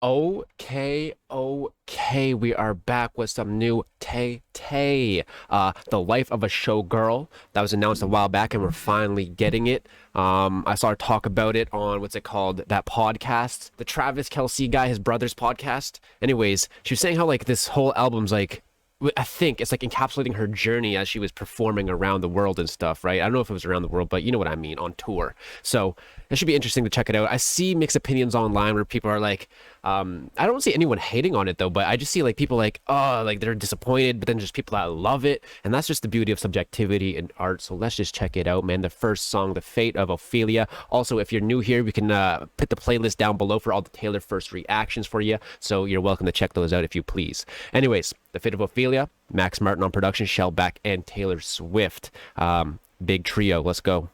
Okay, okay, we are back with some new Tay Tay. The Life of a Showgirl that was announced a while back, and we're finally getting it. I saw her talk about it on what's it called? That podcast, the Travis Kelsey guy, his brother's podcast. Anyways, she was saying how like this whole album's like I think it's like encapsulating her journey as she was performing around the world and stuff, right? I don't know if it was around the world, but you know what I mean, on tour. So it should be interesting to check it out. I see mixed opinions online where people are like, I don't see anyone hating on it though, but I just see like people like, oh, like they're disappointed, but then just people that love it. And that's just the beauty of subjectivity in art. So let's just check it out, man. The first song, The Fate of Ophelia. Also, if you're new here, we can put the playlist down below for all the Taylor first reactions for you. So you're welcome to check those out if you please. Anyways, The Fate of Ophelia, Max Martin on production, Shellback, and Taylor Swift. Big trio. Let's go.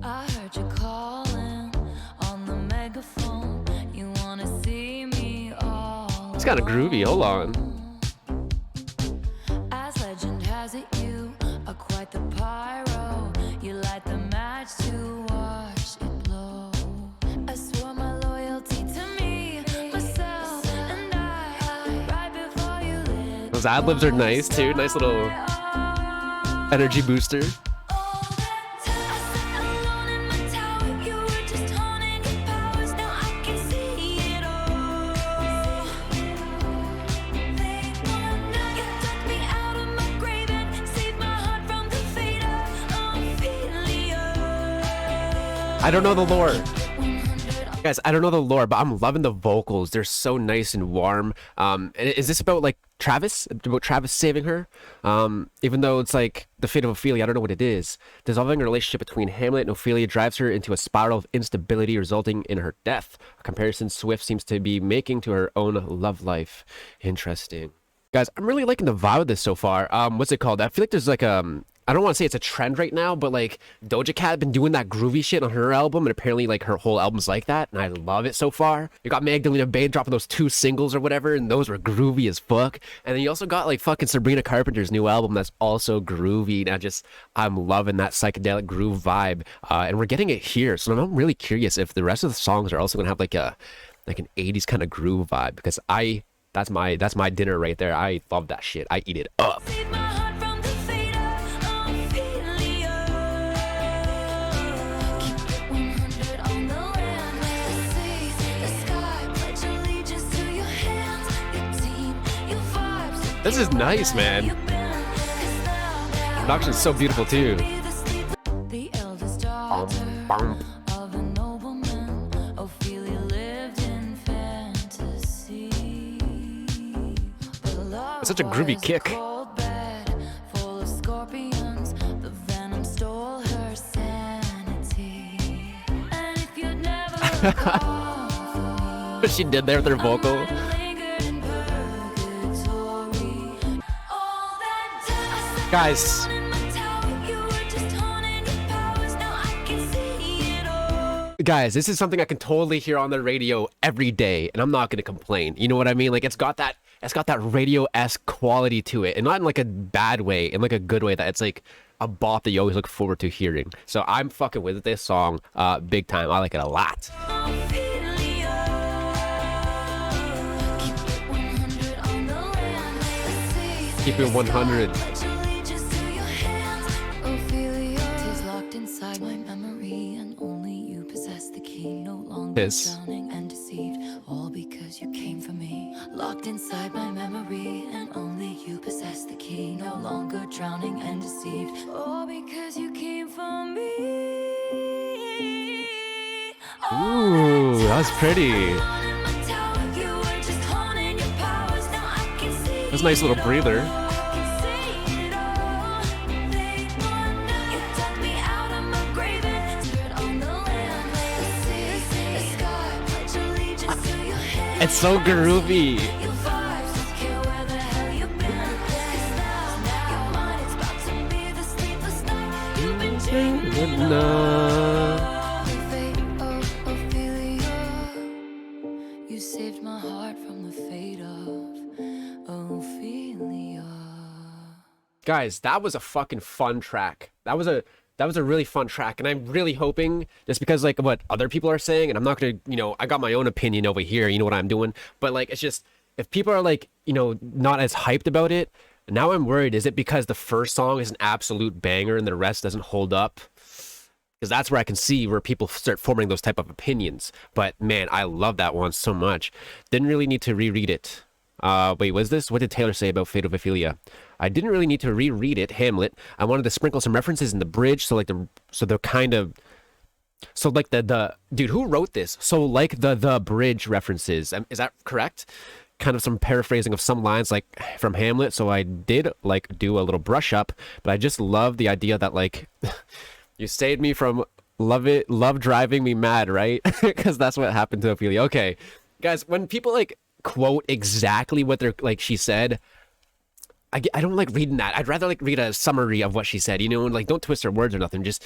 I heard you calling on the megaphone. You wanna see me all It's kind of groovy. Hold on. as legend has it, you are quite the pyro. You light the match to watch it blow. I swore my loyalty to me, myself, and I right before you lit. Those ad libs are nice too. Nice little energy booster. I don't know the lore. Guys, I don't know the lore, but I'm loving the vocals. They're so nice and warm. Is this about like Travis? About Travis saving her? Even though it's like the fate of Ophelia, I don't know what it is. Dissolving a relationship between Hamlet and Ophelia drives her into a spiral of instability, resulting in her death. A comparison Swift seems to be making to her own love life. Interesting. Guys, I'm really liking the vibe of this so far. What's it called? I feel like there's like I don't want to say it's a trend right now, but like Doja Cat had been doing that groovy shit on her album, and apparently like her whole album's like that, and I love it so far. You got Magdalena Bay dropping those 2 singles or whatever, and those were groovy as fuck. And then you also got like fucking Sabrina Carpenter's new album that's also groovy, and I'm loving that psychedelic groove vibe. And we're getting it here, so I'm really curious if the rest of the songs are also gonna have like an 80s kind of groove vibe, because that's my dinner right there. I love that shit. I eat it up. This is nice, man. Production's so beautiful too. The eldest daughter of a nobleman, Ophelia lived in fantasy. It's such a groovy kick. Cold bed full of scorpions, the venom stole her sanity. And if you'd never call for What she did there with her vocal. Guys, this is something I can totally hear on the radio every day, and I'm not gonna complain. You know what I mean? Like it's got that radio-esque quality to it, and not in like a bad way, in like a good way, that it's like a bop that you always look forward to hearing. So I'm fucking with this song, big time. I like it a lot. Keep it 100. This. And deceived, all because you came for me. Locked inside my memory, and only you possess the key. No longer drowning and deceived, all because you came for me. Ooh, that's pretty. That's a nice little breather. It's so groovy. You saved my heart from the fate of Ophelia. Guys, that was a fucking fun track. That was a That was a really fun track, and I'm really hoping, just because like what other people are saying, and I'm not gonna, I got my own opinion over here, you know what I'm doing, but like it's just if people are like, not as hyped about it, now I'm worried. Is it because the first song is an absolute banger and the rest doesn't hold up? Because that's where I can see where people start forming those type of opinions. But man, I love that one so much. Didn't really need to reread it. Wait, was this? What did Taylor say about Fate of Ophelia? I didn't really need to reread it, Hamlet. I wanted to sprinkle some references in the bridge, so like the dude who wrote this? So like the bridge references. Is that correct? Kind of some paraphrasing of some lines like from Hamlet. So I did like do a little brush up, but I just love the idea that like you saved me from love driving me mad, right? Because that's what happened to Ophelia. Okay, guys, when people like quote exactly what they're like she said, I don't like reading that. I'd rather like read a summary of what she said, and like don't twist her words or nothing. Just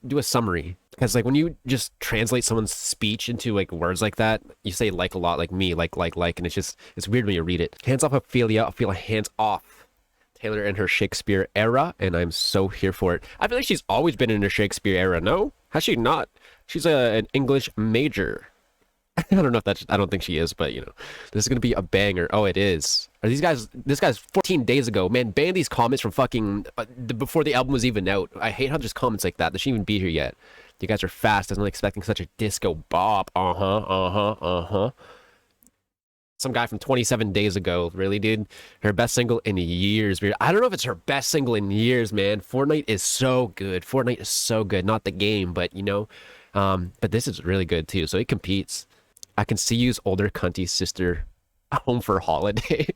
do a summary. Because like when you just translate someone's speech into like words like that, you say like a lot, like me, like, and it's weird when you read it. Hands off Ophelia, hands off Taylor and her Shakespeare era, and I'm so here for it. I feel like she's always been in her Shakespeare era, no? Has she not? She's an English major. I don't know if that's, I don't think she is, but this is gonna be a banger. Oh, it is. Are these guys, this guy's 14 days ago, man, ban these comments from fucking, before the album was even out. I hate how there's comments like that. They shouldn't even be here yet. You guys are fast. I wasn't expecting such a disco bop. Some guy from 27 days ago, really, dude? Her best single in years. I don't know if it's her best single in years, man. Fortnite is so good. Fortnite is so good. Not the game, but but this is really good too. So it competes. I can see you's older cunty sister home for holiday.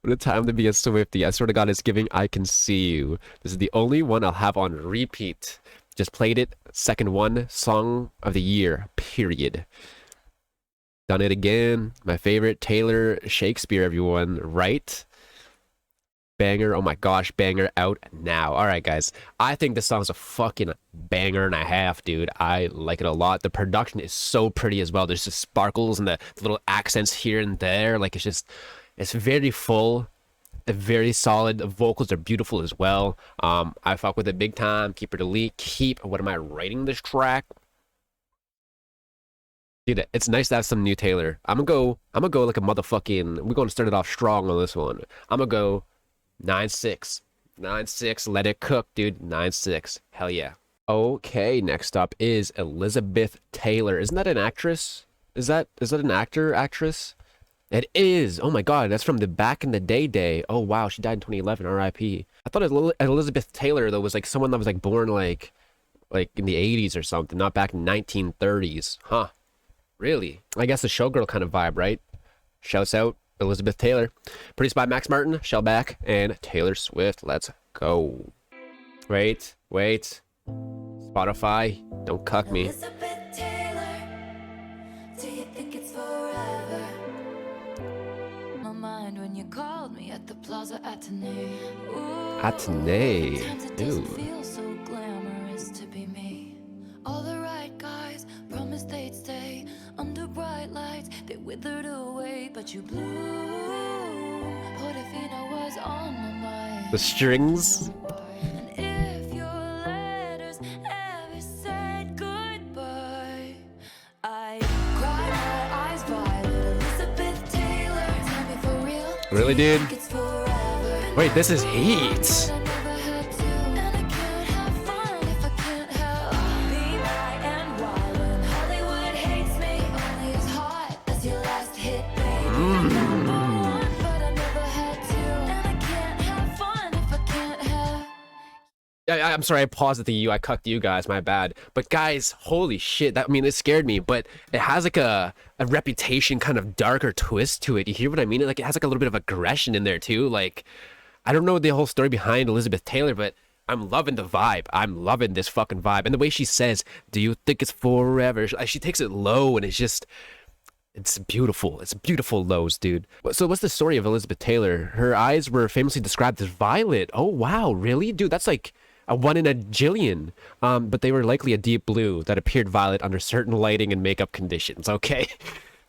What a time to be a Swiftie. I swear to God, it's giving I Can See You. This is the only one I'll have on repeat. Just played it. Second one. Song of the year. Period. Done it again. My favorite Taylor Shakespeare, everyone. Right? Banger. Oh my gosh. Banger out now. All right, guys. I think this song's a fucking banger and a half, dude. I like it a lot. The production is so pretty as well. There's just sparkles and the little accents here and there. Like it's very full, very solid. The vocals are beautiful as well. I fuck with it big time. Keep or delete. Keep. What am I writing this track? Dude, it's nice to have some new Taylor. I'm gonna go like a motherfucking. We're gonna start it off strong on this one. I'm gonna go 9-6. 9-6. Let it cook, dude. 9-6. Hell yeah. Okay, next up is Elizabeth Taylor. Isn't that an actress? Is that an actress? It is. Oh my God, that's from the back in the day. Oh wow, she died in 2011. R.I.P. I thought Elizabeth Taylor though was like someone that was like born like in the 80s or something, not back in 1930s. Huh? Really? I guess the Showgirl kind of vibe, right? Shouts out Elizabeth Taylor. Produced by Max Martin, Shellback, and Taylor Swift. Let's go. Wait. Spotify, don't cuck me. Elizabeth Taylor, do you think it's forever? My mind when you called me at the Plaza Athénée. Athénée. Sometimes it doesn't feel so glamorous to be me. All the right guys promised they'd stay under bright lights. They withered away, but you blew. Portofino was on my mind. The strings. And if your letters ever said goodbye, I cry my eyes violet. Elizabeth Taylor, tell me for real. Really, dude? Think it's forever. Wait, this is heat. I never had to, and I can't have fun if I can't help. Be my and wild when Hollywood hates me. Only as hot as your last hit, baby. Number one, but I never had to, and I can't have fun if I can't have. I'm sorry, I paused at the you. I cucked you guys, my bad. But guys, holy shit, it scared me. But it has like a reputation kind of darker twist to it. You hear what I mean? Like it has like a little bit of aggression in there too. Like I don't know the whole story behind Elizabeth Taylor, but I'm loving the vibe. I'm loving this fucking vibe. And the way she says, "Do you think it's forever?" She takes it low, and it's beautiful. It's beautiful lows, dude. So what's the story of Elizabeth Taylor? Her eyes were famously described as violet. Oh wow, really, dude? That's like a 1 in a jillion. But they were likely a deep blue that appeared violet under certain lighting and makeup conditions. Okay.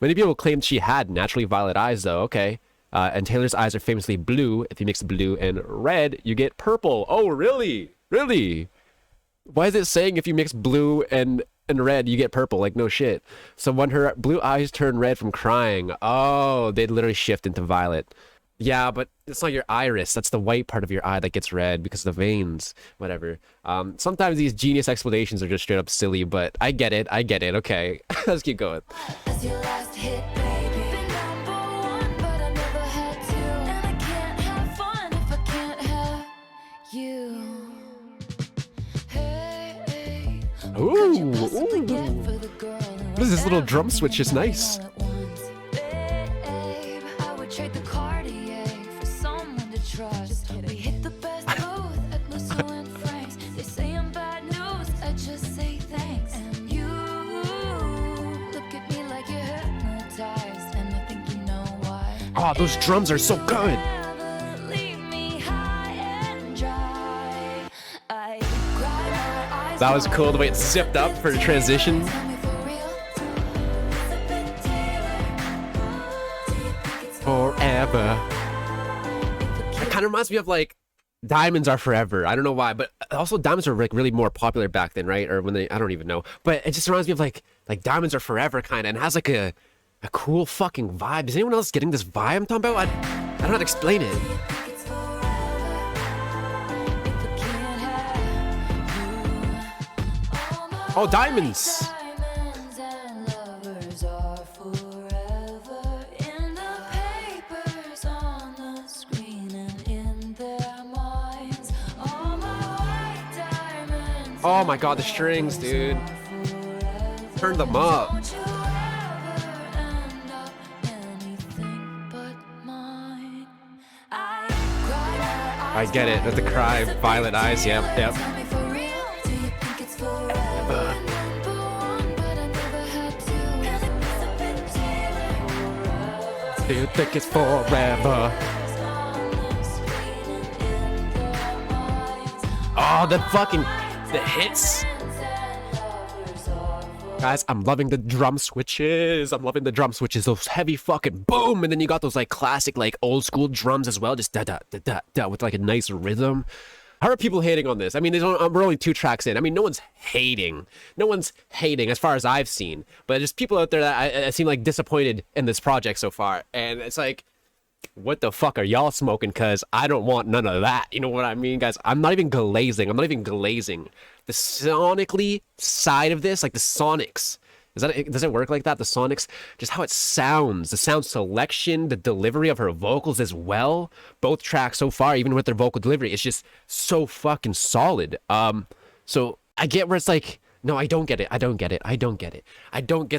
Many people claimed she had naturally violet eyes, though. Okay. And Taylor's eyes are famously blue. If you mix blue and red, you get purple. Oh, really? Really? Why is it saying if you mix blue and red, you get purple? Like, no shit. So when her blue eyes turn red from crying, oh, they literally shift into violet. Yeah, but it's not your iris. That's the white part of your eye that gets red because of the veins. Whatever. Sometimes these genius explanations are just straight up silly, but I get it. I get it. Okay, let's keep going. That's your last hit, baby. Been number one, but I never had to. And I can't have fun if I can't have you. Hey, could you possibly get for the girl who What is this little drum everything switch? It's and nice. all at once? Babe, I would trade the Cartier for someone to trust. We hit the best booth at Lucille and Frank's. They say I'm bad news, I just say thanks. And you look at me like you're hypnotized, and I think you know why. Oh, those drums are so good. Never leave me high and dry. I cry my eyes That was cool the way it zipped up for the transition. Tell me for real. Elizabeth Taylor. Do you think it's Forever. It kind of reminds me of like Diamonds Are Forever. I don't know why, but also Diamonds were like really more popular back then, right? Or when they, I don't even know. But it just reminds me of like Diamonds Are Forever kind of, and it has like a cool fucking vibe. Is anyone else getting this vibe I'm talking about? I don't know how to explain it. it's forever if I can't have you? Oh, Diamonds. Diamonds and lovers are forever in the papers, on the screen, and in their minds. All my white diamonds. Oh my god, the strings, dude. Turn them up. Don't you ever end up anything but mine. I cry my I get it. With the cry, violet eyes. Yep, yep. Tell me for real, do you think it's forever? Number one, but I never had to. Elizabeth Taylor. Do you think it's forever? On the screen and in their minds. Oh, the hits. Guys, I'm loving the drum switches. I'm loving the drum switches. Those heavy fucking boom. And then you got those like classic, like old school drums as well. Just da da da da da with like a nice rhythm. How are people hating on this? I mean, we're only 2 tracks in. I mean, no one's hating. No one's hating as far as I've seen. But there's people out there that I seem like disappointed in this project so far. And it's like, what the fuck are y'all smoking? Because I don't want none of that. You know what I mean, guys? I'm not even glazing. The sonically side of this, like the sonics. Does it work like that? The sonics, just how it sounds, the sound selection, the delivery of her vocals as well. Both tracks so far, even with their vocal delivery, it's just so fucking solid. So I get where it's like, no, I don't get it. I don't get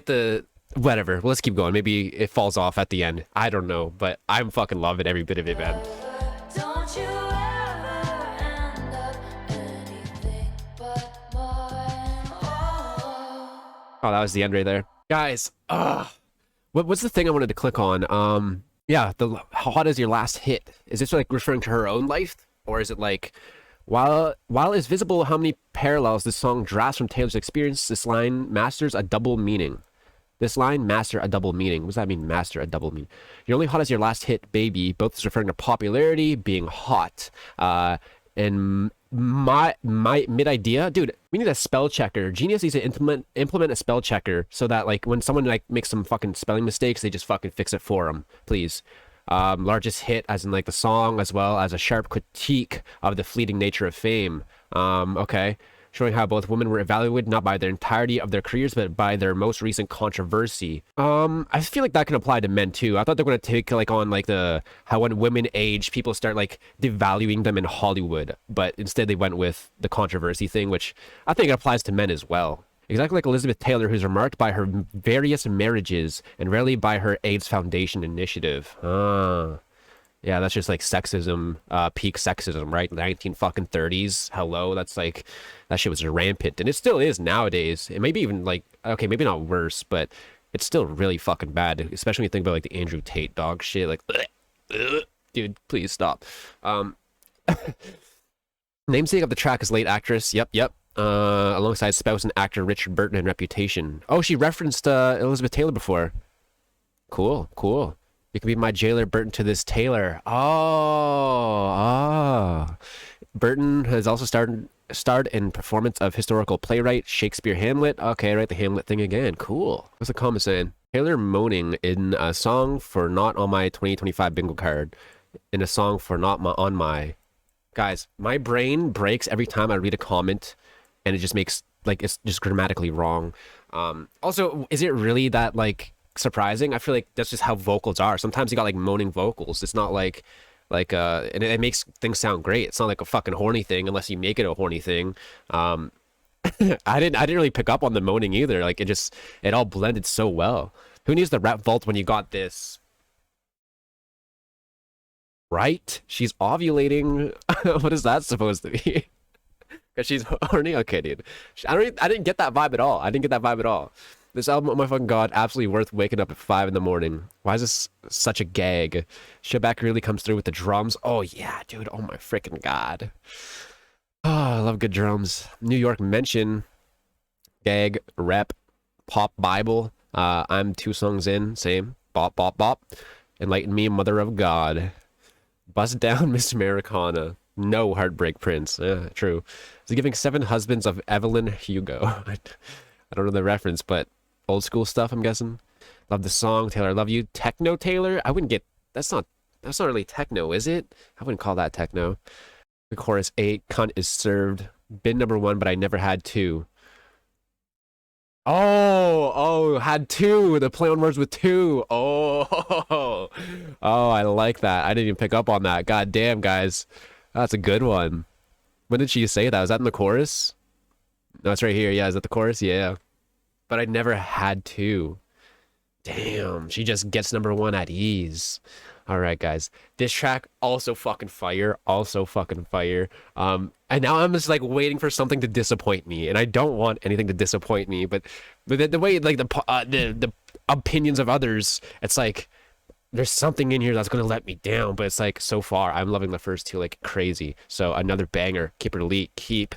the whatever. Well, let's keep going. Maybe it falls off at the end. I don't know, but I'm fucking loving every bit of it, man. Don't you ever end up anything but mine. Oh, that was the end right there. Guys, what's the thing I wanted to click on? Yeah, how hot is your last hit? Is this like referring to her own life? Or is it like, while it's visible how many parallels this song draws from Taylor's experience, this line masters a double meaning. This line, master a double meaning. What does that mean, master a double meaning? You're only hot as your last hit, baby. Both is referring to popularity, being hot. And my mid-idea, dude, we need a spell checker. Genius needs to implement a spell checker so that like when someone like makes some fucking spelling mistakes, they just fucking fix it for them, please. Largest hit as in like the song, as well as a sharp critique of the fleeting nature of fame. Okay. Showing how both women were evaluated not by the entirety of their careers, but by their most recent controversy. I feel like that can apply to men too. I thought they were gonna take like on like how when women age, people start like devaluing them in Hollywood, but instead they went with the controversy thing, which I think applies to men as well. Exactly like Elizabeth Taylor, who's remarked by her various marriages and rarely by her AIDS Foundation initiative. Yeah, that's just like sexism, peak sexism, right? 1930s. Hello, that's like, that shit was rampant, and it still is nowadays. It may be even like, okay, maybe not worse, but it's still really fucking bad. Especially when you think about like the Andrew Tate dog shit. Like, dude, please stop. Namesake of the track is late actress. Yep. Alongside spouse and actor Richard Burton in Reputation. Oh, she referenced Elizabeth Taylor before. Cool. You could be my jailer, Burton, to this Taylor. Oh. Burton has also starred in performance of historical playwright Shakespeare Hamlet. Okay, right, the Hamlet thing again. Cool. What's the comment saying? Taylor moaning in a song for not on my 2025 bingo card. In a song for not on my... Guys, my brain breaks every time I read a comment, and it just makes, like, it's just grammatically wrong. Also, is it really that, like, surprising? I feel like that's just how vocals are. Sometimes you got, like, moaning vocals. It's not like and it makes things sound great. It's not like a fucking horny thing unless you make it a horny thing. I didn't really pick up on the moaning either. Like, it all blended so well. Who needs the rap vault when you got this? Right? She's ovulating. What is that supposed to be? Because she's horny? Okay, dude. I didn't get that vibe at all. I didn't get that vibe at all. This album, oh my fucking god, absolutely worth waking up at 5 in the morning. Why is this such a gag? Showback really comes through with the drums. Oh yeah, dude. Oh my freaking god. Oh, I love good drums. New York mention. Gag, rep, pop Bible. I'm 2 songs in. Same. Bop, bop, bop. Enlighten me, mother of God. Bust down, Miss Americana. No Heartbreak Prince. Yeah, true. Is he giving 7 husbands of Evelyn Hugo? I don't know the reference, but old school stuff, I'm guessing. Love the song, Taylor. I love you. Techno Taylor? I wouldn't get... That's not really techno, is it? I wouldn't call that techno. The chorus 8. Cunt is served. Been number 1, but I never had 2. Oh, had 2. The play on words with 2. Oh, I like that. I didn't even pick up on that. God damn, guys. That's a good one. When did she say that? Was that in the chorus? No, it's right here. Yeah, is that the chorus? Yeah. But I never had 2. Damn, she just gets number 1 at ease. All right, guys. This track, also fucking fire. Also fucking fire. And now I'm just like waiting for something to disappoint me, and I don't want anything to disappoint me. But the way, like, the opinions of others, it's like there's something in here that's gonna let me down. But it's like, so far, I'm loving the first 2 like crazy. So another banger. Keep it elite. Keep.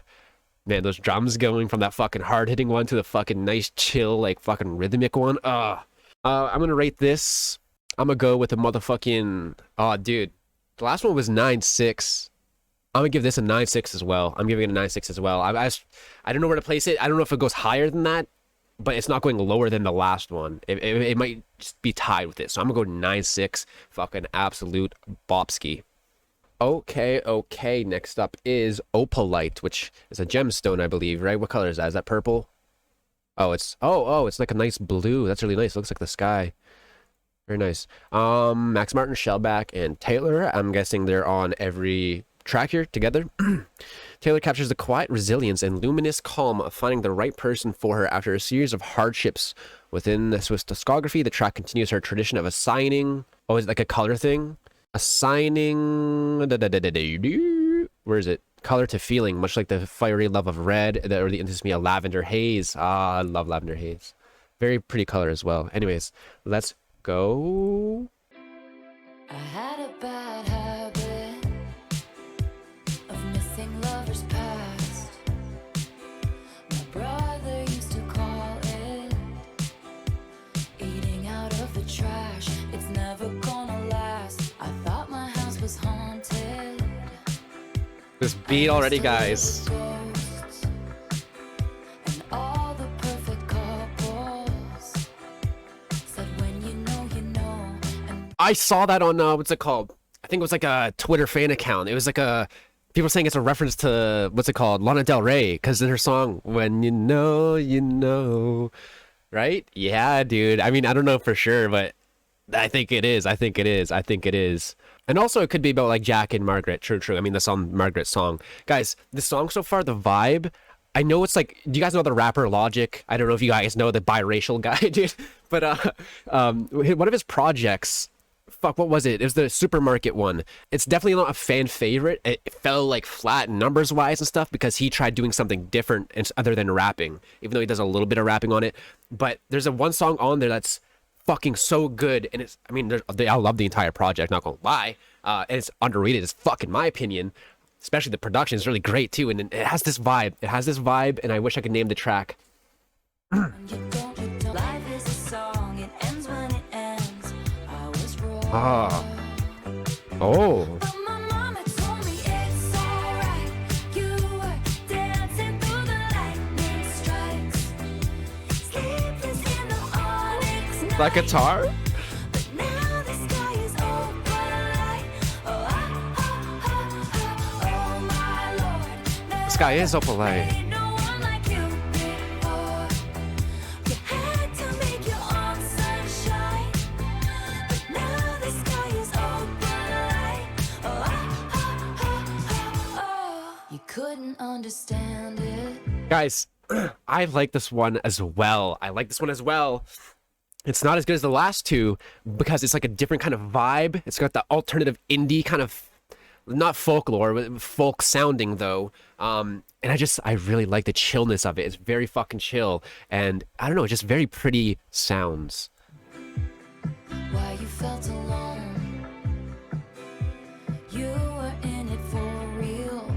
Man, those drums going from that fucking hard-hitting one to the fucking nice, chill, like, fucking rhythmic one. I'm gonna rate this. I'm gonna go with the motherfucking... Oh, dude. The last one was 9.6. I'm gonna give this a 9.6 as well. I'm giving it a 9.6 as well. I don't know where to place it. I don't know if it goes higher than that, but it's not going lower than the last one. It might just be tied with it. So I'm gonna go 9.6. Fucking absolute bopski. Okay. Next up is opalite, which is a gemstone, I believe, right? What color is that? Is that purple? Oh, it's like a nice blue. That's really nice. It looks like the sky. Very nice. Max Martin, Shellback, and Taylor. I'm guessing they're on every track here together. Taylor captures the quiet resilience and luminous calm of finding the right person for her after a series of hardships within the Swiss discography. The track continues her tradition of assigning... Oh, is it like a color thing? Assigning... Where is it? Color to feeling, much like the fiery love of red or the intimacy of lavender haze. Ah, I love lavender haze. Very pretty color as well. Anyways, let's go. I had a bad habit of missing lovers past. My brother used to call it eating out of the trash. It's never gonna last. I thought my house was haunted. This beat already, guys. I saw that on what's it called? I think it was like a Twitter fan account. It was like people saying it's a reference to what's it called? Lana Del Rey, because in her song "When You Know, You Know," right? Yeah, dude. I mean, I don't know for sure, but I think it is. I think it is. And also, it could be about like Jack and Margaret. True. I mean, that's on Margaret's song. Guys, the song so far, the vibe. I know it's like, do you guys know the rapper Logic? I don't know if you guys know the biracial guy, dude. But one of his projects. Fuck, what was it? It was the supermarket one. It's definitely not a fan favorite. It fell like flat numbers wise and stuff because he tried doing something different other than rapping, even though he does a little bit of rapping on it. But there's a one song on there that's fucking so good, and it's, I mean, I love the entire project, not gonna lie. And it's underrated as fuck in my opinion. Especially the production is really great too, and it has this vibe. And I wish I could name the track. Life is a song, it ends when it ends. I was wrong. Ah. Oh. But my mama told me it's alright. You were dancing through the lightning strikes. Sleepless in the onyx night. That guitar? But now the sky is open light. Oh, oh my Lord. The sky is open light. Ain't no one like you before. You had to make your own sunshine. But now the sky is open light. Oh. You couldn't understand it. Guys, I like this one as well. I like this one as well. It's not as good as the last two because it's like a different kind of vibe. It's got the alternative indie kind of, not folklore, but folk sounding though. And I really like the chillness of it. It's very fucking chill. And I don't know, just very pretty sounds. Why you felt alone. You were in it for real.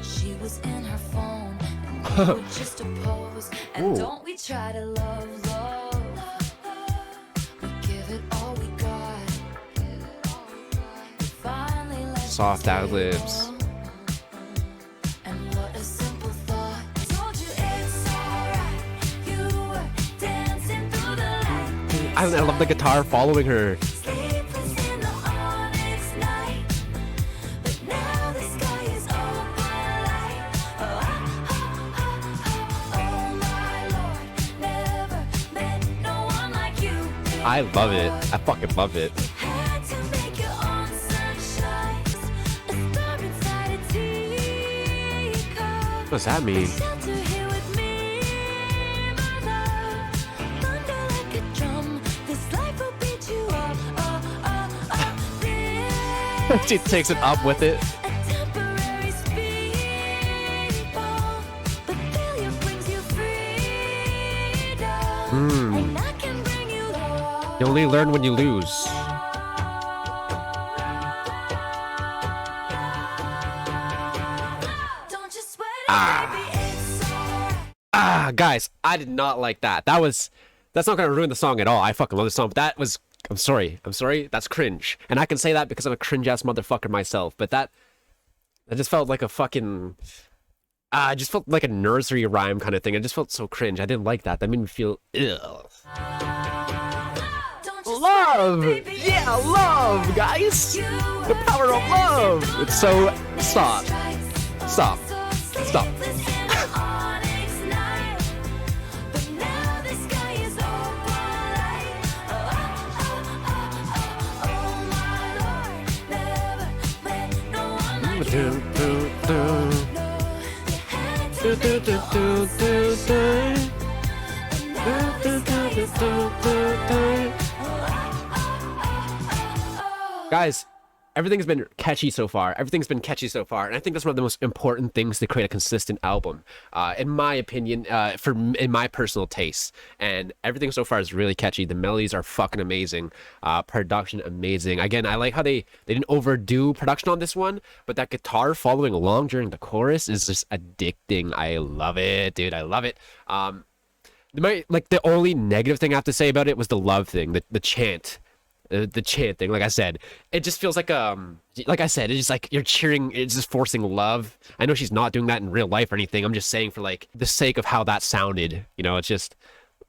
She was in her phone and you were just a pose. And Ooh. don't we try to love. We give it all we got. We finally let Soft you ad-libs. go. And what a simple thought. Told you it's alright. You were dancing through the light. I love the guitar following her. Sleepless in the onyx night. But now the sky is open light. Oh my Lord. Never met no one like you. I love it. I fucking love it. Had to make your own sunshine. A star inside a teacup. What does that mean? Shelter here with me, my love. Thunder like a drum. This life will beat you up. She takes it up with it. A temporary speed bump, but failure brings you freedom. And I can bring you You only learn when you lose. Don't you sweat it, baby, it's alright. Guys, I did not like that. That's not gonna ruin the song at all. I fucking love the song. But that was, I'm sorry. That's cringe. And I can say that because I'm a cringe ass motherfucker myself. But that just felt like a fucking, it just felt like a nursery rhyme kind of thing. It just felt so cringe. I didn't like that. That made me feel ill. Don't you Love! sweat it, baby, Yeah, love, guys! The power of love! It's so, stop. Stop. Stop. Guys, everything's been catchy so far. And I think that's one of the most important things to create a consistent album, in my opinion, in my personal taste. And everything so far is really catchy. The melodies are fucking amazing. Production amazing. Again, I like how they didn't overdo production on this one, but that guitar following along during the chorus is just addicting. I love it, dude. I love it. The only negative thing I have to say about it was the love thing, the chant. The chant thing, like I said, it just feels like I said, it's just like you're cheering, it's just forcing love. I know she's not doing that in real life or anything. I'm just saying for like the sake of how that sounded, it's just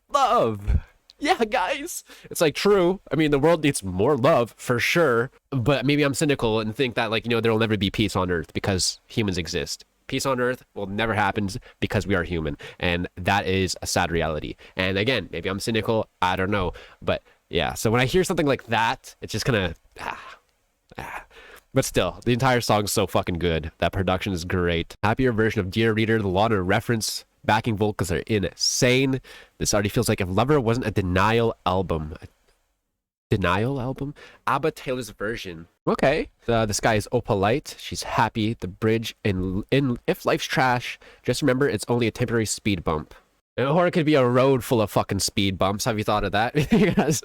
love. Yeah, guys, it's like true. I mean, the world needs more love for sure, but maybe I'm cynical and think that there will never be peace on Earth because humans exist. Peace on Earth will never happen because we are human, and that is a sad reality. And again, maybe I'm cynical. I don't know, but. Yeah, so when I hear something like that, it's just kind of, But still, the entire song's so fucking good. That production is great. Happier version of Dear Reader, the Lana reference, backing vocals are insane. This already feels like if Lover wasn't a Denial album. ABBA Taylor's version. Okay. The sky is opalite. She's happy. The bridge in If Life's Trash, just remember it's only a temporary speed bump. Or it could be a road full of fucking speed bumps. Have you thought of that? Because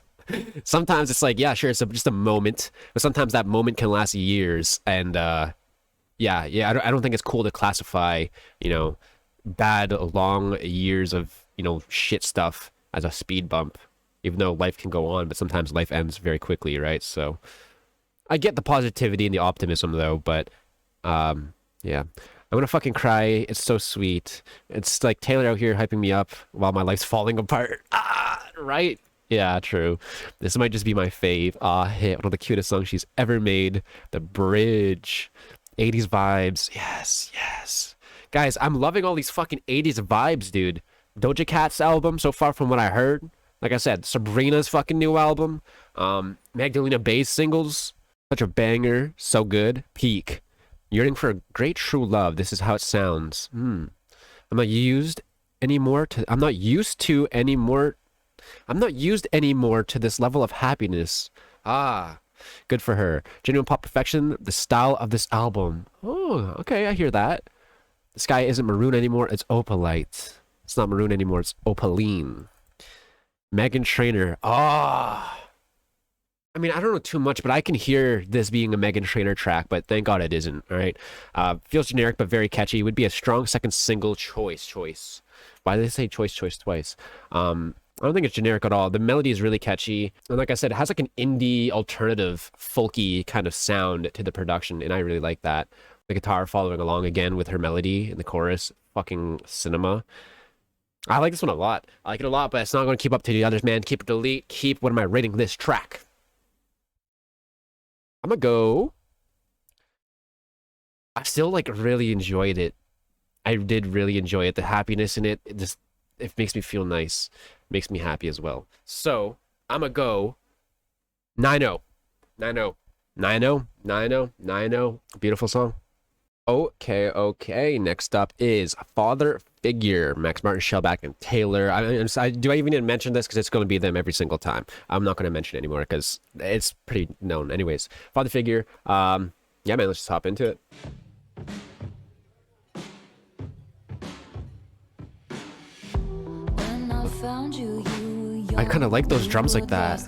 sometimes it's like, yeah, sure, it's just a moment, but sometimes that moment can last years. And I don't think it's cool to classify, bad long years of shit stuff as a speed bump. even though life can go on, but sometimes life ends very quickly, right? So I get the positivity and the optimism though, but yeah. I'm gonna fucking cry. It's so sweet. It's like Taylor out here hyping me up while my life's falling apart. Ah, right? Yeah, true. This might just be my fave. Ah, hit one of the cutest songs she's ever made. The bridge. 80s vibes. Yes, yes. Guys, I'm loving all these fucking 80s vibes, dude. Doja Cat's album, so far from what I heard. Like I said, Sabrina's fucking new album. Magdalena Bay's singles. Such a banger. So good. Peak. Yearning for a great true love. This is how it sounds. I'm not used anymore to I'm not used anymore to this level of happiness. Ah, good for her. Genuine pop perfection, the style of this album. Oh, okay, I hear that. The sky isn't maroon anymore, it's opalite. It's not maroon anymore, it's opaline. Megan Trainor. Ah. I mean, I don't know too much, but I can hear this being a Megan Trainor track, but thank God it isn't, all right? Feels generic, but very catchy. Would be a strong second single choice. Why did they say choice twice? I don't think it's generic at all. The melody is really catchy. And like I said, it has like an indie, alternative, folky kind of sound to the production, and I really like that. The guitar following along again with her melody in the chorus. Fucking cinema. I like this one a lot. I like it a lot, but it's not going to keep up to the others, man. Keep it delete. Keep, what am I rating this track? I'm gonna go. I still like really enjoyed it. I did really enjoy it. The happiness in it, it makes me feel nice. Makes me happy as well. So I'm gonna go 9-0. 9-0. 9-0. 9-0. 9-0. Beautiful song. Okay. Next up is Father Figure, Max Martin, Shellback, and Taylor. Do I even need to mention this? Because it's going to be them every single time. I'm not going to mention it anymore because it's pretty known. Anyways, Father Figure. Yeah, man, let's just hop into it. When I found you, I kind of like those drums like that.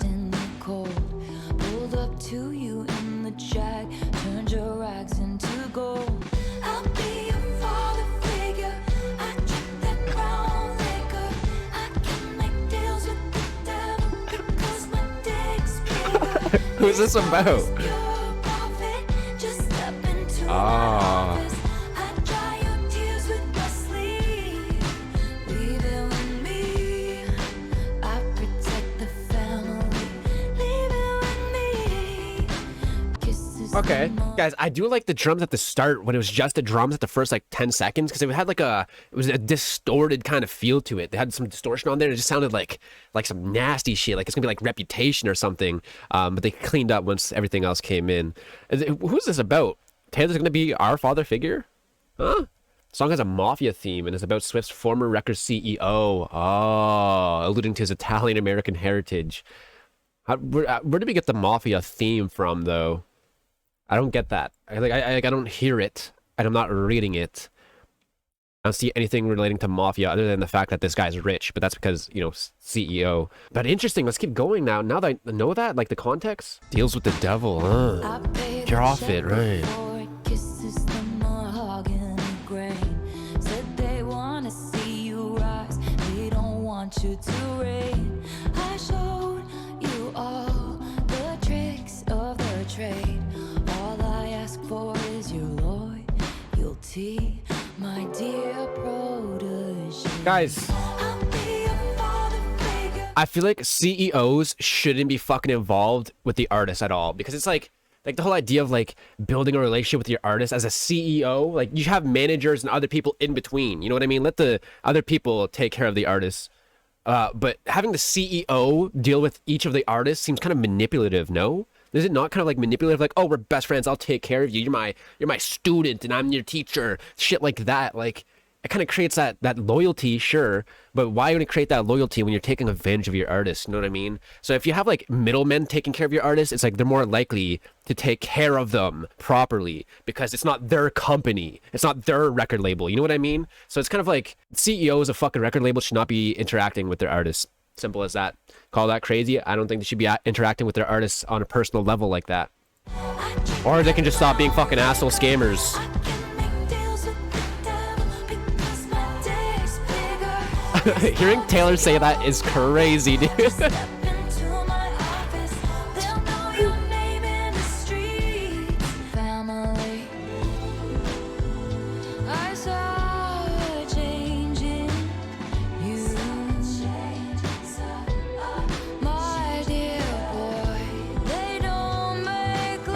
Pulled up to you in the jack, turned your rags into gold. I'll be your father figure. I drink that brown liquor. I can make deals with the devil because my dick's bigger. Who's this about? You're a prophet. Just step into my Ah. office. I dry your tears with my sleeve. Leave it with me. I protect the family. Leave it with me. Kisses Okay, from all guys, I do like the drums at the start when it was just the drums at the first like 10 seconds because it had like it was a distorted kind of feel to it. They had some distortion on there. It just sounded like some nasty shit, like it's gonna be like Reputation or something. But they cleaned up once everything else came in. Who's this about? Taylor's gonna be our father figure? Huh? The song has a mafia theme and is about Swift's former record CEO. Oh, alluding to his Italian-American heritage. Where did we get the mafia theme from, though? I don't get that. I don't hear it, and I'm not reading it. I don't see anything relating to mafia other than the fact that this guy's rich, but that's because, you know, CEO. But interesting, let's keep going now. Now that I know that, like the context. Deals with the devil, huh? I paid You're the off it, check right? before it kisses the mahogany grain. Said they wanna see you rise, they don't want you to reign. I showed you all the tricks of the trade. All I ask for is your loyalty, my dear protege. Guys, I'll be your father figure. I feel like CEOs shouldn't be fucking involved with the artist at all because it's like the whole idea of like building a relationship with your artist as a CEO, like you have managers and other people in between. You know what I mean? Let the other people take care of the artists. But having the CEO deal with each of the artists seems kind of manipulative, no? Is it not kind of like manipulative? Like, oh, we're best friends. I'll take care of you. You're my student, and I'm your teacher. Shit like that. Like, it kind of creates that loyalty, sure. But why would it create that loyalty when you're taking advantage of your artist? You know what I mean? So if you have like middlemen taking care of your artists, it's like they're more likely to take care of them properly because it's not their company. It's not their record label. You know what I mean? So it's kind of like CEOs of fucking record labels should not be interacting with their artists. Simple as that. Call that crazy? I don't think they should be interacting with their artists on a personal level like that. Or they can just stop being fucking asshole scammers. I can make deals with the devil because my dick's bigger. Hearing Taylor say that is crazy, dude. Step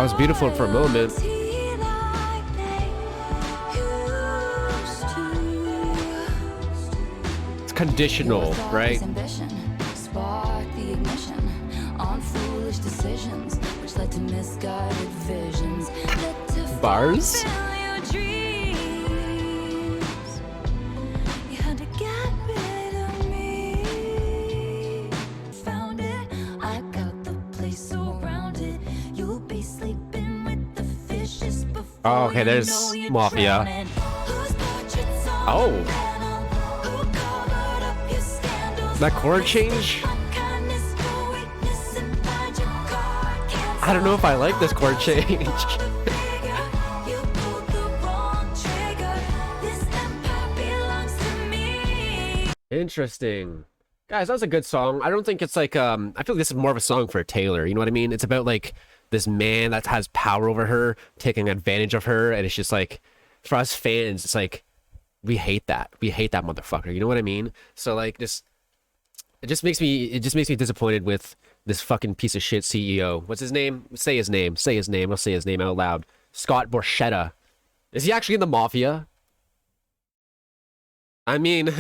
That was beautiful for a moment. It's conditional, right? Spark the ignition on foolish decisions, which led to misguided visions. Led to Bars? fulfill your dreams. You had to get rid of me. Found it, I got the place surrounded. You'll be sleeping with the fishes before. Oh, okay, there's you know you're Mafia. drowning. Whose portraits on Oh. the panel? Who covered up your scandals? That chord change? I don't know if I like this chord change. Interesting. Guys, that was a good song. I don't think it's like I feel like this is more of a song for Taylor, you know what I mean? It's about like this man that has power over her, taking advantage of her, and it's just like for us fans, it's like we hate that. We hate that motherfucker. You know what I mean? So like it just makes me disappointed with this fucking piece of shit CEO. What's his name? Say his name. Say his name. I'll say his name out loud. Scott Borchetta. Is he actually in the mafia? I mean,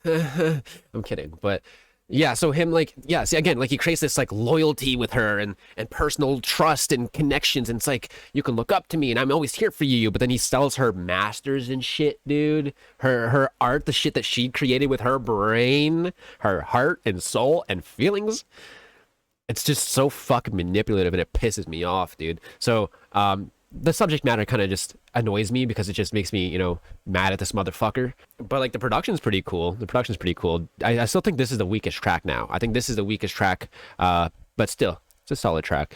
I'm kidding, but yeah, so him like, yeah, see again, like he creates this like loyalty with her and personal trust and connections, and it's like you can look up to me and I'm always here for you, but then he sells her masters and shit, dude. Her art, the shit that she created with her brain, her heart and soul and feelings. It's just so fucking manipulative and it pisses me off, dude. So, the subject matter kind of just annoys me because it just makes me, you know, mad at this motherfucker. But like the production's pretty cool. The production's pretty cool. I still think this is the weakest track now. I think this is the weakest track, but still, it's a solid track.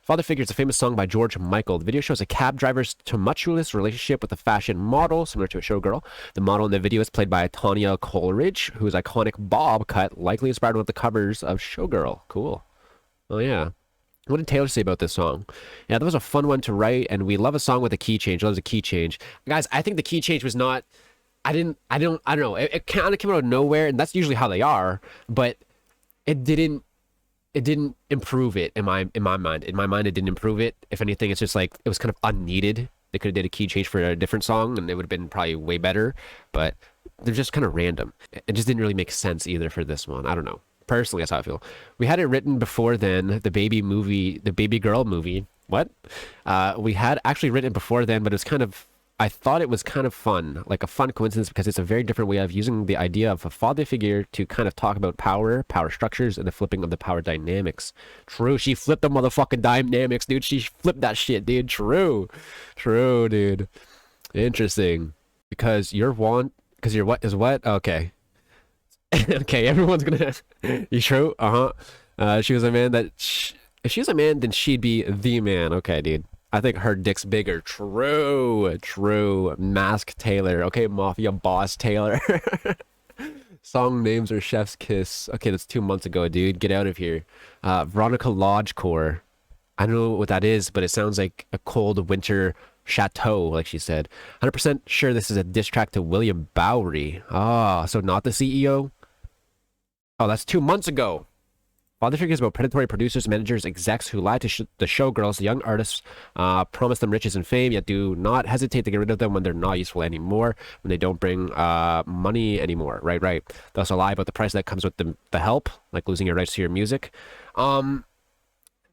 Father Figure is a famous song by George Michael. The video shows a cab driver's tumultuous relationship with a fashion model, similar to a showgirl. The model in the video is played by Tanya Coleridge, whose iconic bob cut likely inspired one of the covers of Showgirl. Cool. Oh yeah. What did Taylor say about this song? Yeah, that was a fun one to write, and we love a song with a key change. Loves a key change. Guys, I think the key change was not, I don't know. It kind of came out of nowhere, and that's usually how they are, but it didn't improve it in my mind. In my mind, it didn't improve it. If anything, it's just like, it was kind of unneeded. They could have did a key change for a different song, and it would have been probably way better, but they're just kind of random. It just didn't really make sense either for this one. I don't know. Personally, that's how I feel. We had it written before then, the baby girl movie. What? We had actually written it before then, but it was kind of, I thought it was kind of fun, like a fun coincidence, because it's a very different way of using the idea of a father figure to kind of talk about power structures, and the flipping of the power dynamics. True, she flipped the motherfucking dynamics, dude. She flipped that shit, dude. True, dude. Interesting. Because you're what is what? Okay. Okay, everyone's gonna. You true? She was a man that. If she was a man, then she'd be the man. Okay, dude. I think her dick's bigger. True. Mask Taylor. Okay, Mafia Boss Taylor. Song names are Chef's Kiss. Okay, that's 2 months ago, dude. Get out of here. Veronica Lodgecore. I don't know what that is, but it sounds like a cold winter chateau, like she said. 100% sure this is a diss track to William Bowery. Ah, so not the CEO? Oh, that's 2 months ago. Father Figure is about predatory producers, managers, execs who lie to the showgirls, the young artists, promise them riches and fame, yet do not hesitate to get rid of them when they're not useful anymore, when they don't bring money anymore. Right. They also lie about the price that comes with the help, like losing your rights to your music. Isn't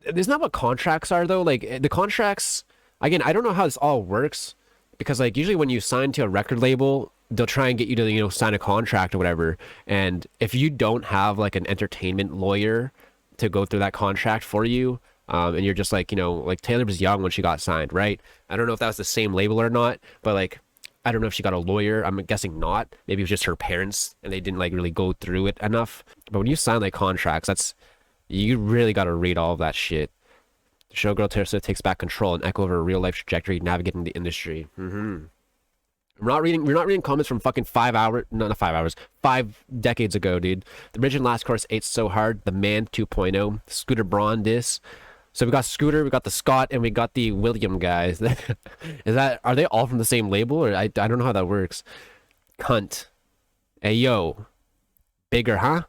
that what contracts are, though? Like, the contracts, again, I don't know how this all works, because, like, usually when you sign to a record label, they'll try and get you to, you know, sign a contract or whatever. And if you don't have, like, an entertainment lawyer to go through that contract for you, and you're just, like, you know, like, Taylor was young when she got signed, right? I don't know if that was the same label or not, but, like, I don't know if she got a lawyer. I'm guessing not. Maybe it was just her parents, and they didn't, like, really go through it enough. But when you sign, like, contracts, you really got to read all of that shit. The showgirl Teresa takes back control and echo of her real life trajectory, navigating the industry. We're not reading comments from fucking 5 hours, no, not 5 hours, 5 decades ago, dude. The bridge and last chorus ate so hard. The Man 2.0, Scooter Braun diss. So we got Scooter, we got the Scott, and we got the William guys. Are they all from the same label, or I don't know how that works. Cunt. Hey yo, bigger, huh?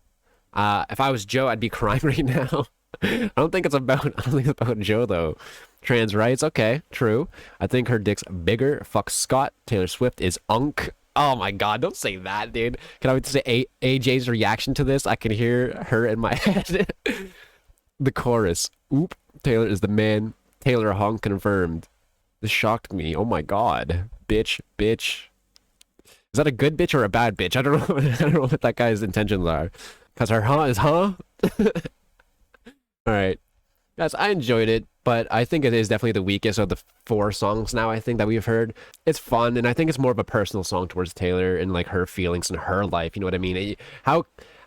If I was Joe, I'd be crying right now. I don't think it's about Joe though. Trans rights, okay, true. I think her dick's bigger. Fuck Scott. Taylor Swift is unk. Oh my god, don't say that, dude. Can I wait to say AJ's reaction to this? I can hear her in my head. The chorus. Oop, Taylor is the man. Taylor hunk confirmed. This shocked me. Oh my god. Bitch, bitch. Is that a good bitch or a bad bitch? I don't know. I don't know what that guy's intentions are. Cause her huh is huh? Alright. Guys, I enjoyed it, but I think it is definitely the weakest of the 4 songs now, I think, that we've heard. It's fun, and I think it's more of a personal song towards Taylor and, like, her feelings in her life, you know what I mean? I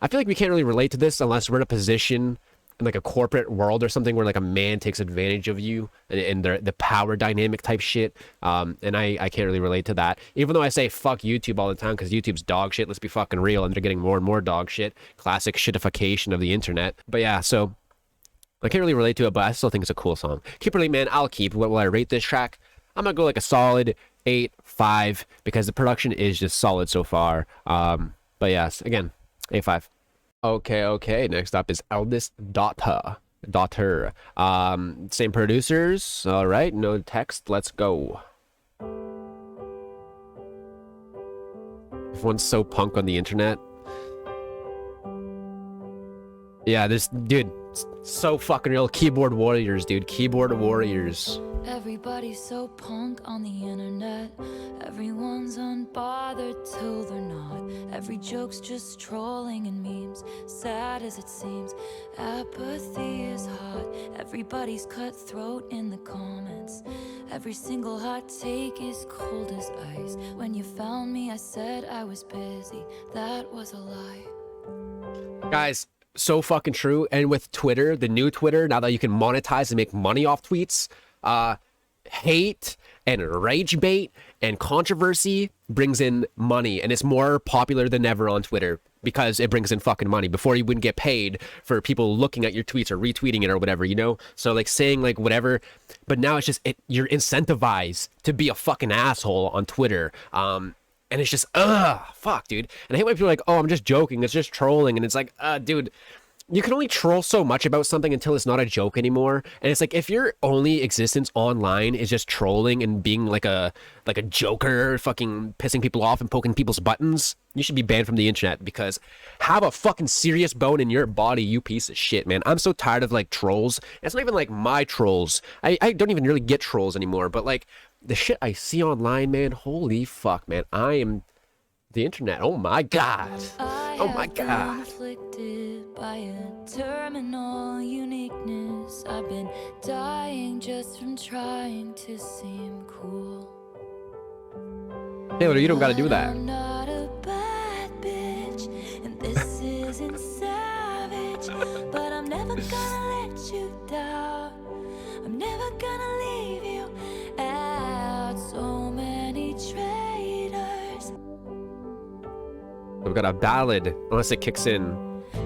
feel like we can't really relate to this unless we're in a position in, like, a corporate world or something where, like, a man takes advantage of you and the power dynamic type shit, and I can't really relate to that. Even though I say fuck YouTube all the time because YouTube's dog shit, let's be fucking real, and they're getting more and more dog shit. Classic shitification of the internet. But yeah, so I can't really relate to it, but I still think it's a cool song. Kimberly, man, I'll keep. What will I rate this track? I'm gonna go like a solid 8.5 because the production is just solid so far. But yes, again, 8.5. Okay. Next up is Eldest Daughter. Same producers. All right, no text. Let's go. Everyone's so punk on the internet. Yeah, this dude. So fucking real. Keyboard warriors, dude. Keyboard warriors. Everybody's so punk on the internet. Everyone's unbothered till they're not. Every joke's just trolling and memes. Sad as it seems, apathy is hot. Everybody's cutthroat in the comments. Every single hot take is cold as ice. When you found me, I said I was busy. That was a lie. Guys, so fucking true. And with Twitter, the new Twitter, now that you can monetize and make money off tweets, hate and rage bait and controversy brings in money, and it's more popular than ever on Twitter because it brings in fucking money. Before, you wouldn't get paid for people looking at your tweets or retweeting it or whatever, you know? So like saying like whatever, but now it's just you're incentivized to be a fucking asshole on Twitter. And it's just, fuck, dude. And I hate when people are like, oh, I'm just joking. It's just trolling. And it's like, dude, you can only troll so much about something until it's not a joke anymore. And it's like, if your only existence online is just trolling and being like a joker, fucking pissing people off and poking people's buttons, you should be banned from the internet, because have a fucking serious bone in your body, you piece of shit, man. I'm so tired of like trolls. It's not even like my trolls. I don't even really get trolls anymore, but like, the shit I see online, man, holy fuck, man. I am the internet. Oh my god. Oh my god. Afflicted by a terminal uniqueness. I've been dying just from trying to seem cool. Taylor, you don't gotta do that. I'm not a bad bitch, and this isn't savage, but I'm never gonna let you down. I'm never gonna leave you out. So many traitors. We've got a ballad, unless it kicks in.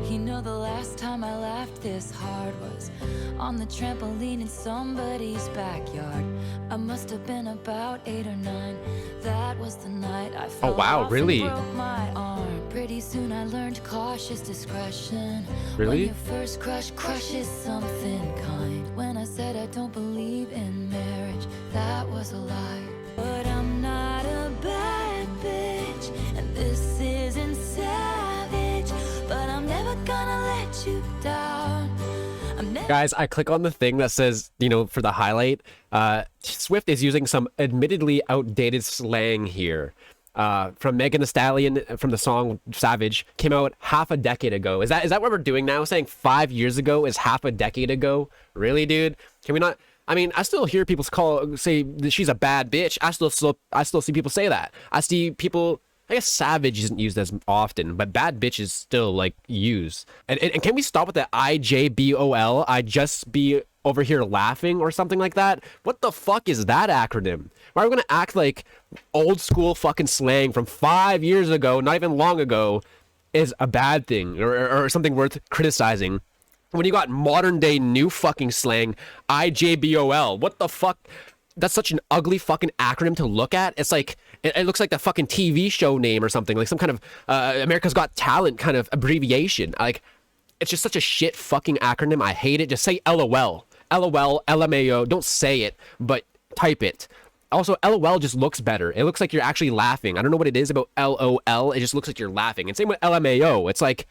You know, the last time I laughed this hard was on the trampoline in somebody's backyard. I must have been about 8 or 9. That was the night I fell wow, off really? and broke my arm. Pretty soon I learned cautious discretion. Really? When your first crush crushes something kind. When I said I don't believe in marriage, that was a lie. But I'm not a bad bitch, and this isn't savage, but I'm never gonna let you down. Guys, I click on the thing that says, you know, for the highlight, Swift is using some admittedly outdated slang here. From Megan Thee Stallion, from the song Savage, came out half a decade ago. Is that what we're doing now? Saying 5 years ago is half a decade ago? Really, dude? Can we not? I mean, I still hear people say that she's a bad bitch. I still see people say that. I see people. I guess savage isn't used as often, but bad bitch is still like used. And can we stop with the IJBOL? I just be over here laughing or something like that? What the fuck is that acronym? Why are we gonna act like old school fucking slang from 5 years ago, not even long ago, is a bad thing or something worth criticizing? When you got modern day new fucking slang, IJBOL, what the fuck? That's such an ugly fucking acronym to look at. It's like, it looks like the fucking TV show name or something, like some kind of America's Got Talent kind of abbreviation. Like, it's just such a shit fucking acronym. I hate it. Just say LOL. LOL, LMAO. Don't say it, but type it. Also, LOL just looks better. It looks like you're actually laughing. I don't know what it is about LOL. It just looks like you're laughing. And same with LMAO. It's like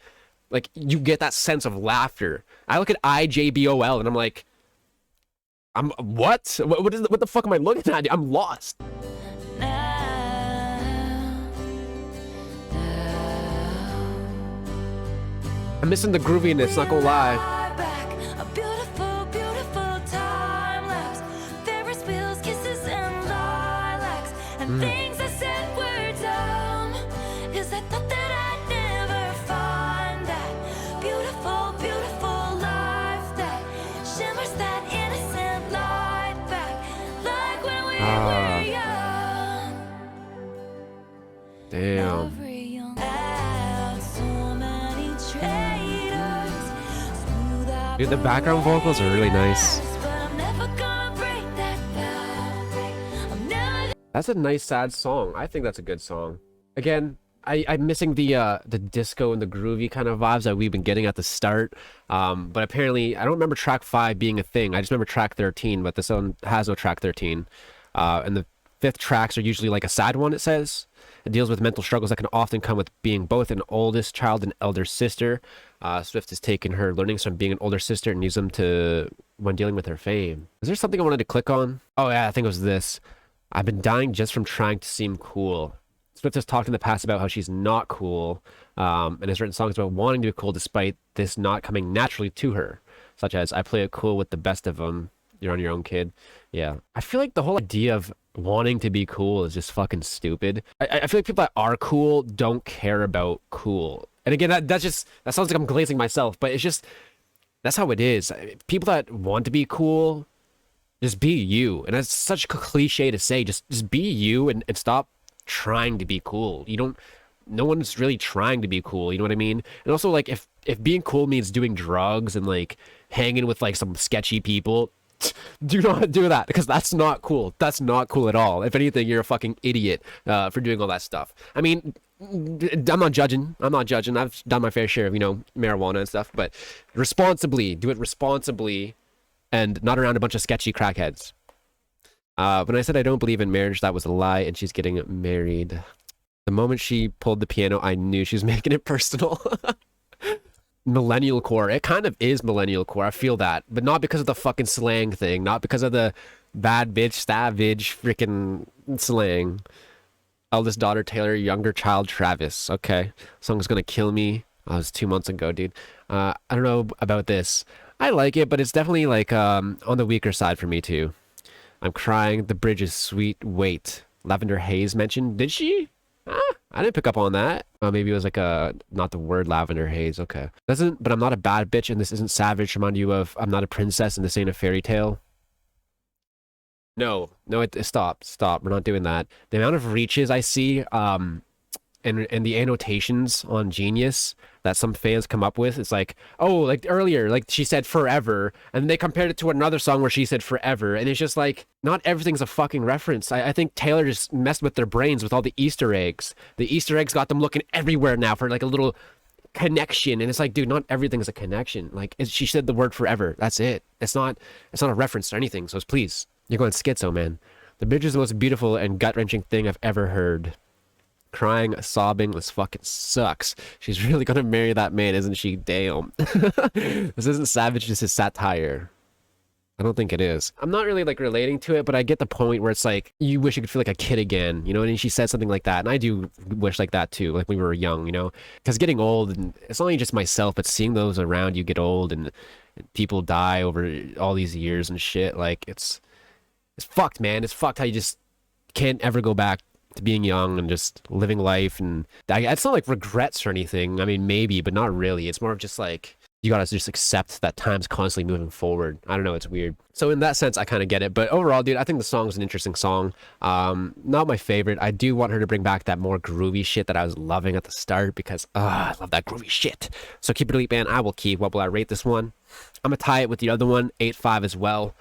you get that sense of laughter. I look at IJBOL and I'm like, what? What the fuck am I looking at? I'm lost. I'm missing the grooviness, not gonna lie. A beautiful, beautiful time lapse. Ferris wheels, kisses, and lilacs. And things I said were dumb. 'Cause I thought that I'd never find that beautiful, beautiful life that shimmers that innocent light back. Like when we were young. Damn. Every young out, so many traitors. Smooth out Dude, the background vocals are really nice. but I'm never gonna break that vow. I'm never That's a nice sad song. I think that's a good song. Again, I'm missing the disco and the groovy kind of vibes that we've been getting at the start. But apparently I don't remember track 5 being a thing. I just remember track 13, but this one has no track 13. And the 5th tracks are usually like a sad one, it says. It deals with mental struggles that can often come with being both an oldest child and elder sister. Swift has taken her learnings from being an older sister and used them to when dealing with her fame. Is there something I wanted to click on? Oh yeah, I think it was this. I've been dying just from trying to seem cool. Swift has talked in the past about how she's not cool, and has written songs about wanting to be cool despite this not coming naturally to her, such as I play it cool with the best of them. You're on your own, kid. Yeah. I feel like the whole idea of wanting to be cool is just fucking stupid. I feel like people that are cool don't care about cool. And again, that sounds like I'm glazing myself, but it's just, that's how it is. People that want to be cool, just be you. And that's such a cliche to say. Just be you and stop trying to be cool. No one's really trying to be cool. You know what I mean? And also, like, if being cool means doing drugs and like hanging with like some sketchy people, do not do that, because that's not cool. That's not cool at all. If anything, you're a fucking idiot for doing all that stuff. I mean, I'm not judging. I've done my fair share of, marijuana and stuff, but responsibly. Do it responsibly and not around a bunch of sketchy crackheads. When I said I don't believe in marriage, that was a lie, and she's getting married. The moment she pulled the piano, I knew she was making it personal. Millennial core. It kind of is millennial core. I feel that, but not because of the fucking slang thing, not because of the bad bitch, savage freaking slang. Eldest daughter Taylor, younger child Travis. Okay, song's gonna kill me. That was 2 months ago, dude. I don't know about this. I like it, but it's definitely like on the weaker side for me too. I'm crying. The bridge is sweet. Wait, Lavender Haze mentioned. Did she? I didn't pick up on that. Maybe it was like not the word lavender haze. Okay. But I'm not a bad bitch, and this isn't savage. Remind you of I'm not a princess, and this ain't a fairy tale. No, stop. We're not doing that. The amount of reaches I see, and the annotations on Genius that some fans come up with, it's like, oh, like earlier, like she said forever, and they compared it to another song where she said forever, and it's just like, not everything's a fucking reference. I think Taylor just messed with their brains with all the Easter eggs. The Easter eggs got them looking everywhere now for like a little connection, and it's like, dude, not everything's a connection. Like, she said the word forever. That's it. It's not a reference to anything. So please, you're going schizo, man. The bridge is the most beautiful and gut-wrenching thing I've ever heard. Crying, sobbing, this fucking sucks. She's really gonna marry that man, isn't she? Damn. This isn't savage, this is satire. I don't think it is. I'm not really like relating to it, but I get the point where it's like, you wish you could feel like a kid again, you know? And she said something like that, and I do wish like that too, like when we were young, you know? Because getting old, and it's not only just myself, but seeing those around you get old and people die over all these years and shit, like it's fucked, man. It's fucked how you just can't ever go back to being young and just living life. And it's not like regrets or anything. I mean, maybe, but not really. It's more of just like, you gotta just accept that time's constantly moving forward. I don't know, it's weird. So in that sense, I kind of get it. But overall, dude, I think the song's an interesting song. Not my favorite. I do want her to bring back that more groovy shit that I was loving at the start, because I love that groovy shit. So keep it elite, man. I will keep. What will I rate this one? I'm gonna tie it with the other one, 8.5 as well.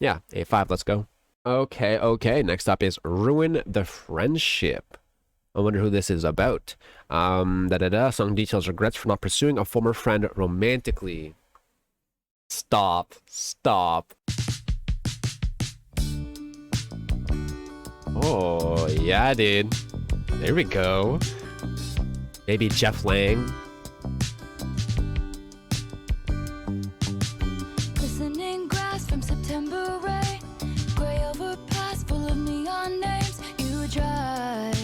Yeah, 8.5. Let's go. Okay. Next up is Ruin the Friendship. I wonder who this is about. Song details regrets for not pursuing a former friend romantically. Stop. Stop. Oh, yeah, dude. There we go. Maybe Jeff Lang. Glistening grass from September rain, gray overpass full of neon names. You drive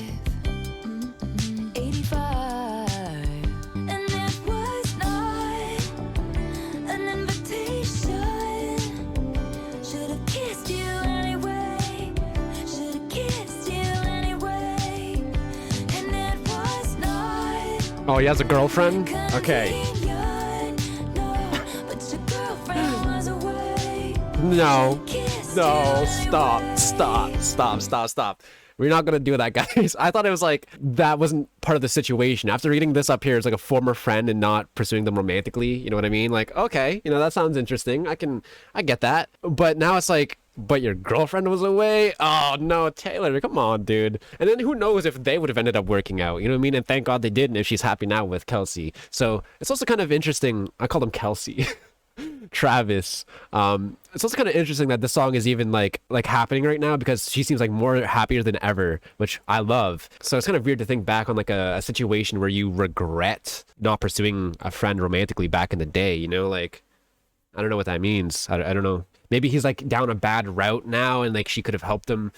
85, and it was not an invitation. Should have kissed you anyway. Should have kissed you anyway, and it was not. Oh, he has a girlfriend? Okay. No. No, stop. We're not gonna do that, guys. I thought it was like, that wasn't part of the situation. After reading this up here, it's like a former friend and not pursuing them romantically. You know what I mean? Like, okay, you know, that sounds interesting. I get that. But now it's like, but your girlfriend was away? Oh, no, Taylor, come on, dude. And then who knows if they would have ended up working out, you know what I mean? And thank God they did, and if she's happy now with Kelsey. So it's also kind of interesting. I call him Kelsey. Travis. It's also kind of interesting that this song is even like happening right now, because she seems like more happier than ever, which I love. So it's kind of weird to think back on like a situation where you regret not pursuing a friend romantically back in the day, you know? Like, I don't know what that means. I don't know. Maybe he's like down a bad route now, and like she could have helped him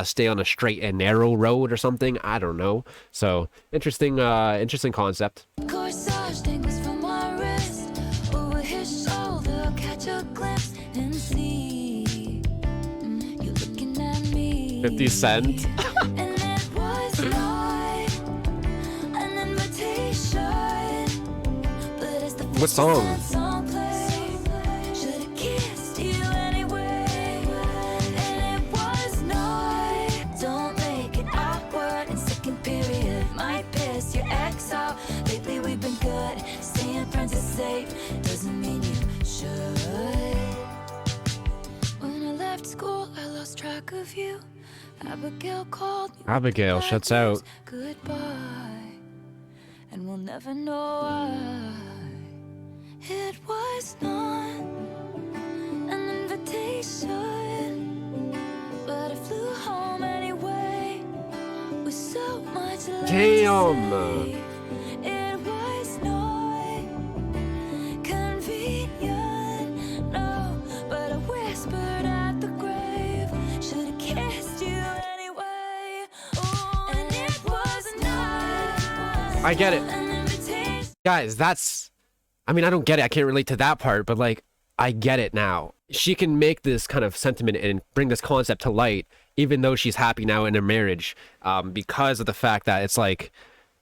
stay on a straight and narrow road or something. I don't know. So interesting concept. Corsage dangles from my wrist, over his shoulder, catch a glimpse and see you looking at me. 50 Cent. And it was not an invitation, but as the What song? song played, should have kissed you anyway, and it was not. Don't make it awkward in second period, might piss your ex off. Lately we've been good, staying friends is safe, doesn't mean you should. When I left school, I lost track of you. Abigail called me. Abigail shuts out. Goodbye, and we'll never know why. It was not an invitation, but I flew home anyway with so much love to Damn. say. It was not convenient, no, but I whispered at the grave, should've kissed you anyway. Ooh, and it was not I get it. an invitation. Guys, I mean, I don't get it. I can't relate to that part, but like, I get it now. She can make this kind of sentiment and bring this concept to light, even though she's happy now in her marriage, because of the fact that it's like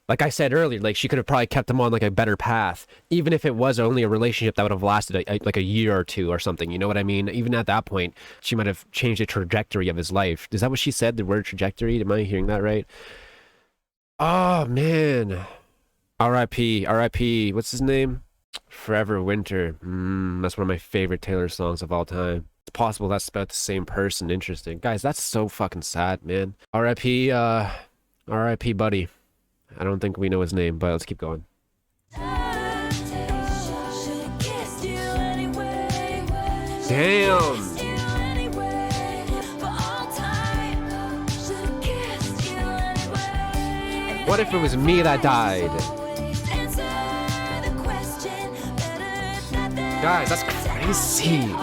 I said earlier, like she could have probably kept him on like a better path, even if it was only a relationship that would have lasted like a year or two or something. You know what I mean? Even at that point, she might have changed the trajectory of his life. Is that what she said? The word trajectory? Am I hearing that right? Oh man. R.I.P. R.I.P. What's his name? Forever Winter. That's one of my favorite Taylor songs of all time. It's possible that's about the same person. Interesting. Guys, that's so fucking sad, man. R.I.P. R.I.P. buddy. I don't think we know his name, but let's keep going. Damn. What if it was me that died? Guys, that's crazy.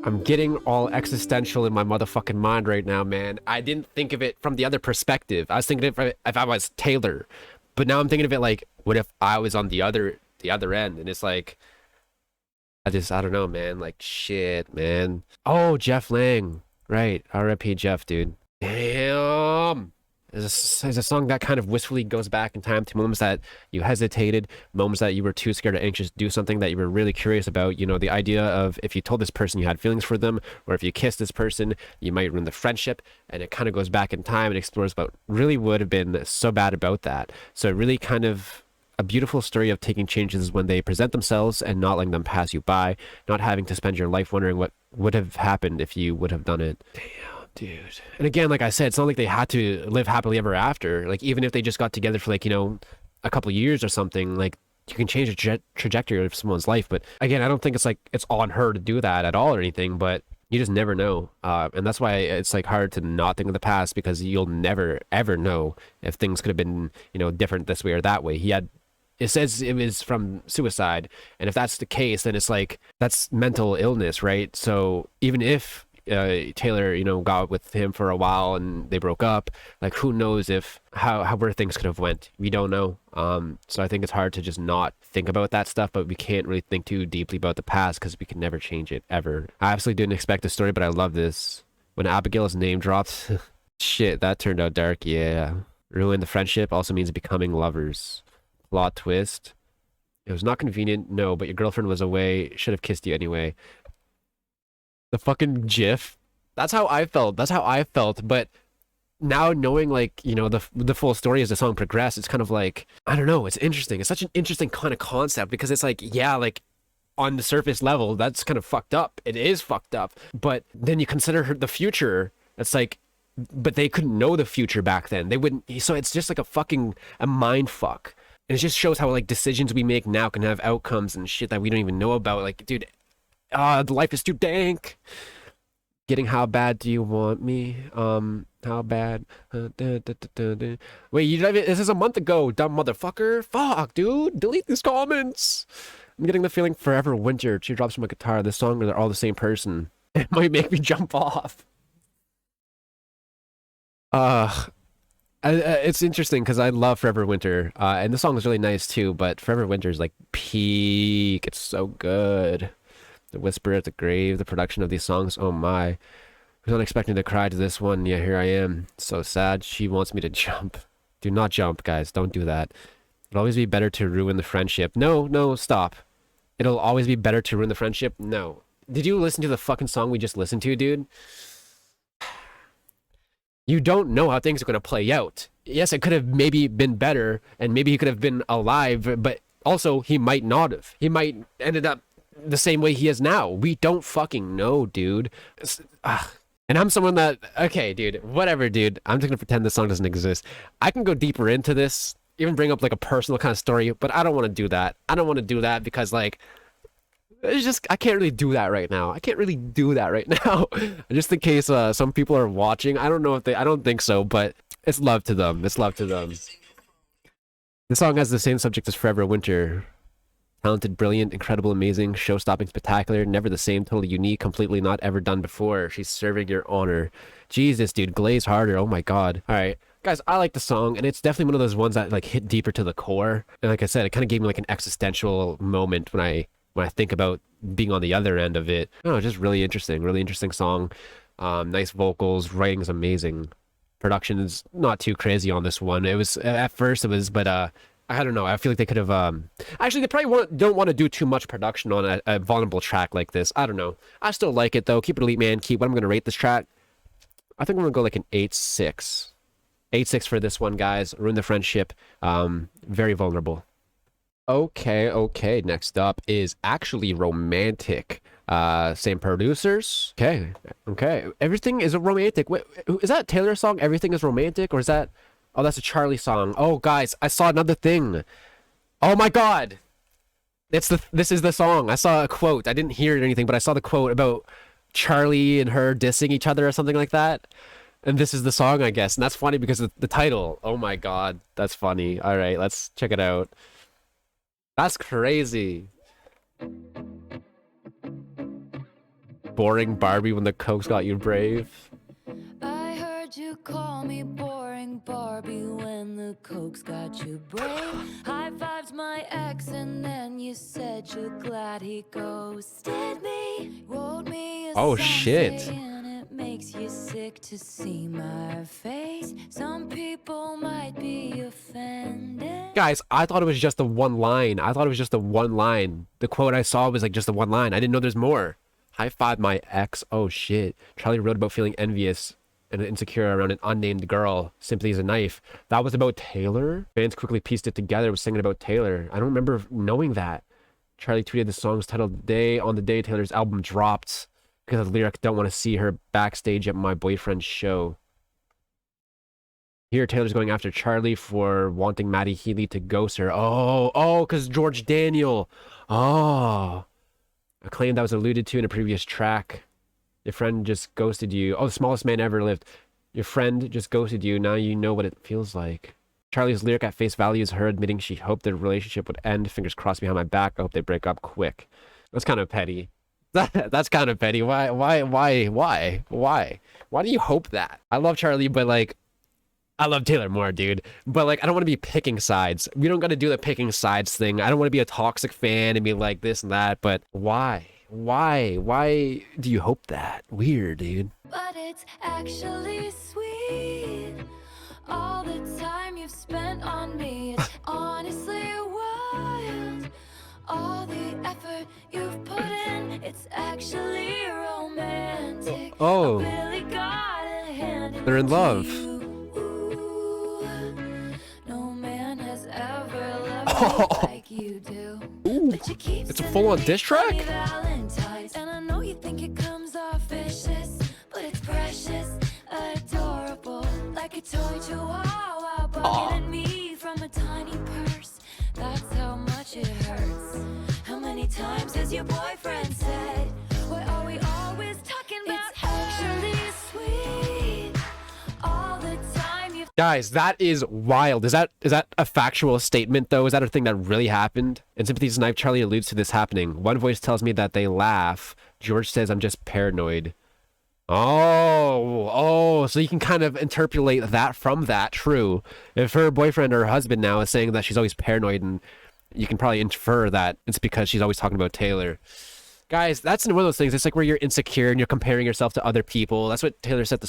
I'm getting all existential in my motherfucking mind right now, man. I didn't think of it from the other perspective. I was thinking if I was Taylor, but now I'm thinking of it like, what if I was on the other end? And it's like, I don't know, man. Like, shit, man. Oh, Jeff Lang. Right. R.I.P. Jeff, dude. Damn. There's a song that kind of wistfully goes back in time to moments that you hesitated, moments that you were too scared or anxious to do something that you were really curious about. You know, the idea of if you told this person you had feelings for them, or if you kissed this person, you might ruin the friendship. And it kind of goes back in time and explores what really would have been so bad about that. So it really kind of a beautiful story of taking chances when they present themselves and not letting them pass you by, not having to spend your life wondering what would have happened if you would have done it. Damn, dude. And again, like I said, it's not like they had to live happily ever after. Like, even if they just got together for, like, you know, a couple of years or something, like, you can change the trajectory of someone's life. But again, I don't think it's like it's on her to do that at all or anything, but you just never know. And that's why it's like hard to not think of the past, because you'll never ever know if things could have been, you know, different this way or that way. It says it was from suicide, and if that's the case, then it's like that's mental illness, right? So even if Taylor, you know, got with him for a while and they broke up, like, who knows if how where things could have went. We don't know. So I think it's hard to just not think about that stuff, but we can't really think too deeply about the past because we can never change it ever. I absolutely didn't expect the story, but I love this. When Abigail's name dropped, shit, that turned out dark. Yeah, ruin the friendship also means becoming lovers. Plot twist. It was not convenient, no, but your girlfriend was away. Should have kissed you anyway. The fucking GIF. That's how I felt. That's how I felt. But now knowing, like, you know, the full story as the song progressed, it's kind of like, I don't know. It's interesting. It's such an interesting kind of concept, because it's like, yeah, like on the surface level, that's kind of fucked up. It is fucked up. But then you consider the future. It's like, but they couldn't know the future back then. They wouldn't. So it's just like a mind fuck. And it just shows how, like, decisions we make now can have outcomes and shit that we don't even know about. Like, dude, life is too dank. Getting how bad do you want me? How bad? Wait, this is a month ago, dumb motherfucker. Fuck, dude. Delete these comments. I'm getting the feeling forever winter. Teardrops from my guitar. This song, or they're all the same person. It might make me jump off. It's interesting because I love Forever Winter, and the song is really nice too, but Forever Winter is like peak. It's so good. The whisper at the grave, the production of these songs, oh my. I was not expecting to cry to this one, yeah, here I am. So sad. She wants me to jump. Do not jump, guys. Don't do that. It'll always be better to ruin the friendship. No, stop. It'll always be better to ruin the friendship? No. Did you listen to the fucking song we just listened to, dude? You don't know how things are going to play out. Yes, it could have maybe been better, and maybe he could have been alive, but also he might not have. He might ended up the same way he is now. We don't fucking know, dude. And I'm someone that, okay, dude, whatever, dude. I'm just going to pretend this song doesn't exist. I can go deeper into this, even bring up like a personal kind of story, but I don't want to do that. I don't want to do that because, like, it's just, I can't really do that right now. I can't really do that right now. Just in case some people are watching. I don't know if I don't think so, but it's love to them. It's love to them. The song has the same subject as Forever Winter. Talented, brilliant, incredible, amazing, show-stopping, spectacular, never the same, totally unique, completely not ever done before. She's serving your honor. Jesus, dude, glaze harder. Oh my God. All right. Guys, I like the song, and it's definitely one of those ones that, like, hit deeper to the core. And like I said, it kind of gave me like an existential moment when I think about being on the other end of it. Oh, just really interesting song. Nice vocals, writing is amazing. Production is not too crazy on this one. It was, at first it was, but I don't know. I feel like they could have, actually they probably don't want to do too much production on a vulnerable track like this. I don't know. I still like it though. Keep it elite, man. What I'm going to rate this track, I think I'm going to go like an 8.6. 8.6 for this one, guys. Ruin the friendship. Very vulnerable. Okay. Next up is Actually Romantic. Same producers. Okay. Everything is a romantic. Wait, is that a Taylor song? Everything is romantic, or is that? Oh, that's a Charlie song. Oh, guys, I saw another thing. Oh my God. This is the song. I saw a quote. I didn't hear anything, but I saw the quote about Charlie and her dissing each other or something like that. And this is the song, I guess. And that's funny because of the title. Oh my God, that's funny. All right, let's check it out. That's crazy. Boring Barbie when the Coke's got you brave. I heard you call me boring Barbie when the Coke's got you brave. High fived my ex and then you said you're glad he ghosted me. Wrote me a Oh, song shit. saying it makes you sick to see my face. Some people might be offended. Guys, I thought it was just the one line. The quote I saw was like just the one line. I didn't know there's more. High five my ex. Oh shit. Charlie wrote about feeling envious and insecure around an unnamed girl. Sympathy is a knife. That was about Taylor? Fans quickly pieced it together. It was singing about Taylor. I don't remember knowing that. Charlie tweeted the song's titled Day on the day Taylor's album dropped. Because of the lyric, don't want to see her backstage at my boyfriend's show. Here, Taylor's going after Charlie for wanting Maddie Healy to ghost her. Oh, because George Daniel. Oh. A claim that was alluded to in a previous track. Your friend just ghosted you. Oh, the smallest man ever lived. Your friend just ghosted you. Now you know what it feels like. Charlie's lyric at face value is her admitting she hoped the relationship would end. Fingers crossed behind my back. I hope they break up quick. That's kind of petty. That's kind of petty. Why do you hope that? I love Charlie, but like, I love Taylor more, dude. But like, I don't want to be picking sides. We don't got to do the picking sides thing. I don't want to be a toxic fan and be like this and that. But why? Why do you hope that? Weird, dude. But it's actually sweet. All the time you've spent on me, it's honestly wild. All the effort you've put in, it's actually romantic. Oh. I really got a hand in They're in love. you. Ooh, no man has ever loved me like you do. But you keep It's a full-on diss track? sending me Valentines, and I know you think it comes off vicious, but it's precious, adorable, like a toy chihuahua bugging at me from a tiny purse. That's how much it hurts. How many times has your boyfriend said, why are we always talking about? It's actually sweet. All the time you've Guys, that is wild. Is that a factual statement though? Is that a thing that really happened? In Sympathy's Knife, Charlie alludes to this happening. One voice tells me that they laugh. George says I'm just paranoid. Oh, so you can kind of interpolate that from that. True. If her boyfriend or her husband now is saying that she's always paranoid, and you can probably infer that it's because she's always talking about Taylor. Guys, that's one of those things. It's like where you're insecure and you're comparing yourself to other people. That's what Taylor said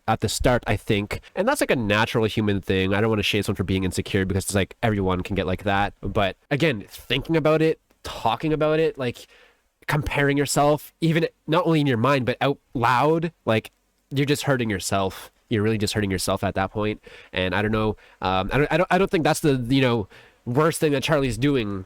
at the start, I think. And that's like a natural human thing. I don't want to shade someone for being insecure because it's like everyone can get like that. But again, thinking about it, talking about it, like comparing yourself, even not only in your mind, but out loud, like you're just hurting yourself. You're really just hurting yourself at that point. And I don't know. I don't think that's the, worst thing that Charlie's doing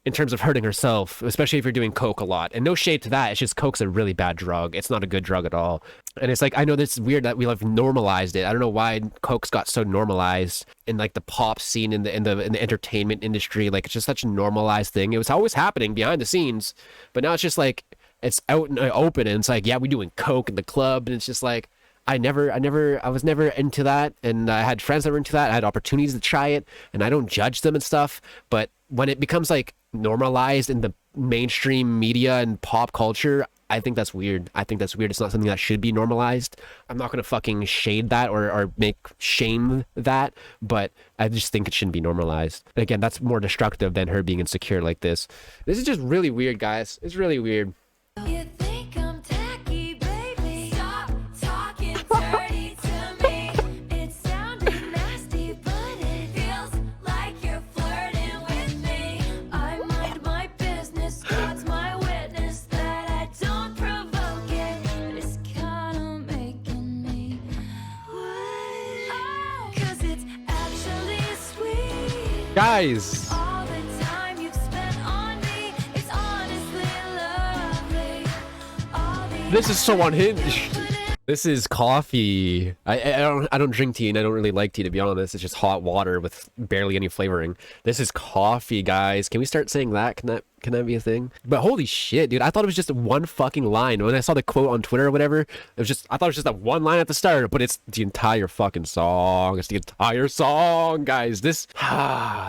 in terms of hurting herself, especially if you're doing coke a lot. And no shade to that. It's just coke's a really bad drug. It's not a good drug at all. And it's like, I know this is weird that we have normalized it. I don't know why coke's got so normalized in like the pop scene in the entertainment industry. Like it's just such a normalized thing. It was always happening behind the scenes, but now it's just like it's out and open, and it's like, yeah, we're doing coke in the club, and it's just like I was never into that, and I had friends that were into that. I had opportunities to try it, and I don't judge them and stuff. But when it becomes like normalized in the mainstream media and pop culture, I think that's weird. It's not something that should be normalized. I'm not gonna fucking shade that or make shame that, but I just think it shouldn't be normalized. And again, that's more destructive than her being insecure like this. This is just really weird, guys. It's really weird. You think I'm tacky, baby? Stop talking dirty to me. It sounded nasty, but it feels like you're flirting with me. I mind my business, God's my witness that I don't provoke it. But it's kinda making me what? 'Cause it's actually sweet. Guys, All the time you've spent on me, it's honestly lovely. All the this is so unhinged. This is coffee. I don't drink tea, and I don't really like tea, to be honest. It's just hot water with barely any flavoring. This is coffee, guys. Can we start saying that? Can that be a thing? But holy shit, dude! I thought it was just one fucking line. When I saw the quote on Twitter or whatever, I thought it was just that one line at the start, but it's the entire fucking song. It's the entire song, guys.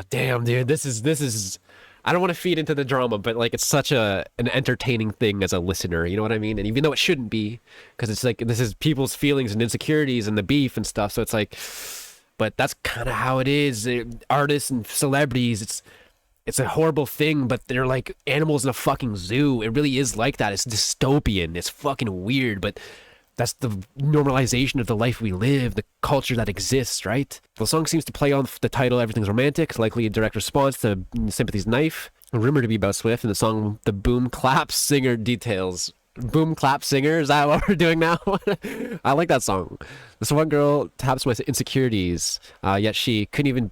Damn, dude. This is. I don't want to feed into the drama, but like it's such an entertaining thing as a listener, you know what I mean? And even though it shouldn't be, because it's like this is people's feelings and insecurities and the beef and stuff, so it's like, but that's kind of how it is. Artists and celebrities, it's a horrible thing, but they're like animals in a fucking zoo. It really is like that. It's dystopian. It's fucking weird, but that's the normalization of the life we live, the culture that exists, right? The song seems to play on the title Everything's Romantic, likely a direct response to Sympathy's Knife, rumored to be about Swift, and the song The Boom Clap Singer details. Boom Clap Singer, is that what we're doing now? I like that song. This one girl taps my insecurities, yet she couldn't even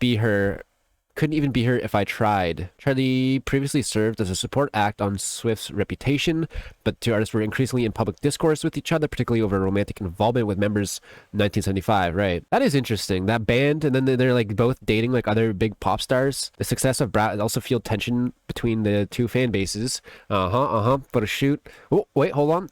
couldn't even be her if I tried. Charlie previously served as a support act on Swift's Reputation, but two artists were increasingly in public discourse with each other, particularly over romantic involvement with members in 1975, right? That is interesting. That band, and then they're like both dating like other big pop stars. The success of Brat also fueled tension between the two fan bases. Photo shoot. Oh, wait, hold on.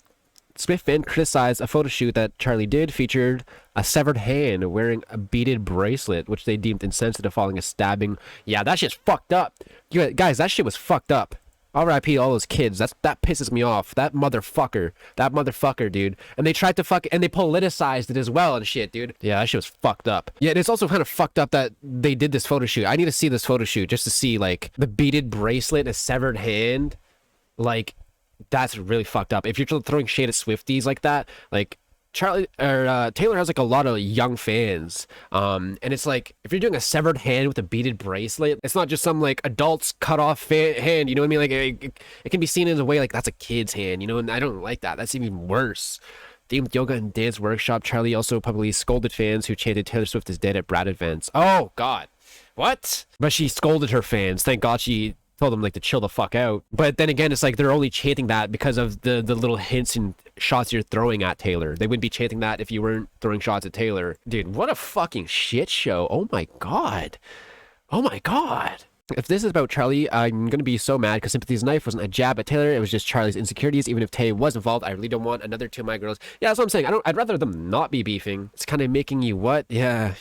Swift fan criticized a photo shoot that Charlie did featured a severed hand wearing a beaded bracelet, which they deemed insensitive following a stabbing. Yeah, that shit's fucked up. Guys, that shit was fucked up. R.I.P. all those kids. That pisses me off. That motherfucker, dude. And they tried to and they politicized it as well and shit, dude. Yeah, that shit was fucked up. Yeah, and it's also kind of fucked up that they did this photo shoot. I need to see this photo shoot just to see like the beaded bracelet and a severed hand. Like, that's really fucked up. If you're throwing shade at Swifties like that, like Taylor has like a lot of young fans, and it's like if you're doing a severed hand with a beaded bracelet, it's not just some like adult's cut off hand, you know what I mean? Like it can be seen in a way like that's a kid's hand, you know, and I don't like that. That's even worse. Themed yoga and dance workshop. Charlie also publicly scolded fans who chanted Taylor Swift is dead at Brad events. Oh God, what? But she scolded her fans. Thank God she told them like to chill the fuck out. But then again, it's like they're only chanting that because of the little hints and shots you're throwing at Taylor. They wouldn't be chanting that if you weren't throwing shots at Taylor. Dude, what a fucking shit show. Oh my God. Oh my God. If this is about Charlie, I'm going to be so mad because Sympathy's knife wasn't a jab at Taylor. It was just Charlie's insecurities. Even if Tay was involved, I really don't want another two of my girls. Yeah, that's what I'm saying. I'd rather them not be beefing. It's kind of making you what? Yeah.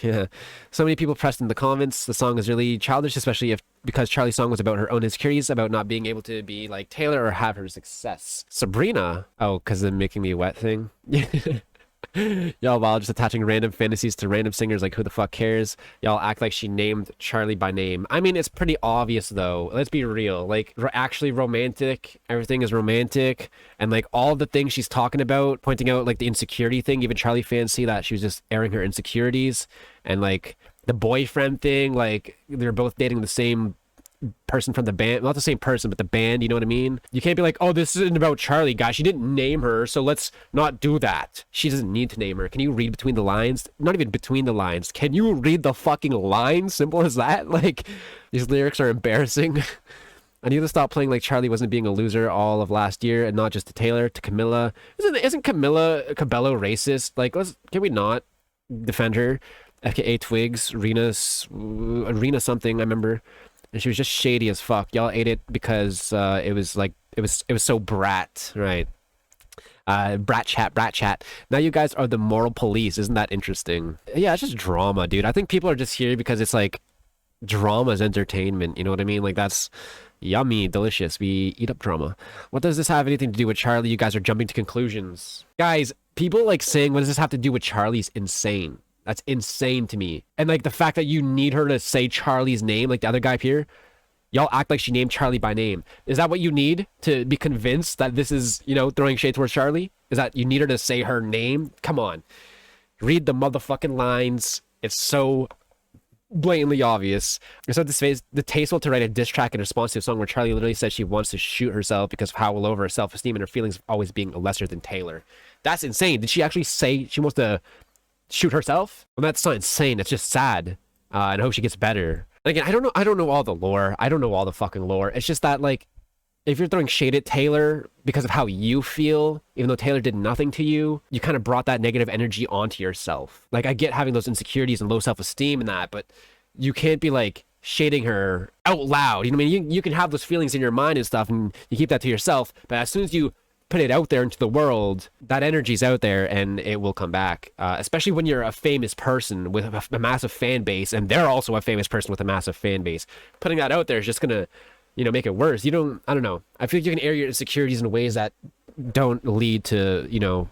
So many people pressed in the comments. The song is really childish, especially because Charlie's song was about her own insecurities, about not being able to be like Taylor or have her success. Sabrina. Oh, because the making me wet thing. Y'all, while just attaching random fantasies to random singers, like who the fuck cares? Y'all act like she named Charlie by name. I mean, it's pretty obvious though. Let's be real. Like, actually romantic. Everything is romantic. And like all the things she's talking about, pointing out like the insecurity thing, even Charlie fans see that she was just airing her insecurities. And like the boyfriend thing, like they're both dating the same person from the band, not the same person, but the band, you know what I mean? You can't be like, oh, this isn't about Charlie, guys. She didn't name her, so let's not do that. She doesn't need to name her. Can you read between the lines? Not even between the lines. Can you read the fucking lines? Simple as that. Like, these lyrics are embarrassing. I need to stop playing like Charlie wasn't being a loser all of last year, and not just to Taylor, to Camilla. Isn't Cabello racist? Like, can we not defend her? FKA Twigs, Rena something, I remember. And she was just shady as fuck. Y'all ate it because it was so brat, right? Brat chat. Now you guys are the moral police. Isn't that interesting? Yeah, it's just drama, dude. I think people are just here because it's like drama's entertainment. You know what I mean? Like that's yummy, delicious. We eat up drama. What does this have anything to do with Charlie? You guys are jumping to conclusions. Guys, people like saying, what does this have to do with Charlie's insane? That's insane to me. And like the fact that you need her to say Charlie's name, like the other guy up here, y'all act like she named Charlie by name. Is that what you need to be convinced that this is, you know, throwing shade towards Charlie? Is that you need her to say her name? Come on. Read the motherfucking lines. It's so blatantly obvious. It's not the tasteful to write a diss track in response to a song where Charlie literally says she wants to shoot herself because of how low her self-esteem and her feelings of always being lesser than Taylor. That's insane. Did she actually say she wants to shoot herself? Well, that's not insane. It's just sad. And I hope she gets better. And again, I don't know all the lore. I don't know all the fucking lore. It's just that like, if you're throwing shade at Taylor because of how you feel, even though Taylor did nothing to you, you kind of brought that negative energy onto yourself. Like I get having those insecurities and low self-esteem and that, but you can't be like shading her out loud. You know what I mean? You can have those feelings in your mind and stuff and you keep that to yourself. But as soon as you put it out there into the world, that energy's out there and it will come back. Especially when you're a famous person with a massive fan base and they're also a famous person with a massive fan base. Putting that out there is just going to, you know, make it worse. I don't know. I feel like you can air your insecurities in ways that don't lead to, you know,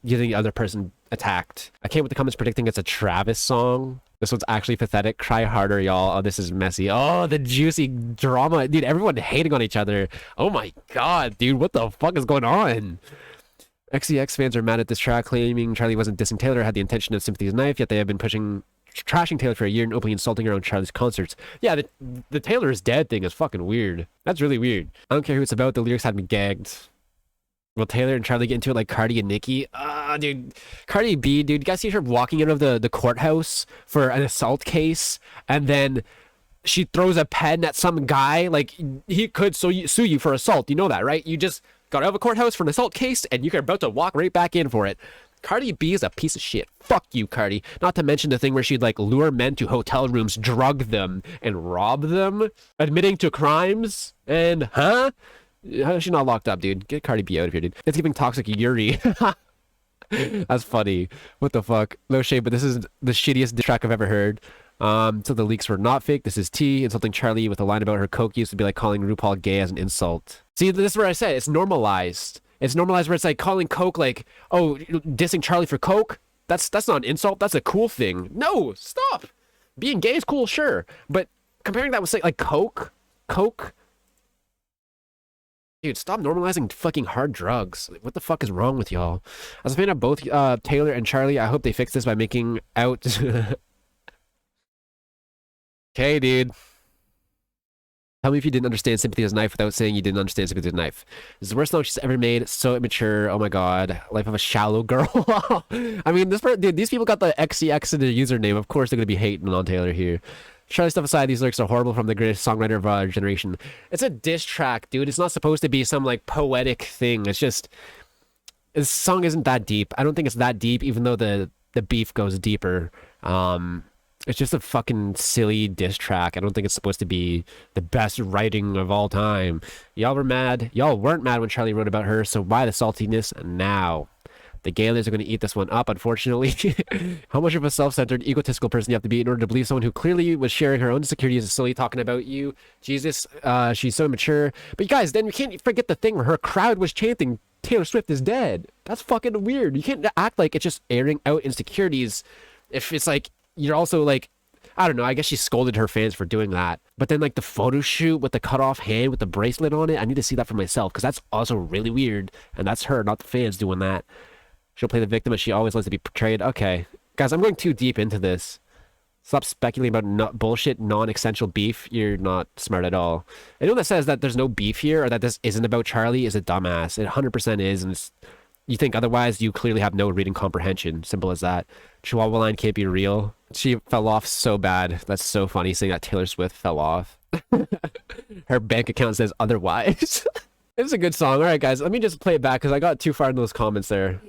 getting the other person attacked. I came with the comments predicting it's a Travis song. This one's actually pathetic. Cry harder, y'all. Oh, this is messy. Oh, the juicy drama. Dude, everyone hating on each other. Oh my God, dude. What the fuck is going on? XCX fans are mad at this track, claiming Charlie wasn't dissing Taylor, had the intention of Sympathy's knife, yet they have been trashing Taylor for a year and openly insulting her on Charlie's concerts. Yeah, the Taylor is dead thing is fucking weird. That's really weird. I don't care who it's about. The lyrics had me gagged. Will Taylor and Charlie get into it like Cardi and Nicki? Dude. Cardi B, dude. You guys see her walking out of the courthouse for an assault case, and then she throws a pen at some guy, like he could sue you for assault. You know that, right? You just got out of a courthouse for an assault case and you're about to walk right back in for it. Cardi B is a piece of shit. Fuck you, Cardi. Not to mention the thing where she'd like lure men to hotel rooms, drug them, and rob them, admitting to crimes. And how is she not locked up, dude? Get Cardi B out of here, dude. It's giving toxic Yuri. That's funny. What the fuck? No shade, but this is the shittiest diss track I've ever heard. So the leaks were not fake. This is T insulting Charlie with a line about her coke use would be like calling RuPaul gay as an insult. See, this is where I said it's normalized. It's normalized where it's like calling coke like, oh, dissing Charlie for coke. That's not an insult. That's a cool thing. No, stop. Being gay is cool, sure, but comparing that with say like coke. Dude, stop normalizing fucking hard drugs. Like, what the fuck is wrong with y'all? As a fan of both Taylor and Charlie, I hope they fix this by making out. Okay, dude. Tell me if you didn't understand Sympathy as a Knife without saying you didn't understand Sympathy as a Knife. This is the worst song she's ever made. So immature. Oh my god. Life of a shallow girl. I mean, dude, these people got the XCX in their username. Of course they're going to be hating on Taylor here. Charlie stuff aside, these lyrics are horrible from the greatest songwriter of our generation. It's a diss track, dude. It's not supposed to be some like poetic thing. It's just, this song isn't that deep. I don't think it's that deep, even though the beef goes deeper. It's just a fucking silly diss track. I don't think it's supposed to be the best writing of all time. Y'all were mad. Y'all weren't mad when Charlie wrote about her, so why the saltiness now? The Gaylors are going to eat this one up, unfortunately. How much of a self-centered, egotistical person you have to be in order to believe someone who clearly was sharing her own insecurities is silly talking about you? Jesus, she's so immature. But you guys, then we can't forget the thing where her crowd was chanting, Taylor Swift is dead. That's fucking weird. You can't act like it's just airing out insecurities if it's like, you're also like, I don't know, I guess she scolded her fans for doing that. But then like the photo shoot with the cut off hand with the bracelet on it, I need to see that for myself because that's also really weird. And that's her, not the fans doing that. She'll play the victim and she always likes to be portrayed. Okay. Guys, I'm going too deep into this. Stop speculating about bullshit, non-essential beef. You're not smart at all. Anyone that says that there's no beef here or that this isn't about Charlie is a dumbass. It 100% is, and you think otherwise, you clearly have no reading comprehension. Simple as that. Chihuahua line can't be real. She fell off so bad. That's so funny saying that Taylor Swift fell off. Her bank account says otherwise. It's a good song. All right, guys, let me just play it back because I got too far into those comments there.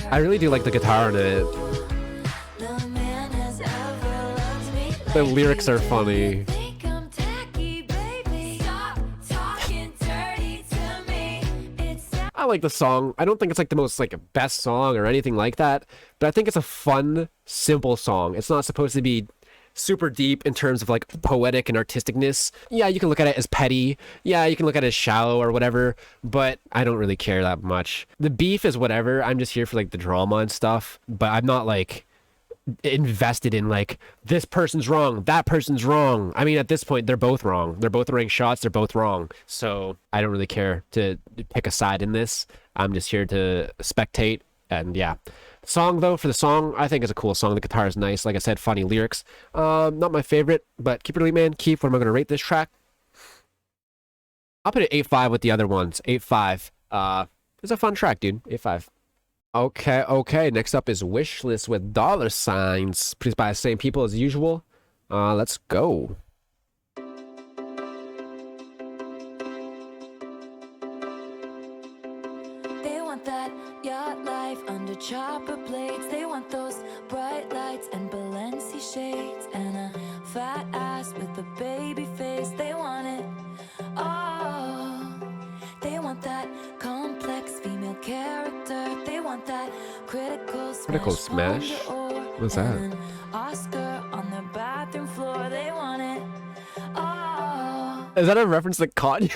I really do like the guitar on it. The lyrics are funny. I like the song. I don't think it's like the most like best song or anything like that, but I think it's a fun, simple song. It's not supposed to be super deep in terms of like poetic and artisticness. Yeah, you can look at it as petty. Yeah, you can look at it as shallow or whatever, but I don't really care that much. The beef is whatever. I'm just here for like the drama and stuff, but I'm not like invested in like this person's wrong, that person's wrong. I mean, at this point, they're both wrong. They're both throwing shots. They're both wrong. So I don't really care to pick a side in this. I'm just here to spectate. And yeah, song though, for the song, I think it's a cool song. The guitar is nice. Like I said, funny lyrics. Not my favorite, but keep it really, man. Keep. What am I gonna rate this track? I'll put it 8.5 with the other ones. 8.5. It's a fun track, dude. 8.5. Okay. Next up is Wishlist with dollar signs. Produced by the same people as usual. Let's go. They want that yacht life under chopper blades. They want those bright lights and Balenci shades and a fat ass with a baby face. They want it all. They want that complex female character. They want that critical smash. What's that? An Oscar on their bathroom floor. They want it all. Is that a reference to Kanye?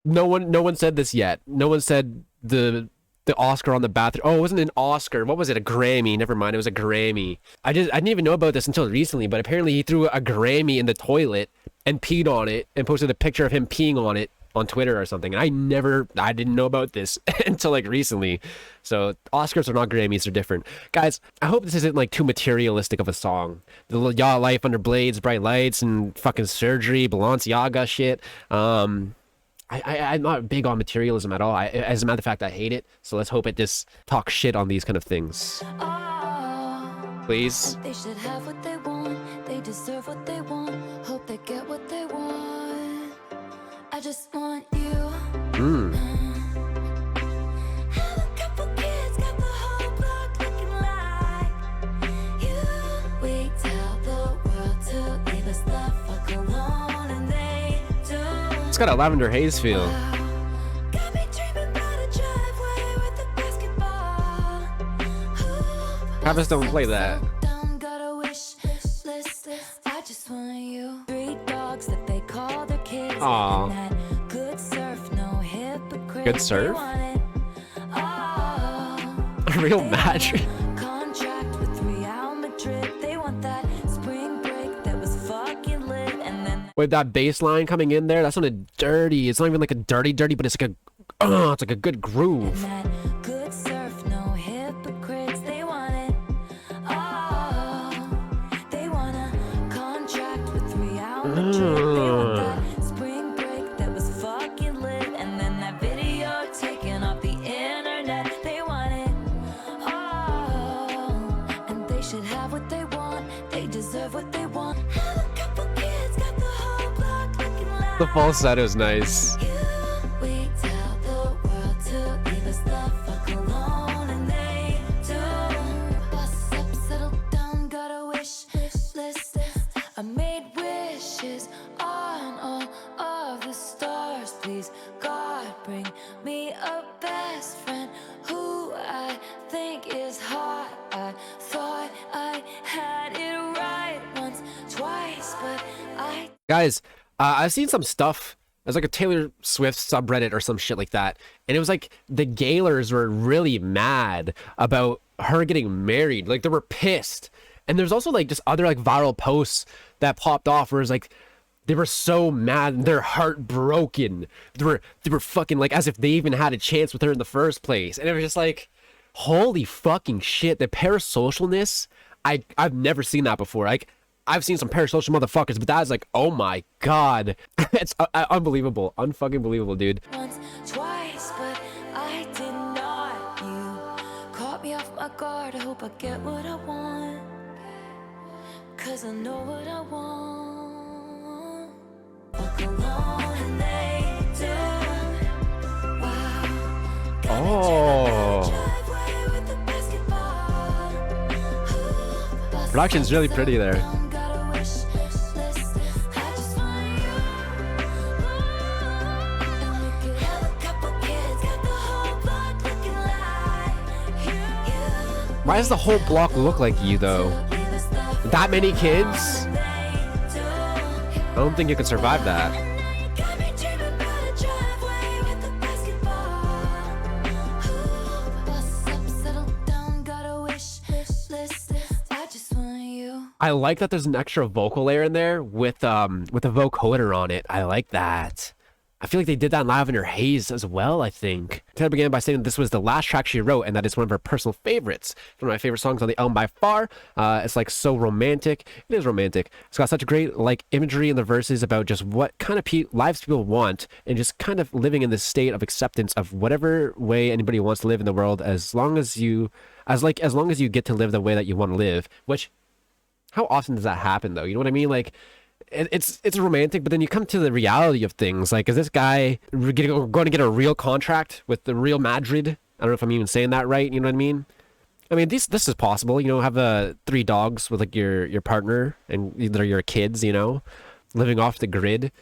No one said this yet. No one said the Oscar on the bathroom. Oh, it wasn't an Oscar. What was it? A Grammy. Never mind. It was a Grammy. I didn't even know about this until recently, but apparently he threw a Grammy in the toilet and peed on it and posted a picture of him peeing on it on Twitter or something. I didn't know about this until like recently. So Oscars are not Grammys, they're different. Guys, I hope this isn't like too materialistic of a song. The yacht life under blades, bright lights, and fucking surgery, Balenciaga shit. I'm not big on materialism at all. As a matter of fact, I hate it. So let's hope it just talks shit on these kind of things. Oh, Please. They should have what they want, they deserve what they want, hope they get what they want. I just want you. Have a couple kids, got the whole block looking like you. We tell the world to leave us the fuck alone, and they do. It's got a Lavender Haze feel. Got me dreaming about a driveway with a basketball hoop. Travis don't play that. Down, got a wish list. I just want you. 3 dogs that they call their kids. Aw. And that good surf, no hypocrite. Good surf? They want it all. A real They match. want a contract with Real Madrid. They want that spring break that was fucking lit. And then With that bass line coming in there, that sounded dirty. It's not even like a dirty, but it's like a, it's like a good groove. that good surf, no hypocrites. They want it all. They want a contract with Real Madrid. They want that spring break that was fucking lit. And then that video taken off the internet. They want it all. And they should have what they want. They deserve what they want. Have a couple kids, got the whole block looking like The falsetto is nice. you. We tell the world to leave us the fuck alone, and they do. Bust up, settle down, got a wish list. I made wishes on all of the stars. Please, God, bring me a best friend who I think is hot. I thought I had it right once, twice, but I Guys, I've seen some stuff. There's like a Taylor Swift subreddit or some shit like that. And it was like the Gaylors were really mad about her getting married. Like they were pissed. And there's also like just other like viral posts that popped off where it's like they were so mad and they're heartbroken. They were fucking like as if they even had a chance with her in the first place. And it was just like, holy fucking shit. The parasocialness, I've never seen that before. Like I've seen some parasocial motherfuckers, but that's like, oh my god. It's unbelievable. Unfucking believable, dude. once, twice, but I did not. You caught me off my guard. I hope I get what I want, 'cause I know what I want. Fuck alone, and they do. Wow. Got me Oh. dreaming about a driveway with a basketball hoop. Bust Production's up, really settle pretty there. down, got a wish list. I just want you. And we could have a couple kids, got the whole block looking like you. Why does the whole block look like you though? Leave us the That many kids? they do. I don't think you could survive that. Got me dreaming about a driveway with a basketball hoop. Bust up, settle down, got a wish list. I just want you. I like that there's an extra vocal layer in there with a vocoder on it. I like that. I feel like they did that in Lavender Haze as well, I think. Taylor began by saying that this was the last track she wrote and that it's one of her personal favorites. It's one of my favorite songs on the album by far. It's like so romantic. It is romantic. It's got such a great like imagery in the verses about just what kind of lives people want and just kind of living in this state of acceptance of whatever way anybody wants to live in the world as long as you get to live the way that you want to live, which how often does that happen though? You know what I mean? Like it's romantic, but then you come to the reality of things. Like, is this guy going to get a real contract with the Real Madrid? I don't know if I'm even saying that right. You know what I mean? I mean, this is possible. You know, have 3 dogs with like your partner and either your kids. You know, living off the grid.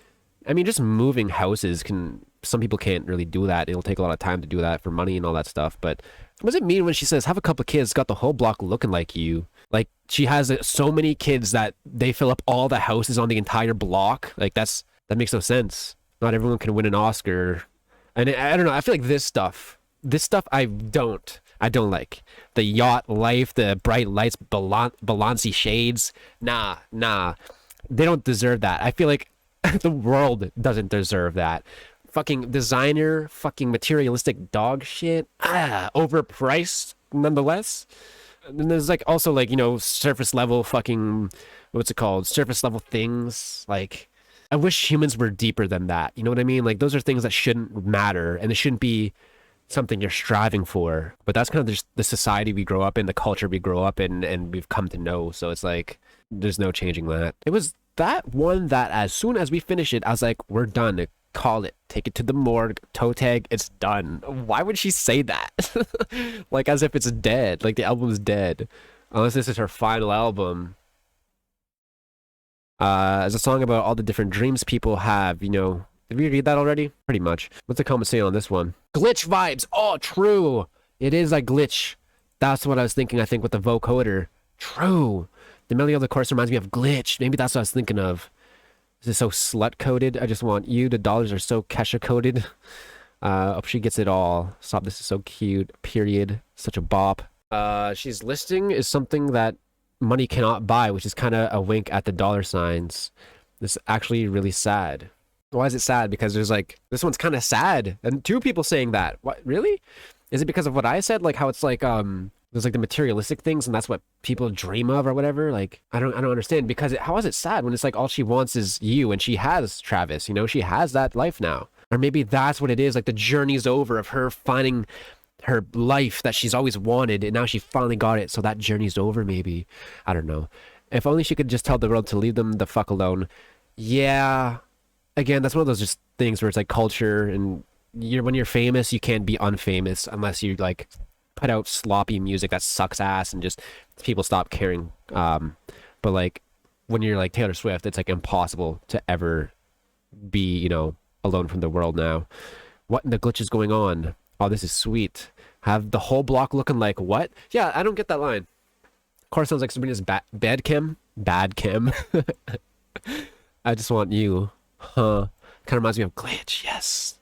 I mean, just moving houses can. Some people can't really do that. It'll take a lot of time to do that for money and all that stuff. But what does it mean when she says, have a couple kids, got the whole block looking like you? Like, she has so many kids that they fill up all the houses on the entire block. Like, that makes no sense. Not everyone can win an Oscar. And I don't know. I feel like this stuff I don't like. The yacht life, the bright lights, Balancy shades. Nah. They don't deserve that. I feel like the world doesn't deserve that. Fucking designer, fucking materialistic dog shit. Overpriced nonetheless. And then there's like also like, you know, surface level fucking, what's it called? Surface level things. Like, I wish humans were deeper than that. You know what I mean? Like, those are things that shouldn't matter and they shouldn't be something you're striving for. But that's kind of just the society we grow up in, the culture we grow up in, and we've come to know. So it's like, there's no changing that. It was that one that as soon as we finish it, I was like, we're done. Call it. Take it to the morgue. Toe tag. It's done. Why would she say that? Like as if it's dead. Like the album's dead. Unless this is her final album. It's a song about all the different dreams people have, you know. Did we read that already? Pretty much. What's the comment saying on this one? Glitch vibes. Oh, true. It is a glitch. That's what I was thinking, I think, with the vocoder. True. The melody of the chorus reminds me of glitch. Maybe that's what I was thinking of. This is so slut-coded. I just want you. The dollars are so Kesha-coded. Hope she gets it all. Stop. This is so cute. Period. Such a bop. She's listing is something that money cannot buy, which is kind of a wink at the dollar signs. This is actually really sad. Why is it sad? Because there's like, this one's kind of sad. And two people saying that. What? Really? Is it because of what I said? Like how it's like, there's like the materialistic things and that's what people dream of or whatever. Like, I don't understand because how is it sad when it's like all she wants is you and she has Travis, you know, she has that life now. Or maybe that's what it is. Like the journey's over of her finding her life that she's always wanted and now she finally got it. So that journey's over maybe. I don't know. If only she could just tell the world to leave them the fuck alone. Yeah. Again, that's one of those just things where it's like culture and when you're famous, you can't be unfamous unless you like put out sloppy music that sucks ass and just people stop caring. But like when you're like Taylor Swift, it's like impossible to ever be, you know, alone from the world now. What in the glitch is going on? Oh, this is sweet. Have the whole block looking like what? Yeah, I don't get that line. Of course, sounds like Sabrina's bad Kim. Bad Kim. I just want you. Huh. Kind of reminds me of Glitch. Yes.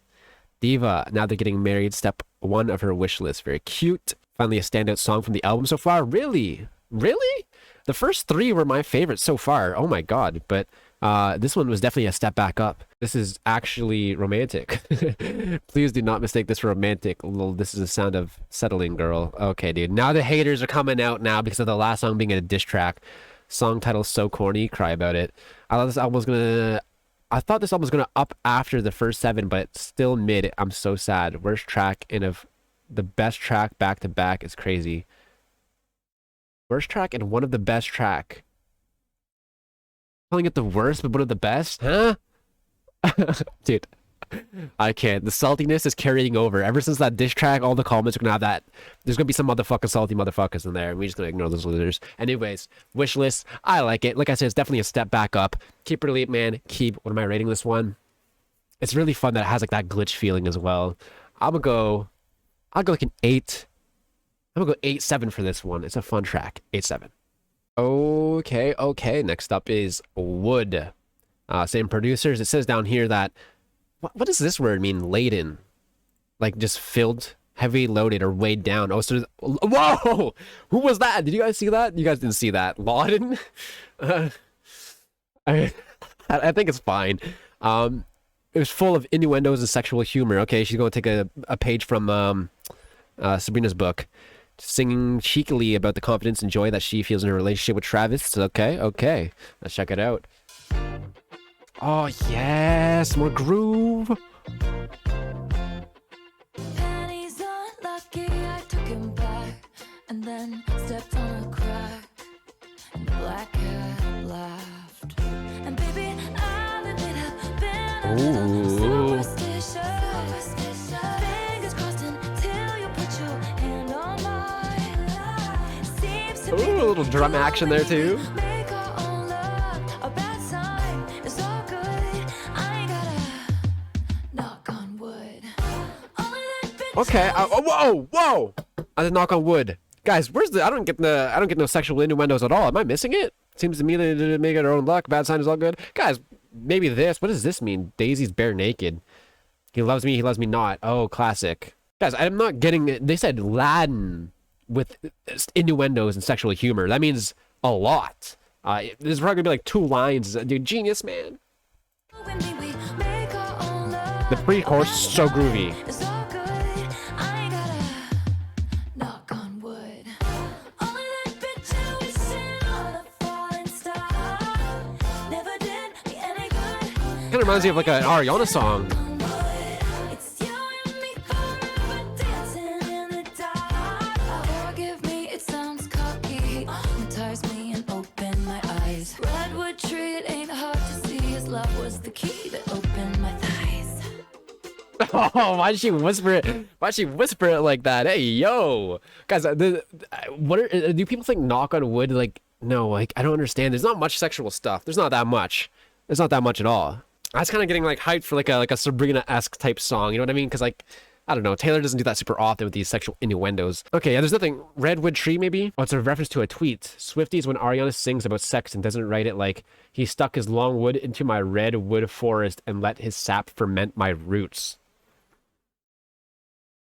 Diva. Now they're getting married. Step one of her wish list. Very cute. Finally a standout song from the album so far. Really? Really? The first three were my favorites so far. Oh my god. But this one was definitely a step back up. This is actually romantic. Please do not mistake this for romantic. This is the sound of settling, girl. Okay, dude. Now the haters are coming out now because of the last song being a diss track. Song title so corny. Cry about it. I thought this album was gonna up after the first 7, but it's still mid. I'm so sad. Worst track and the best track back to back is crazy. Worst track and one of the best track. Calling it the worst, but one of the best? Huh? Dude, I can't. The saltiness is carrying over. Ever since that diss track, all the comments are gonna have that. There's gonna be some motherfucking salty motherfuckers in there, and we're just gonna ignore those losers. Anyways, wish list. I like it. Like I said, it's definitely a step back up. Keep it elite, man. Keep. What am I rating this one? It's really fun that it has like that glitch feeling as well. I'll go like an 8. I'm gonna go 8-7 for this one. It's a fun track. 8-7. Okay. Next up is Wood. Same producers. It says down here that what does this word mean? Laden, like just filled, heavy, loaded, or weighed down. Oh, so whoa! Who was that? Did you guys see that? You guys didn't see that. Laden. I think it's fine. It was full of innuendos and sexual humor. Okay, she's going to take a page from Sabrina's book. Singing cheekily about the confidence and joy that she feels in her relationship with Travis. Okay. Let's check it out. Oh, yes. More groove. Pennies unlucky, I took him back and then stepped on a crack and the black cat laughed. And baby, I'll admit I've been a little superstitious. Fingers crossed until you put your hand on mine. Seems to Ooh, a little drum action there too. make our own love a bad sign. It's all good. I ain't gotta knock on wood. Only that bitch Okay. Whoa! I did knock on wood. Guys, where's the? I don't get no sexual innuendos at all. Am I missing it? Seems to me they didn't make it her own luck. Bad sign is all good. Guys, maybe this. What does this mean? Daisy's bare naked. He loves me. He loves me not. Oh, classic. Guys, I'm not getting it. They said laden with innuendos and sexual humor. That means a lot. There's probably gonna be like 2 lines. Dude, genius, man. when we make our own love. The pre-chorus is so groovy. It's all good. I ain't gotta knock on wood. Only that bitch who is sitting on a falling star. Never did me any good. Kind of reminds me of like an Ariana song. On wood. It's you and me forever Oh, why'd she whisper it? Why'd she whisper it like that? Hey, yo, guys, what are do people think knock on wood? Like, no, like I don't understand. There's not much sexual stuff. There's not that much. There's not that much at all. I was kind of getting like hyped for like a Sabrina-esque type song. You know what I mean? Because like, I don't know. Taylor doesn't do that super often with these sexual innuendos. Okay, yeah, there's nothing. Redwood tree, maybe? Oh, it's a reference to a tweet. Swifties when Ariana sings about sex and doesn't write it like, he stuck his long wood into my redwood forest and let his sap ferment my roots.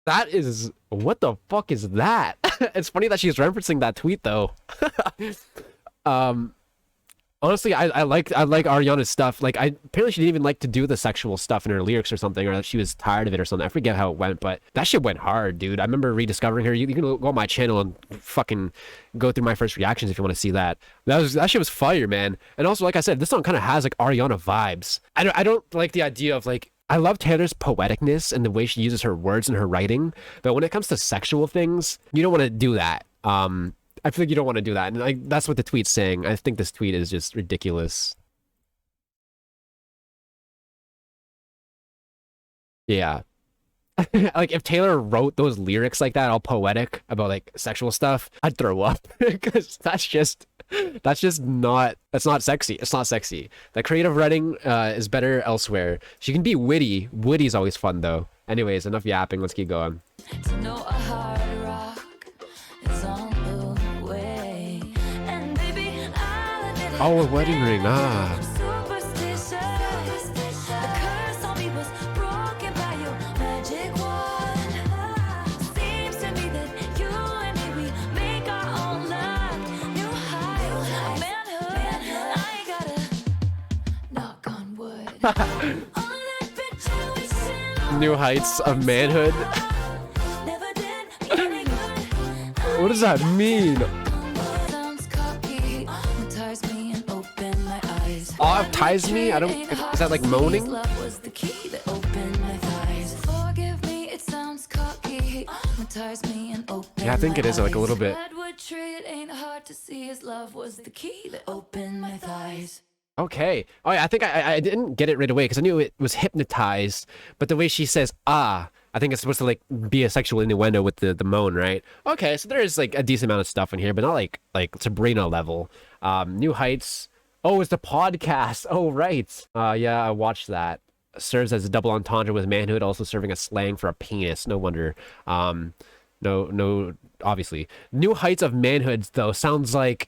That is... What the fuck is that? It's funny that she's referencing that tweet, though. Honestly, I like Ariana's stuff. Like, apparently she didn't even like to do the sexual stuff in her lyrics or something, or that she was tired of it or something. I forget how it went, but that shit went hard, dude. I remember rediscovering her. You can go on my channel and fucking go through my first reactions if you want to see that. That shit was fire, man. And also, like I said, this song kind of has like Ariana vibes. I don't like the idea of like, I love Taylor's poeticness and the way she uses her words in her writing, but when it comes to sexual things, you don't want to do that. I feel like you don't want to do that. And like, that's what the tweet's saying. I think this tweet is just ridiculous. Yeah. Like if Taylor wrote those lyrics like that, all poetic about like sexual stuff, I'd throw up because that's not sexy. It's not sexy. The creative writing is better elsewhere. She can be witty. Witty's always fun though. Anyways, enough yapping. Let's keep going. To know a hard rock is on the way. And baby, I'll admit it, Oh, a wedding ring. Ah. superstitious. The curse on me was broken by your magic wand. Seems to me that you and me, we make our own luck. New heights, manhood. I ain't gotta knock on wood. On that picture we sent New heights of manhood. never did any good. What does that mean? Sounds cocky, ties me and open my eyes. Oh, ties me? I don't... Is that like moaning? Love was the key that opened my thighs. Forgive me, it sounds cocky, ties me and open Yeah, I think it is like a little bit. Redwood tree, it ain't hard to see his love was the key that opened my thighs. Okay. Oh yeah, I think I didn't get it right away because I knew it was hypnotized, but the way she says ah, I think it's supposed to like be a sexual innuendo with the moan, right? Okay, so there is like a decent amount of stuff in here, but not like Sabrina level. New heights. Oh, it's the podcast. Oh right. Yeah, I watched that. Serves as a double entendre with manhood, also serving as slang for a penis. No wonder. No, obviously. New heights of manhood though sounds like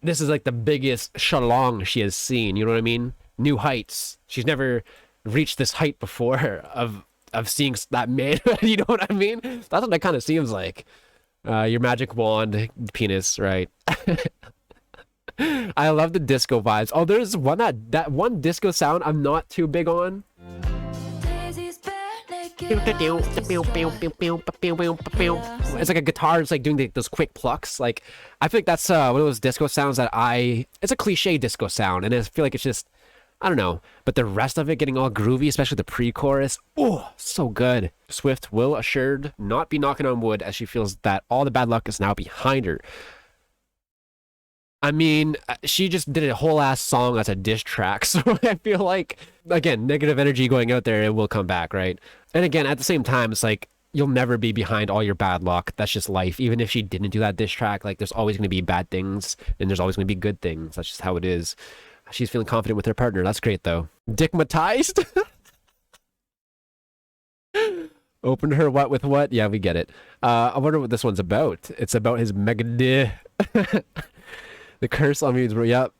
this is like the biggest shalong she has seen. You know what I mean? New heights. She's never reached this height before of seeing that manhood. You know what I mean? That's what it kind of seems like. Your magic wand, penis, right? I love the disco vibes. Oh, there's one that one disco sound I'm not too big on. Daisy's bare naked, It's like a guitar. It's like doing those quick plucks. Like I feel like that's one of those disco sounds that it's a cliche disco sound, and I feel like it's just, I don't know. But the rest of it getting all groovy, especially the pre-chorus. Oh, so good. Swift will assured not be knocking on wood as she feels that all the bad luck is now behind her. I mean, she just did a whole ass song as a diss track, so I feel like, again, negative energy going out there, it will come back, right? And again, at the same time, it's like, you'll never be behind all your bad luck. That's just life. Even if she didn't do that diss track, like, there's always going to be bad things, and there's always going to be good things. That's just how it is. She's feeling confident with her partner. That's great, though. Dickmatized? Opened her what with what? Yeah, we get it. I wonder what this one's about. It's about his mega The curse on me is, yep.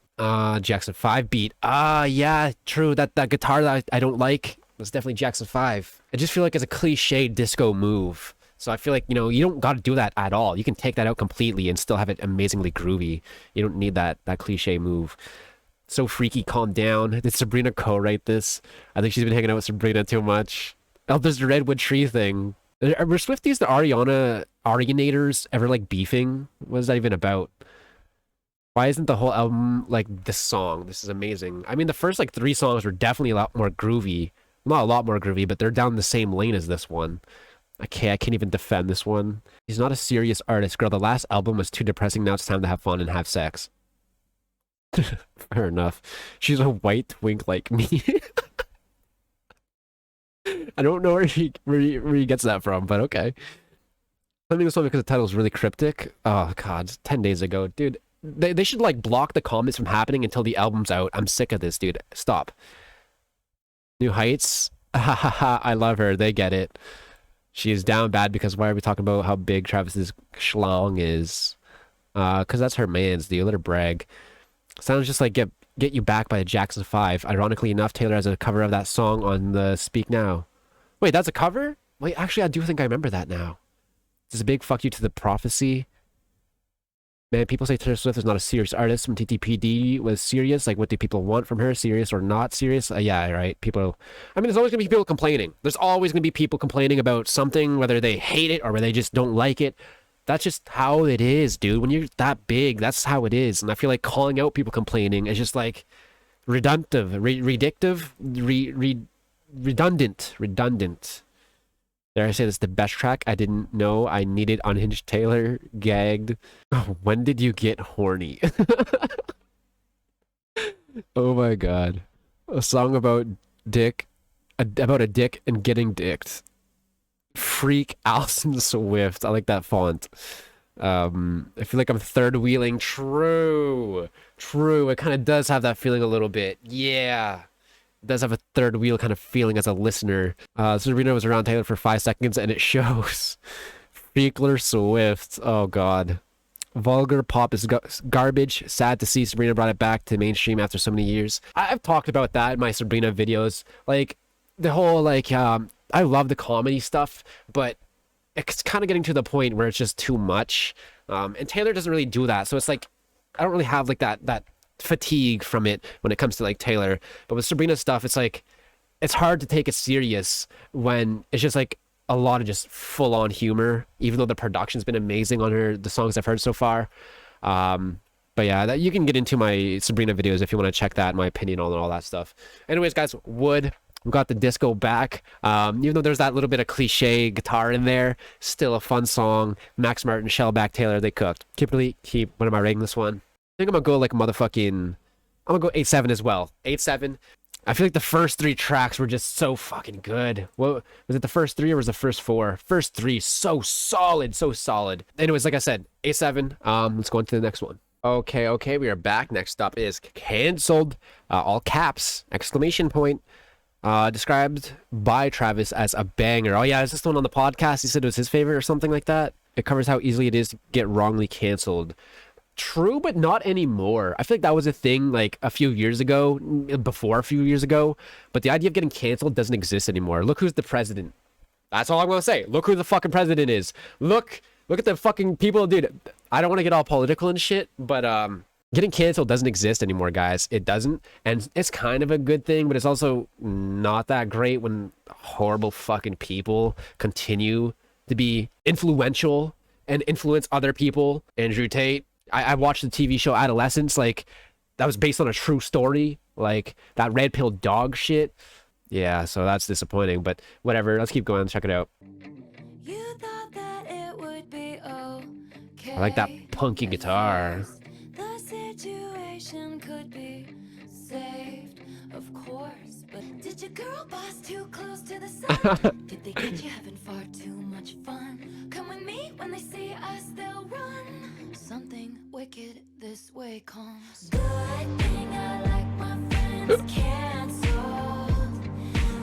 Jackson 5 beat. Yeah, true. That guitar that I don't like was definitely Jackson 5. I just feel like it's a cliche disco move. So I feel like, you know, you don't got to do that at all. You can take that out completely and still have it amazingly groovy. You don't need that cliche move. So freaky, calm down. Did Sabrina co-write this? I think she's been hanging out with Sabrina too much. Oh, there's the redwood tree thing. Were Swifties the Arianators ever like beefing? What is that even about? Why isn't the whole album like this song? This is amazing. I mean, the first like 3 songs were definitely a lot more groovy. Not a lot more groovy, but they're down the same lane as this one. Okay, I can't even defend this one. He's not a serious artist, girl. The last album was too depressing. Now it's time to have fun and have sex. Fair enough. She's a white twink like me. I don't know where he gets that from, but okay. I think it's only because the title is really cryptic. Oh god, 10 days ago, dude. They should like block the comments from happening until the album's out. I'm sick of this, dude. Stop. New Heights. Ha ha ha. I love her. They get it. She is down bad because why are we talking about how big Travis's schlong is? Because that's her man's deal. Let her brag. Sounds just like Get You Back by the Jackson 5. Ironically enough, Taylor has a cover of that song on the Speak Now. Wait, that's a cover? Wait, actually, I do think I remember that now. This is a big fuck you to the prophecy. Man, people say Taylor Swift is not a serious artist. When TTPD was serious, like what do people want from her? Serious or not serious? Yeah, right. People, I mean, there's always gonna be people complaining. There's always gonna be people complaining about something, whether they hate it or whether they just don't like it. That's just how it is, dude. When you're that big, that's how it is. And I feel like calling out people complaining is just like redundant. Dare I say this is the best track? I didn't know I needed Unhinged Taylor. Gagged. Oh, when did you get horny? Oh my god. A song about dick. About a dick and getting dicked. Freak Alison Swift. I like that font. I feel like I'm third wheeling. True. It kind of does have that feeling a little bit. Yeah. It does have a third wheel kind of feeling as a listener. Sabrina was around Taylor for 5 seconds and it shows. Freakler Swift. Oh god. Vulgar pop is garbage. Sad to see Sabrina brought it back to mainstream after so many years. I've talked about that in my Sabrina videos. Like, the whole, like, I love the comedy stuff, but it's kind of getting to the point where it's just too much. And Taylor doesn't really do that. So it's like, I don't really have like that fatigue from it when it comes to like Taylor. But with Sabrina's stuff, it's like, it's hard to take it serious when it's just like a lot of just full on humor, even though the production's been amazing on the songs I've heard so far. But yeah, you can get into my Sabrina videos if you want to check that, my opinion on all that stuff. Anyways, guys, Wood. We got the disco back. Even though there's that little bit of cliche guitar in there, still a fun song. Max Martin, Shellback, Taylor, they cooked. Kimberly, what am I rating this one? I think I'm gonna go like motherfucking, I'm gonna go 8.7 as well. 8.7. I feel like the first 3 tracks were just so fucking good. What was it, the first 3 or was it the first 4? First 3, so solid, so solid. Anyways, like I said, 8.7. Let's go on to the next one. Okay, we are back. Next up is Cancelled, all caps, exclamation point. Described by Travis as a banger. Oh yeah, is this the one on the podcast? He said it was his favorite or something like that. It covers how easily it is to get wrongly canceled. True, but not anymore. I feel like that was a thing like a few years ago, before a few years ago. But the idea of getting canceled doesn't exist anymore. Look who's the president. That's all I'm gonna say. Look who the fucking president is. Look at the fucking people, dude. I don't want to get all political and shit, but getting canceled doesn't exist anymore, guys. It doesn't. And it's kind of a good thing, but it's also not that great when horrible fucking people continue to be influential and influence other people. Andrew Tate. I watched the TV show Adolescence. Like, that was based on a true story. Like, that red pill dog shit. Yeah, so that's disappointing, but whatever. Let's keep going. Check it out. You thought that it would be okay. I like that punky guitar. The situation could be saved, of course. But did your girl boss too close to the sun? Did they get you having far too much fun? Come with me, when they see us, they'll run. Something wicked this way comes. Good thing I like my friends canceled.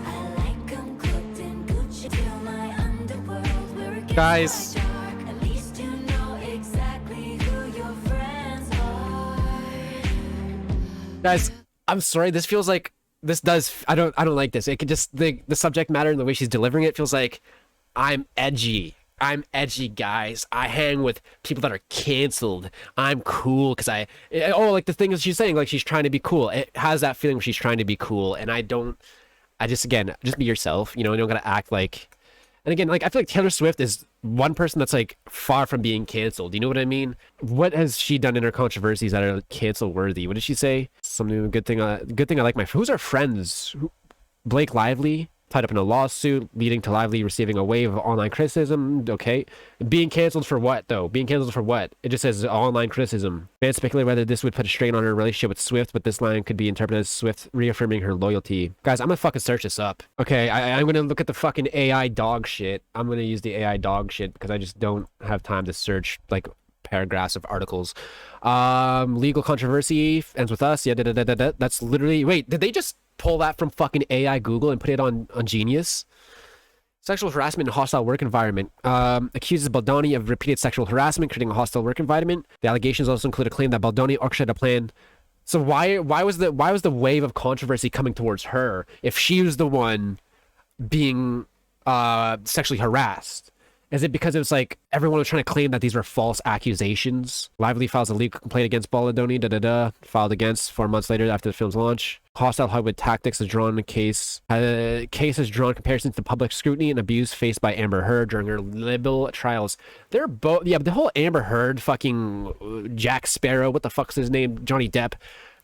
I like 'em cooked in Gucci till my underworld. Where it gets Guys. dark. At least you know exactly who your friends are. Guys, I'm sorry. This feels like I don't like this. It could just the subject matter and the way she's delivering it feels like I'm edgy, guys. I hang with people that are canceled. I'm cool because like the thing is she's saying, like she's trying to be cool. It has that feeling where she's trying to be cool, and just be yourself. You don't gotta act like. And again, like I feel like Taylor Swift is one person that's like far from being canceled. You know what I mean? What has she done in her controversies that are cancel worthy? What did she say? Something good thing I like my. Who's our friends? Blake Lively. tied up in a lawsuit, leading to Lively receiving a wave of online criticism. Okay. Being canceled for what, though? Being canceled for what? It just says online criticism. Fans speculate whether this would put a strain on her relationship with Swift, but this line could be interpreted as Swift reaffirming her loyalty. Guys, I'm gonna fucking search this up. Okay, I'm gonna look at the fucking AI dog shit. I'm gonna use the AI dog shit because I just don't have time to search, like, paragraphs of articles. Legal controversy ends with us. Yeah, that's literally... Wait, did they just pull that from fucking AI Google and put it on Genius? Sexual harassment in a hostile work environment. Accuses Baldoni of repeated sexual harassment, creating a hostile work environment. The allegations also include a claim that Baldoni orchestrated a plan. So why was the wave of controversy coming towards her if she was the one being sexually harassed? Is it because it was like everyone was trying to claim that these were false accusations? Lively files a legal complaint against Baldoni, filed against 4 months later after the film's launch. Hostile Hollywood tactics has drawn a case. Case has drawn comparisons to public scrutiny and abuse faced by Amber Heard during her libel trials. They're both, yeah, the whole Amber Heard, fucking Jack Sparrow, what the fuck's his name, Johnny Depp.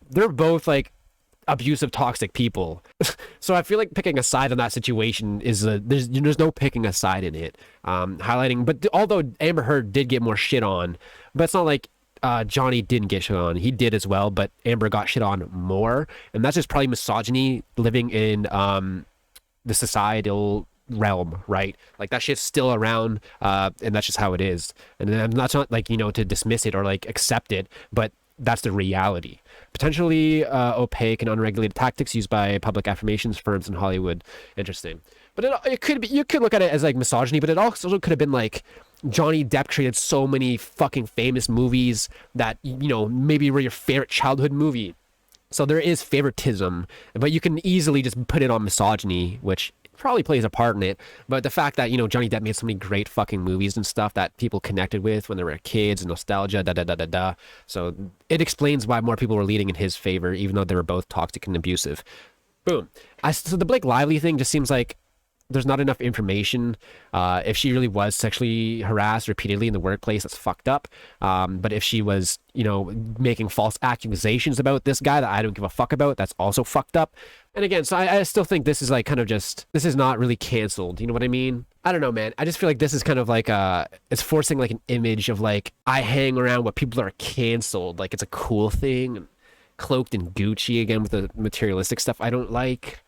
They're both like abusive, toxic people. So I feel like picking a side in that situation is there's no picking a side in it. Highlighting, but although Amber Heard did get more shit on, but it's not like Johnny didn't get shit on. He did as well, but Amber got shit on more, and that's just probably misogyny living in the societal realm, right? Like that shit's still around, and that's just how it is. And that's not like, you know, to dismiss it or like accept it, but that's the reality. Potentially opaque and unregulated tactics used by public affirmations firms in Hollywood. Interesting. But it could be, you could look at it as like misogyny, but it also could have been like Johnny Depp created so many fucking famous movies that, you know, maybe were your favorite childhood movie. So there is favoritism, but you can easily just put it on misogyny, which probably plays a part in it. But the fact that, you know, Johnny Depp made so many great fucking movies and stuff that people connected with when they were kids and nostalgia, so it explains why more people were leaning in his favor, even though they were both toxic and abusive. Boom. So the Blake Lively thing just seems like there's not enough information. If she really was sexually harassed repeatedly in the workplace, that's fucked up. But if she was, you know, making false accusations about this guy that I don't give a fuck about, that's also fucked up. And again, so I still think this is like kind of just, this is not really canceled. You know what I mean? I don't know, man. I just feel like this is kind of like it's forcing like an image of like, I hang around what people are canceled. Like it's a cool thing, cloaked in Gucci again with the materialistic stuff I don't like.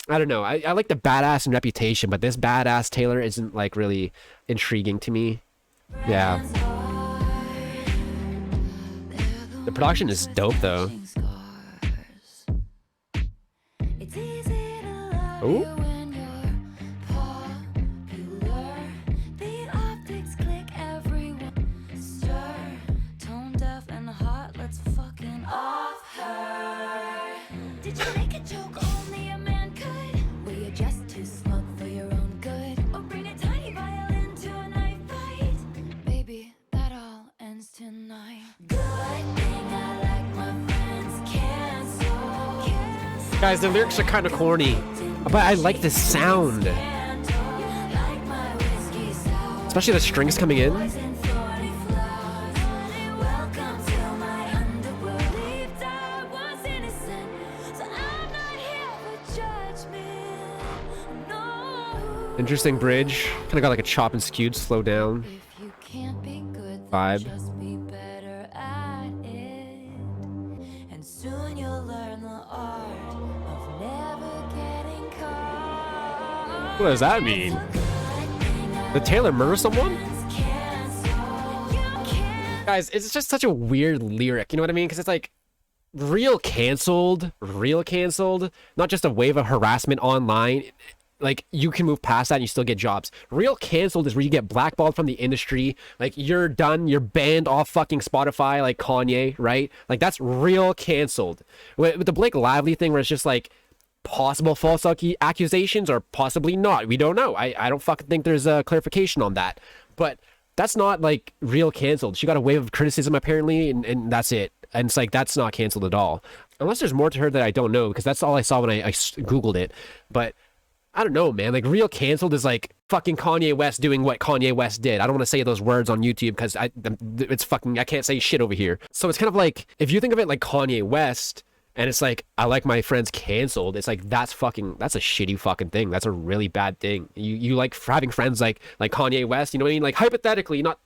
I don't know. I like the badass and reputation, but this badass Taylor isn't like really intriguing to me. Yeah. The production is dope though. Ooh. Guys, the lyrics are kind of corny, but I like the sound. Especially the strings coming in. Interesting bridge. Kind of got like a chop and skewed, slow down vibe. What does that mean? Did Taylor murder someone? Guys, it's just such a weird lyric, you know what I mean? Because it's like real canceled, not just a wave of harassment online. Like you can move past that and you still get jobs. Real canceled is where you get blackballed from the industry. Like you're done, you're banned off fucking Spotify like Kanye, right? Like that's real canceled. With the Blake Lively thing where it's just like, possible false accusations or possibly not. We don't know. I don't fucking think there's a clarification on that. But that's not like real canceled. She got a wave of criticism apparently, and that's it. And it's like, that's not canceled at all. Unless there's more to her that I don't know, because that's all I saw when I Googled it. But I don't know, man. Like real canceled is like fucking Kanye West doing what Kanye West did. I don't want to say those words on YouTube because it's fucking, I can't say shit over here. So it's kind of like, if you think of it like Kanye West, And it's like, I like my friends canceled. It's like, that's a shitty fucking thing. That's a really bad thing. You like having friends like Kanye West, you know what I mean? Like hypothetically, not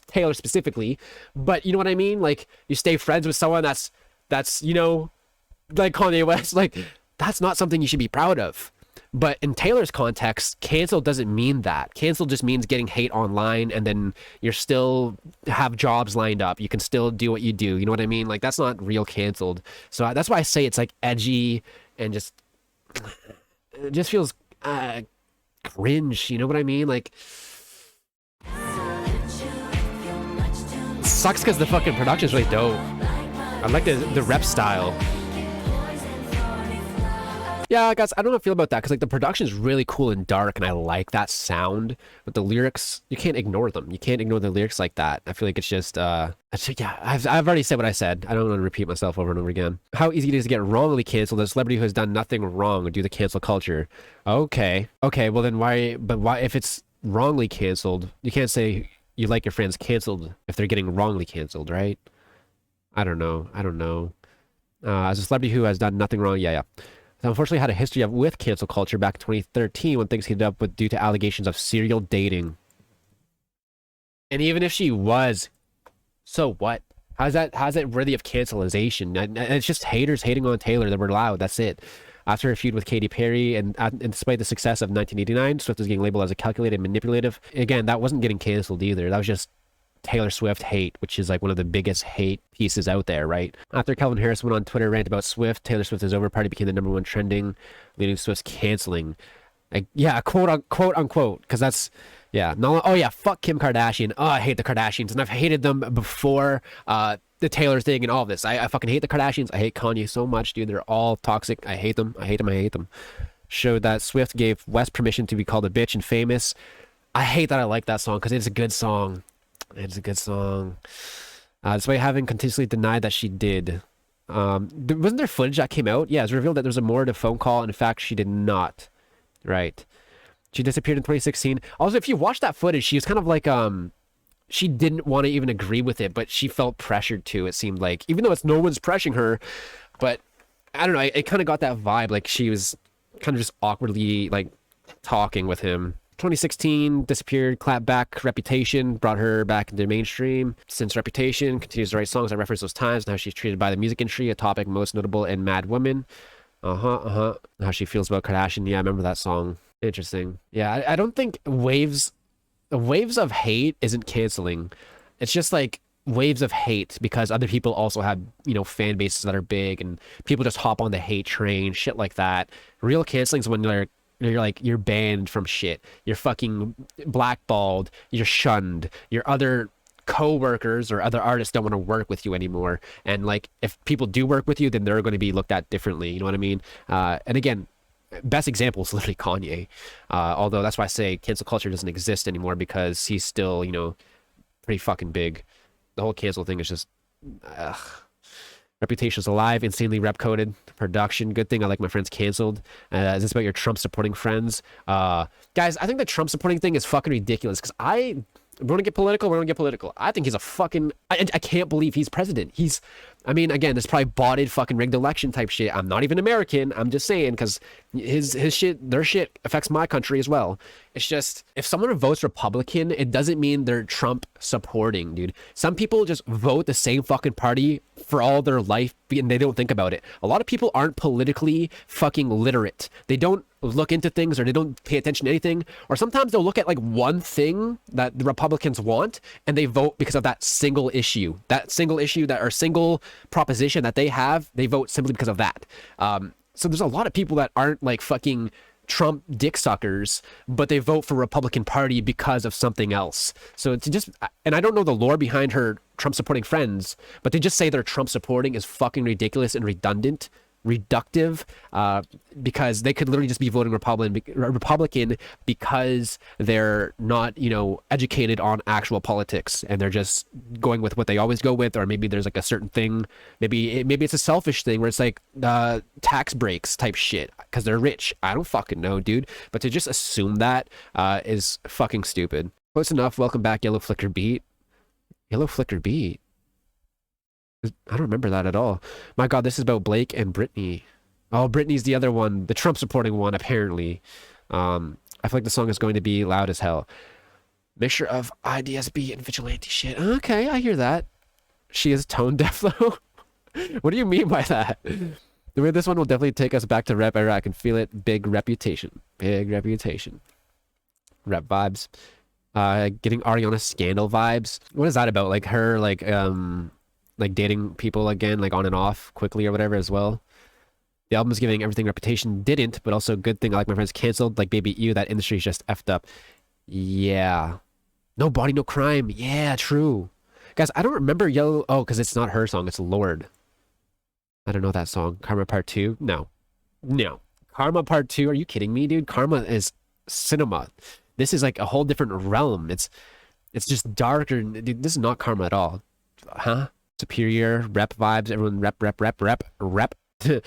Taylor specifically, but you know what I mean? Like you stay friends with someone that's, you know, like Kanye West, like that's not something you should be proud of. But in Taylor's context, cancel doesn't mean that. Cancel just means getting hate online and then you're still have jobs lined up. You can still do what you do. You know what I mean? Like that's not real canceled. So that's why I say it's like edgy and just it just feels cringe. You know what I mean? Like sucks because the fucking production is really dope. I like the rep style. Yeah, guys, I don't know how I feel about that because like the production is really cool and dark, and I like that sound. But the lyrics, you can't ignore them. You can't ignore the lyrics like that. I feel like it's just, yeah, I've already said what I said. I don't want to repeat myself over and over again. How easy it is to get wrongly canceled? A celebrity who has done nothing wrong due to cancel culture. Okay, well then why? But why if it's wrongly canceled? You can't say you like your friends canceled if they're getting wrongly canceled, right? I don't know. As a celebrity who has done nothing wrong, yeah. Unfortunately had a history with cancel culture back in 2013 when things heated up with due to allegations of serial dating. And even if she was, so what? How's that worthy of cancelization? And it's just haters hating on Taylor that were loud. That's it. After a feud with Katy Perry and despite the success of 1989, Swift was getting labeled as a calculated manipulative. Again, that wasn't getting canceled either. That was just Taylor Swift hate, which is like one of the biggest hate pieces out there, right? After Calvin Harris went on Twitter rant about Swift, Taylor Swift is over party became the #1 trending, leading to Swift's canceling. Yeah, quote unquote, because that's, yeah. No, oh yeah, fuck Kim Kardashian. Oh, I hate the Kardashians, and I've hated them before the Taylor thing and all of this. I fucking hate the Kardashians. I hate Kanye so much, dude. They're all toxic. I hate them. Showed that Swift gave West permission to be called a bitch and famous. I hate that I like that song because it's a good song. Despite having continuously denied that she did. Wasn't there footage that came out? Yeah, it was revealed that there was a more to phone call, and in fact, she did not. Right. She disappeared in 2016. Also, if you watch that footage, she was kind of like, she didn't want to even agree with it, but she felt pressured to, it seemed like. Even though it's no one's pressuring her, but I don't know, it kind of got that vibe, like she was kind of just awkwardly, like, talking with him. 2016, disappeared, clapped back, Reputation, brought her back into the mainstream. Since Reputation, continues to write songs that reference those times and how she's treated by the music industry, a topic most notable in Mad Women. How she feels about Kardashian. Yeah, I remember that song. Interesting. Yeah, I don't think waves of hate isn't canceling. It's just like waves of hate because other people also have, you know, fan bases that are big and people just hop on the hate train, shit like that. Real canceling is when you're banned from shit. You're fucking blackballed. You're shunned. Your other co-workers or other artists don't want to work with you anymore. And like, if people do work with you, then they're going to be looked at differently. You know what I mean? And again, best example is literally Kanye. Although that's why I say cancel culture doesn't exist anymore because he's still, you know, pretty fucking big. The whole cancel thing is just, Reputation's alive, insanely rep coded. Production, good thing I like my friends canceled. Is this about your Trump supporting friends? Guys, I think the Trump supporting thing is fucking ridiculous because we're gonna get political. I think he's a fucking, I can't believe he's president. I mean, again, this probably botted fucking rigged election type shit. I'm not even American. I'm just saying because their shit affects my country as well. It's just, if someone votes Republican, it doesn't mean they're Trump supporting, dude. Some people just vote the same fucking party for all their life and they don't think about it. A lot of people aren't politically fucking literate. They don't look into things or they don't pay attention to anything. Or sometimes they'll look at like one thing that the Republicans want and they vote because of that single issue. Single proposition that they have, they vote simply because of that. So there's a lot of people that aren't like fucking Trump dick suckers, but they vote for Republican Party because of something else. So to just, and I don't know the lore behind her Trump supporting friends, but to just say they're Trump supporting is fucking ridiculous and reductive, because they could literally just be voting Republican because they're not, you know, educated on actual politics and they're just going with what they always go with, or maybe there's like a certain thing, maybe it's a selfish thing where it's like tax breaks type shit because they're rich. I don't fucking know, dude. But to just assume that is fucking stupid. Close enough. Welcome back, Yellow Flicker Beat. I don't remember that at all. My God, this is about Blake and Brittany. Oh, Brittany's the other one, the Trump supporting one, apparently. I feel like the song is going to be loud as hell. Mixture of IDSB and vigilante shit. Okay, I hear that. She is tone deaf though. What do you mean by that? The way this one will definitely take us back to rap era. I can feel it. Big reputation. Big reputation. Rap vibes. Getting Ariana Scandal vibes. What is that about? Like her like dating people again, like on and off quickly or whatever as well. The album's giving everything Reputation didn't, but also good thing I Like My Friends canceled. Like Baby Ew, that industry's just effed up. Yeah. No Body, No Crime. Yeah, true. Guys, I don't remember Yellow. Oh, because it's not her song. It's Lord. I don't know that song. Karma Part 2? No. No. Karma Part 2? Are you kidding me, dude? Karma is cinema. This is like a whole different realm. It's just darker. Dude, this is not Karma at all. Huh? Superior, rep vibes. Everyone rep. The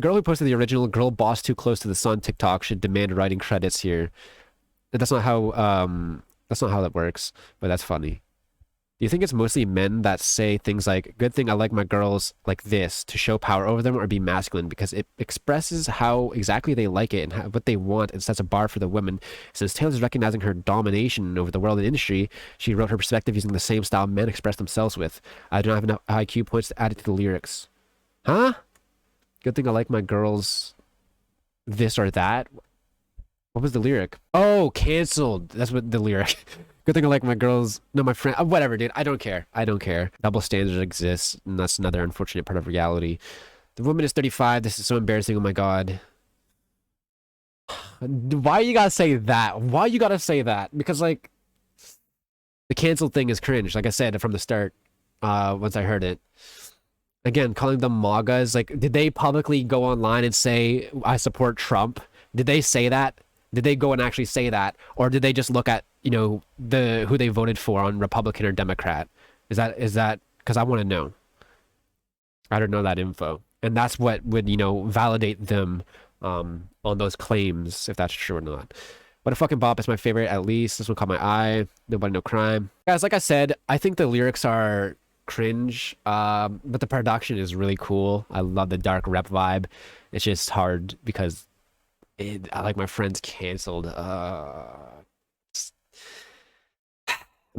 girl who posted the original Girl Boss Too Close to the Sun TikTok should demand writing credits here. That's not how that works, but that's funny. Do you think it's mostly men that say things like, good thing I like my girls like this to show power over them or be masculine because it expresses how exactly they like it and what they want and sets a bar for the women? Since Taylor's recognizing her domination over the world and industry, she wrote her perspective using the same style men express themselves with. I don't have enough IQ points to add it to the lyrics. Huh? Good thing I like my girls this or that. What was the lyric? Oh, canceled. That's what the lyric. Good thing I like my girls. No, my friend. Whatever, dude. I don't care. I don't care. Double standard exists, and that's another unfortunate part of reality. The woman is 35. This is so embarrassing. Oh my God. Why you gotta say that? Why you gotta say that? Because, like, the canceled thing is cringe. Like I said from the start, once I heard it. Again, calling them MAGAs. Like, did they publicly go online and say, I support Trump? Did they say that? Did they go and actually say that? Or did they just look at, you know, who they voted for on Republican or Democrat? Is that because I want to know. I don't know that info. And that's what would, you know, validate them on those claims, if that's true or not. But a fucking bop is my favorite, at least. This one caught my eye. Nobody, No Crime. Guys, like I said, I think the lyrics are cringe, but the production is really cool. I love the dark rap vibe. It's just hard because I Like My Friends canceled. I'm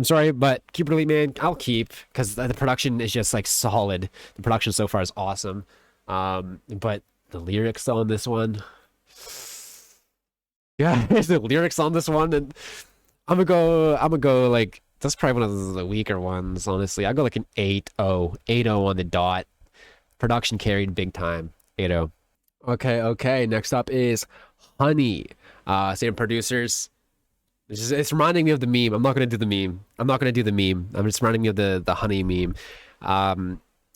sorry, but keep really, man. I'll keep because the production is just like solid. The production so far is awesome. But the lyrics on this one, yeah, the lyrics on this one, and I'm gonna go like that's probably one of the weaker ones. Honestly, I go like an 8-0, 8-0 on the dot. Production carried big time. 8-0. Okay. Next up is Honey. Same producers. It's reminding me of the meme. I'm not gonna do the meme. I'm just reminding me of the Honey meme.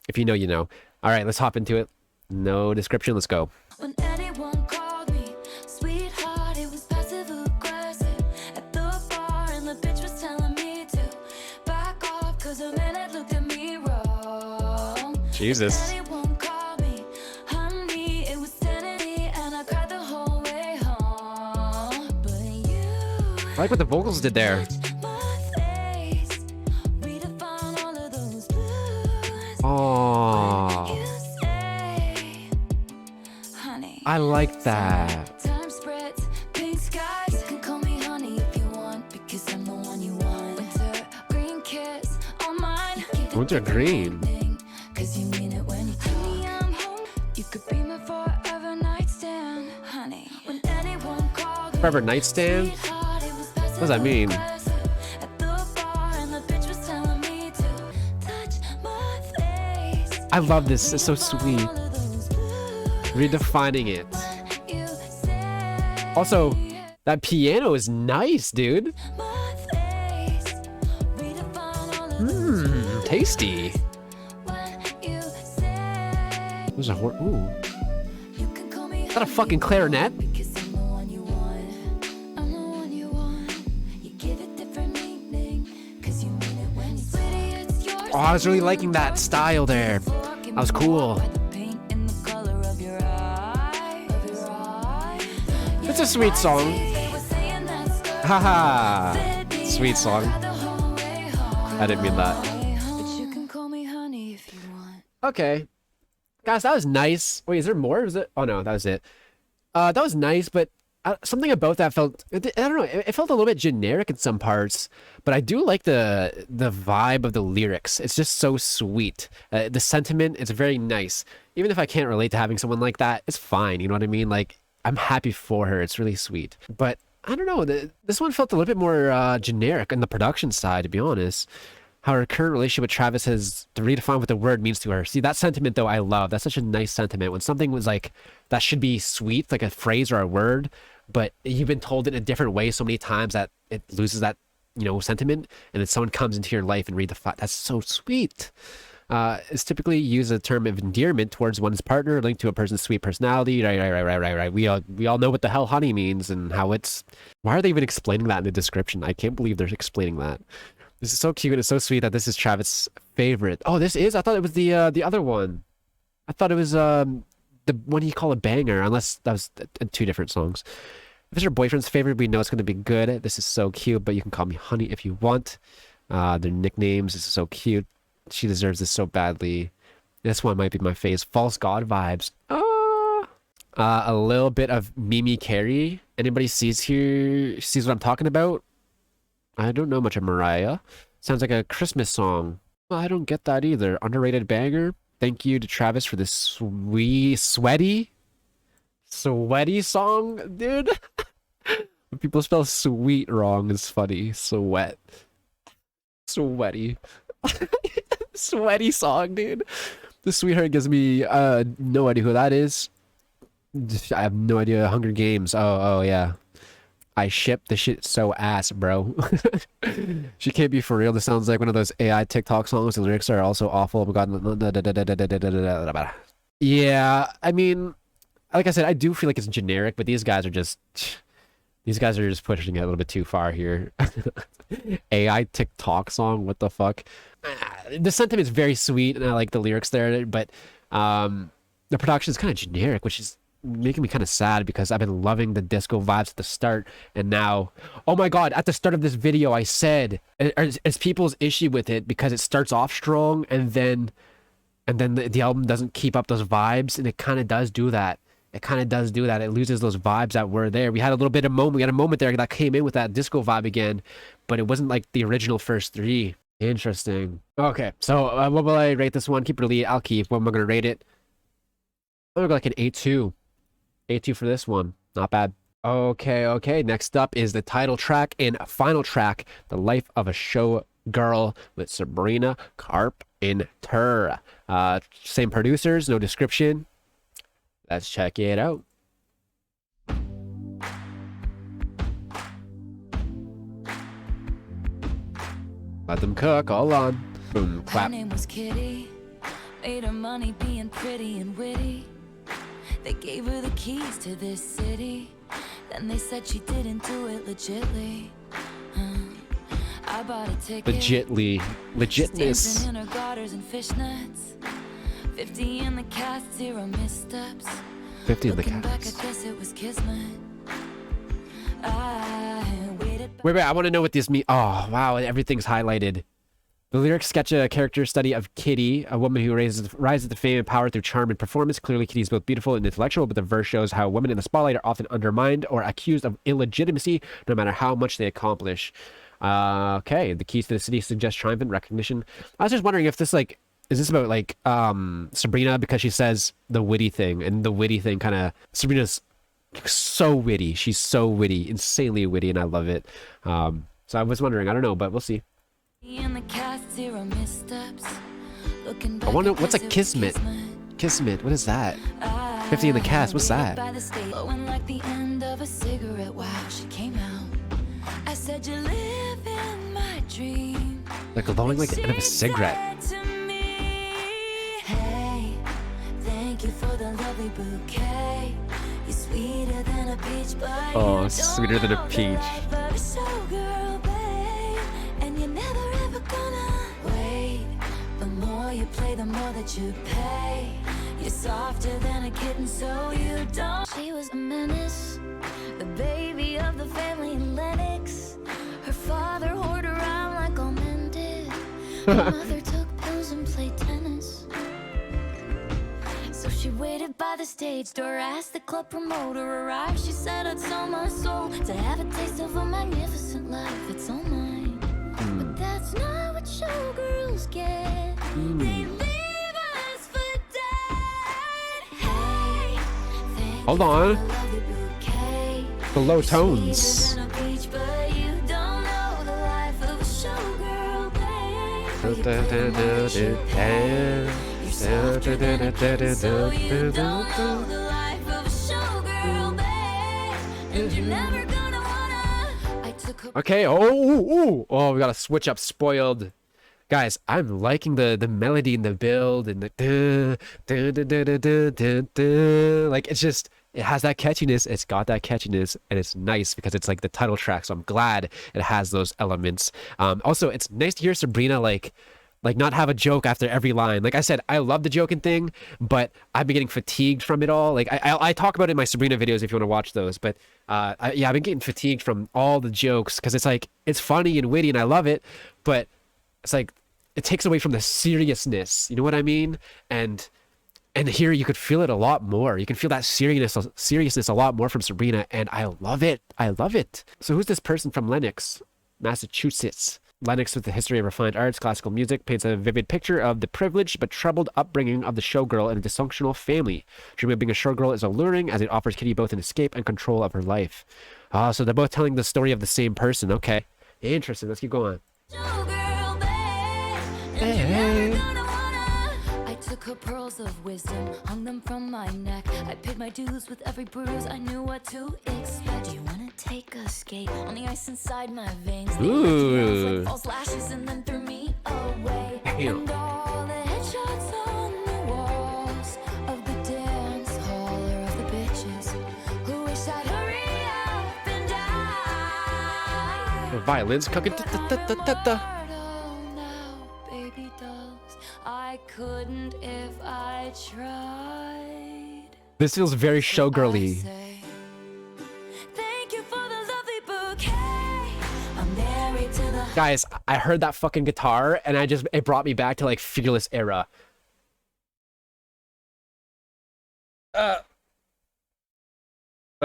If you know, you know. All right, let's hop into it. No description. Let's go. When anyone called me sweetheart, it was passive aggressive at the bar, and the bitch was telling me to back off because a man had looked at me wrong. Jesus. Anyone called me honey, it was sanity, and I cried the whole way home. But you I like what the vocals did there. touched my face, redefine all of those blues. Oh, You say, honey. I like that. Time spreads, pink skies. You can call me honey if you want, because I'm the one you want. Winter green kiss on mine. Winter green. Cause you mean it when you honey, I'm home. You could be my forever nightstand, honey. When anyone called me Forever nightstand? sweetheart, it was What does that mean? at the bar, and the bitch was telling me to touch my face. I love this. It's so sweet. All of those blues. Redefining it. You say Also, that piano is nice, dude. my face, redefine all of those Tasty. when you say There's a horn. Ooh. you can call me Is that a fucking clarinet? because I'm the one you want. I'm the one you want. You give it different meaning because you mean it when you sweetie, it's yours. Oh, I was really liking that style there. That was cool. The paint in the color of your eye, It's a sweet song. Haha. Sweet song. I didn't mean that. But you can call me honey if you Okay. Guys, that was nice. Wait, is there more? Is it? Oh no, that was it. That was nice, but something about that felt, I don't know, it felt a little bit generic in some parts, but I do like the vibe of the lyrics. It's just so sweet. The sentiment, it's very nice. Even if I can't relate to having someone like that, it's fine. You know what I mean? Like, I'm happy for her. It's really sweet. But I don't know. This one felt a little bit more generic on the production side, to be honest. How her current relationship with Travis has to redefine what the word means to her. See, that sentiment though, I love. That's such a nice sentiment. When something was like, that should be sweet, like a phrase or a word, but you've been told it in a different way so many times that it loses that, you know, sentiment. And then someone comes into your life and redefine. That's so sweet. It's typically used as a term of endearment towards one's partner, linked to a person's sweet personality. Right. We all know what the hell honey means and how it's. Why are they even explaining that in the description? I can't believe they're explaining that. This is so cute and it's so sweet that this is Travis' favorite. Oh, this is? I thought it was the other one. I thought it was the one you call a banger, unless that was two different songs. If it's your boyfriend's favorite, we know it's going to be good. This is so cute, but you can call me honey if you want. Their nicknames is so cute. She deserves this so badly. This one might be my face. False God vibes. A little bit of Mimi Carey. Anybody sees what I'm talking about? I don't know much of Mariah. Sounds like a Christmas song. Well, I don't get that either. Underrated banger. Thank you to Travis for this sweaty song, dude. When people spell sweet wrong, it's funny. Sweaty. Sweaty song, dude. The sweetheart gives me no idea who that is. I have no idea. Hunger Games. Oh yeah. I ship the shit so ass, bro. She can't be for real. This sounds like one of those AI TikTok songs. The lyrics are also awful. Oh my god. Yeah, I mean, like I said, I do feel like it's generic, but these guys are just pushing it a little bit too far here. AI TikTok song, what the fuck? The sentiment is very sweet, and I like the lyrics there, but the production is kind of generic, which is making me kind of sad because I've been loving the disco vibes at the start, and now, oh my god, at the start of this video I said it's people's issue with it because it starts off strong and then the album doesn't keep up those vibes, and it kind of does do that. It loses those vibes that were there. We had a moment there that came in with that disco vibe again, but it wasn't like the original first three. Interesting. Okay, so what will I rate this one? Keep it elite. I'll keep. What am I gonna rate it? I'm gonna go like an 8.2. 8.2 for this one. Not bad. Okay. Next up is the title track and final track, The Life of a Showgirl with Sabrina Carpenter. Same producers, no description. Let's check it out. Let them cook. Hold on. Boom, clap. Her name was Kitty. Made her money being pretty and witty. They gave her the keys to this city. Then they said she didn't do it legitly. I bought a ticket. Legitness. Dancing in her garters and fishnets. 50 in the cast, 0 missteps. 50 in the Looking back, cast. I guess it was kismet. I waited. Wait, I want to know what this means. Oh, wow, everything's highlighted. The lyrics sketch a character study of Kitty, a woman who rises to fame and power through charm and performance. Clearly, Kitty is both beautiful and intellectual, but the verse shows how women in the spotlight are often undermined or accused of illegitimacy, no matter how much they accomplish. Okay, the keys to the city suggest triumphant recognition. I was just wondering if this, like, is this about, like, Sabrina, because she says the witty thing, and the witty thing kind of, Sabrina's so witty. She's so witty, insanely witty, and I love it. So I was wondering, I don't know, but we'll see. In the cast, 0 missteps. Looking back, I wonder, what's a guess it was kismet? Kismet, what is that? 50 in the cast, what's that? Blowing like the end of a cigarette. Wow, she came out. I said you live in my dream. Like glowing like the end of a cigarette. She said to me, hey, thank you for the lovely bouquet. You're sweeter than a peach, but Oh, you sweeter don't than a know peach. the life of a showgirl, babe. And you're never ever gonna wait. The more you play, the more that you pay. You're softer than a kitten, so you don't. She was a menace, the baby of the family in Lennox. Her father whored around like all men did. Her mother took pills and played tennis. stage door as the club promoter arrived. She said I'd sell my soul to have a taste of a magnificent life. It's all mine. But that's not what showgirls get. They leave us for dead. Hey, thank Hold you for on. the lovely bouquet. The low You're sweeter tones. than a peach, but you don't know the life of a showgirl, babe. You put on a champagne. You're softer than a kitten, so you don't know the life of a showgirl, babe. And you're never gonna wanna. I took her. Okay. Oh, we gotta switch up spoiled. Guys, I'm liking the melody and the build and the like it's just it has that catchiness. It's got that catchiness and it's nice because it's like the title track. So I'm glad it has those elements. Also, it's nice to hear Sabrina like not have a joke after every line. Like I said, I love the joking thing, but I've been getting fatigued from it all. Like I talk about it in my Sabrina videos if you want to watch those. But I've been getting fatigued from all the jokes because it's like it's funny and witty and I love it, but it's like it takes away from the seriousness. You know what I mean? And here you could feel it a lot more. You can feel that seriousness a lot more from Sabrina, and I love it. I love it. So who's this person from Lenox, Massachusetts? Lennox, with a history of refined arts, classical music, paints a vivid picture of the privileged but troubled upbringing of the showgirl in a dysfunctional family. Dreaming of being a showgirl is alluring as it offers Kitty both an escape and control of her life. So they're both telling the story of the same person. Okay. Interesting. Let's keep going. Showgirl, babe, and you're never gonna wanna. I took her pearls of wisdom, hung them from my neck. I paid my dues with every bruise. I knew what to expect. Do you wanna take a skate on the ice inside my veins? They left you arms like false lashes and then threw me away. Damn. And all the headshots on the walls of the dance hall are of the bitches who wish I'd hurry up and die. The violins cooking. Baby dolls, I couldn't if I tried. This feels very I showgirly. say, thank you for the lovely bouquet. I'm married to the Guys, I heard that fucking guitar and it brought me back to like Fearless era. My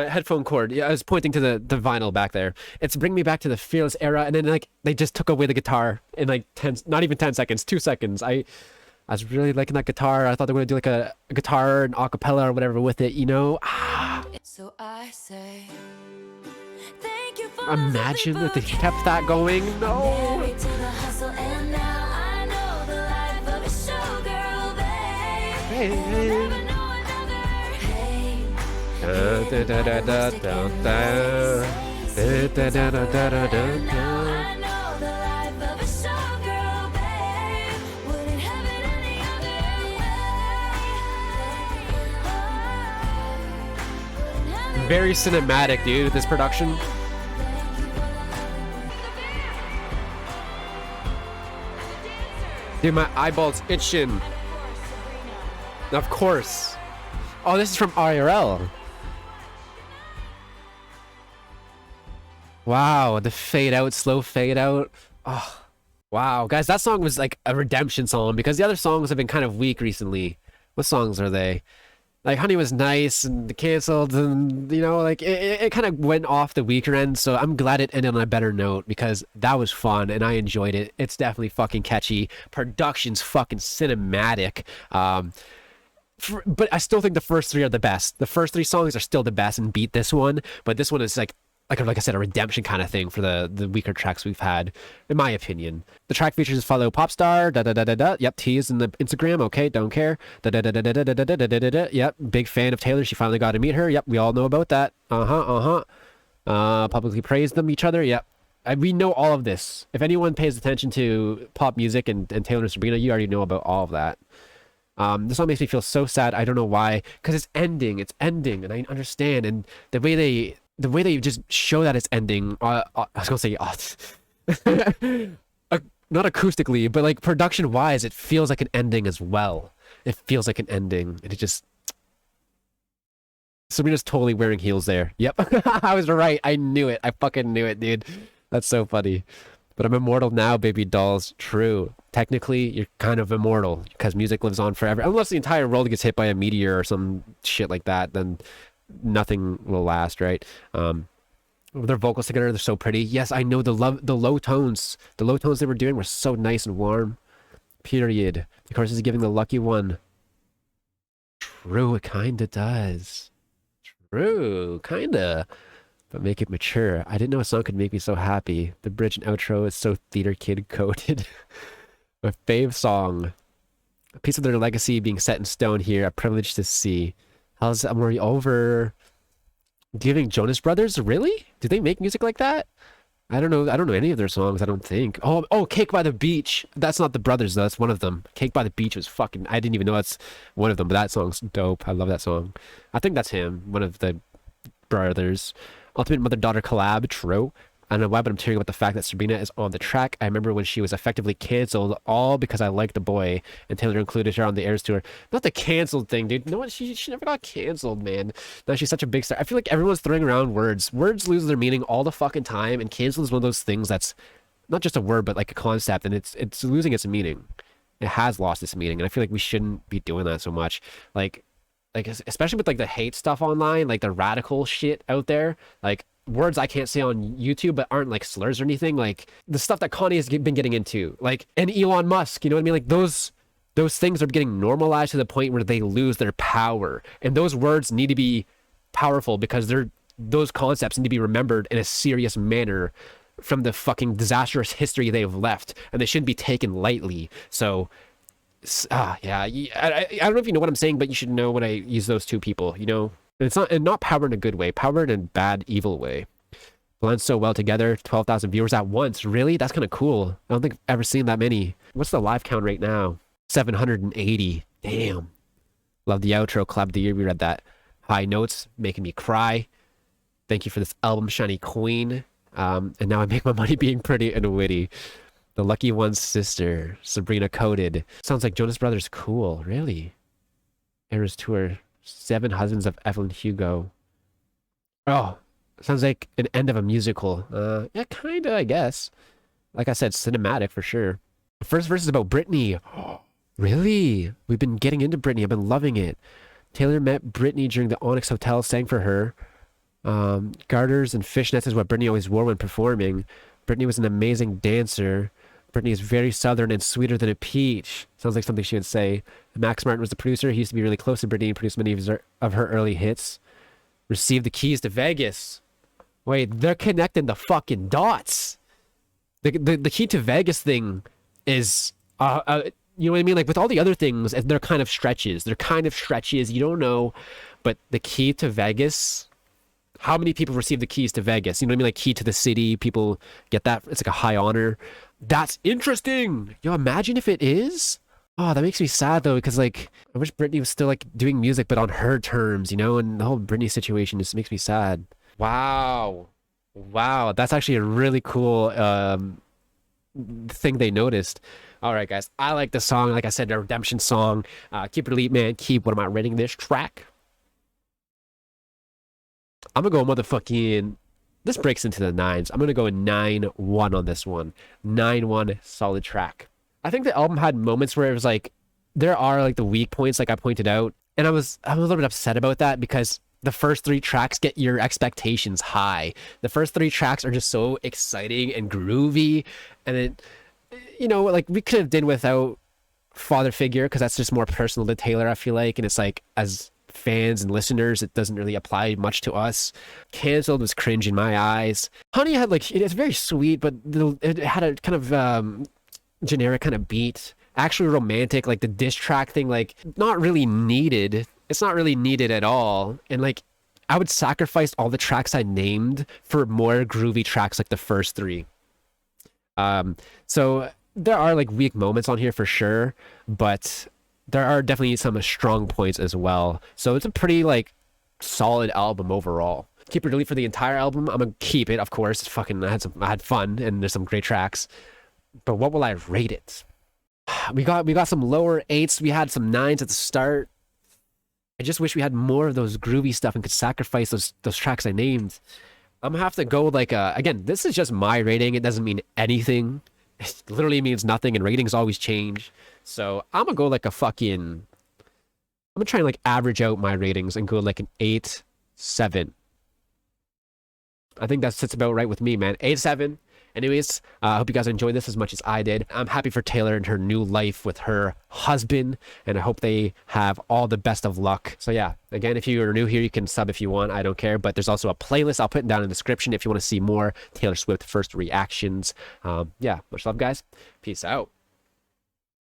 headphone cord. Yeah, I was pointing to the vinyl back there. It's bringing me back to the Fearless era, and then like they just took away the guitar in like 10, not even 10 seconds, 2 seconds. I was really liking that guitar. I thought they were gonna do like a guitar and acapella or whatever with it, you know? So I say, thank you for Imagine the if they lovely kept that going. bouquet. No. Married to the hustle, and now I know the life of a showgirl, babe. Hey. And I'll never know another. Hey. Very cinematic, dude, this production. Dude, my eyeballs itching. Of course. Oh, this is from IRL. Wow, the fade out, slow fade out. Oh, wow. Guys, that song was like a redemption song because the other songs have been kind of weak recently. What songs are they? Like Honey was nice and canceled, and you know, like it kind of went off the weaker end. So I'm glad it ended on a better note because that was fun and I enjoyed it. It's definitely fucking catchy. Production's fucking cinematic. But I still think the first three are the best. The first three songs are still the best and beat this one. But this one is like I said, a redemption kind of thing for the weaker tracks we've had, in my opinion. The track features follow pop star, da da da da da. Yep, tease in the Instagram. Okay, don't care. Da da da da da da da da da da da. Yep, big fan of Taylor. She finally got to meet her. Yep, we all know about that. Publicly praised them each other. Yep. We know all of this. If anyone pays attention to pop music and Taylor and Sabrina, you already know about all of that. This song makes me feel so sad. I don't know why, because it's ending, and I understand. And the way they just show that it's ending, I was gonna say, not acoustically, but like production wise, it feels like an ending as well. It feels like an ending, and it just. Sabrina's totally wearing heels there. Yep, I was right. I knew it. I fucking knew it, dude. That's so funny. But I'm immortal now, baby dolls. True. Technically, you're kind of immortal because music lives on forever. Unless the entire world gets hit by a meteor or some shit like that, then nothing will last, right? Their vocals together, they're so pretty. Yes, I know the low tones. The low tones they were doing were so nice and warm. Period. Of course, is giving the lucky one. True, it kinda does. True, kinda. But make it mature. I didn't know a song could make me so happy. The bridge and outro is so theater kid coded. My fave song. A piece of their legacy being set in stone here. A privilege to see. How's Amory over? Giving Jonas Brothers? Really? Do they make music like that? I don't know. I don't know any of their songs, I don't think. Oh, Cake by the Beach. That's not the brothers though. That's one of them. Cake by the Beach was fucking, I didn't even know that's one of them, but that song's dope. I love that song. I think that's him, one of the brothers. Ultimate mother-daughter collab, true. I don't know why, but I'm tearing about the fact that Sabrina is on the track. I remember when she was effectively canceled, all because I liked the boy, and Taylor included her on the Airs tour. Not the canceled thing, dude. No one, she never got canceled, man. Now she's such a big star. I feel like everyone's throwing around words. Words lose their meaning all the fucking time, and cancel is one of those things that's not just a word, but like a concept, and it's losing its meaning. It has lost its meaning, and I feel like we shouldn't be doing that so much. Like especially with like the hate stuff online, like the radical shit out there, like words I can't say on YouTube but aren't like slurs or anything, like the stuff that Connie has been getting into, like, and Elon Musk, you know what I mean? Like those things are getting normalized to the point where they lose their power, and those words need to be powerful because those concepts need to be remembered in a serious manner from the fucking disastrous history they've left, and they shouldn't be taken lightly. So yeah, I don't know if you know what I'm saying, but you should know when I use those two people, you know? And it's not power in a good way, power in a bad, evil way. Blend so well together, 12,000 viewers at once. Really? That's kind of cool. I don't think I've ever seen that many. What's the live count right now? 780. Damn. Love the outro, collab of the year. We read that. High notes, making me cry. Thank you for this album, Shiny Queen. And now I make my money being pretty and witty. The Lucky One's sister, Sabrina Coded. Sounds like Jonas Brothers cool, really. Eras Tour, 7 Husbands of Evelyn Hugo. Oh, sounds like an end of a musical. Yeah, kinda, I guess. Like I said, cinematic for sure. The first verse is about Britney. Really? We've been getting into Britney. I've been loving it. Taylor met Britney during the Onyx Hotel, sang for her. Garters and fishnets is what Britney always wore when performing. Britney was an amazing dancer. Britney is very southern and sweeter than a peach. Sounds like something she would say. Max Martin was the producer. He used to be really close to Britney and produced many of her early hits. Received the keys to Vegas. Wait, they're connecting the fucking dots. The key to Vegas thing is, you know what I mean? Like with all the other things, they're kind of stretches. They're kind of stretches. You don't know. But the key to Vegas, how many people receive the keys to Vegas? You know what I mean? Like key to the city. People get that. It's like a high honor. That's interesting. Yo, imagine if it is. Oh, that makes me sad though, because like I wish Britney was still like doing music, but on her terms, you know. And the whole Britney situation just makes me sad. Wow, that's actually a really cool thing they noticed. All right, guys, I like the song. Like I said, a redemption song. Keep it elite, man. Keep. What am I rating this track? I'm gonna go motherfucking. This breaks into the 9s. I'm gonna go a 9-1 on this one. 9-1, solid track. I think the album had moments where it was like, there are like the weak points, like I pointed out, and I'm a little bit upset about that because the first 3 tracks get your expectations high. The first 3 tracks are just so exciting and groovy, and it, you know, like we could have done without Father Figure because that's just more personal to Taylor, I feel like, and it's like as fans and listeners, it doesn't really apply much to us. Cancelled was cringe in my eyes. Honey had like, it's very sweet, but it had a kind of generic kind of beat. Actually romantic, like the diss track thing, like not really needed. It's not really needed at all. And like I would sacrifice all the tracks I named for more groovy tracks like the first 3. So there are like weak moments on here for sure, but there are definitely some strong points as well. So it's a pretty like solid album overall. Keep it elite for the entire album. I'm gonna keep it, of course. Fucking I had fun and there's some great tracks. But what will I rate it? We got some lower 8s. We had some 9s at the start. I just wish we had more of those groovy stuff and could sacrifice those tracks I named. I'm gonna have to go like again, this is just my rating. It doesn't mean anything. It literally means nothing, and ratings always change. So I'm gonna go like a fucking. I'm gonna try and like average out my ratings and go like an 8-7. I think that sits about right with me, man. 8-7. Anyways, I hope you guys enjoyed this as much as I did. I'm happy for Taylor and her new life with her husband, and I hope they have all the best of luck. So yeah, again, if you are new here, you can sub if you want. I don't care. But there's also a playlist. I'll put it down in the description if you want to see more Taylor Swift first reactions. Yeah, much love, guys. Peace out.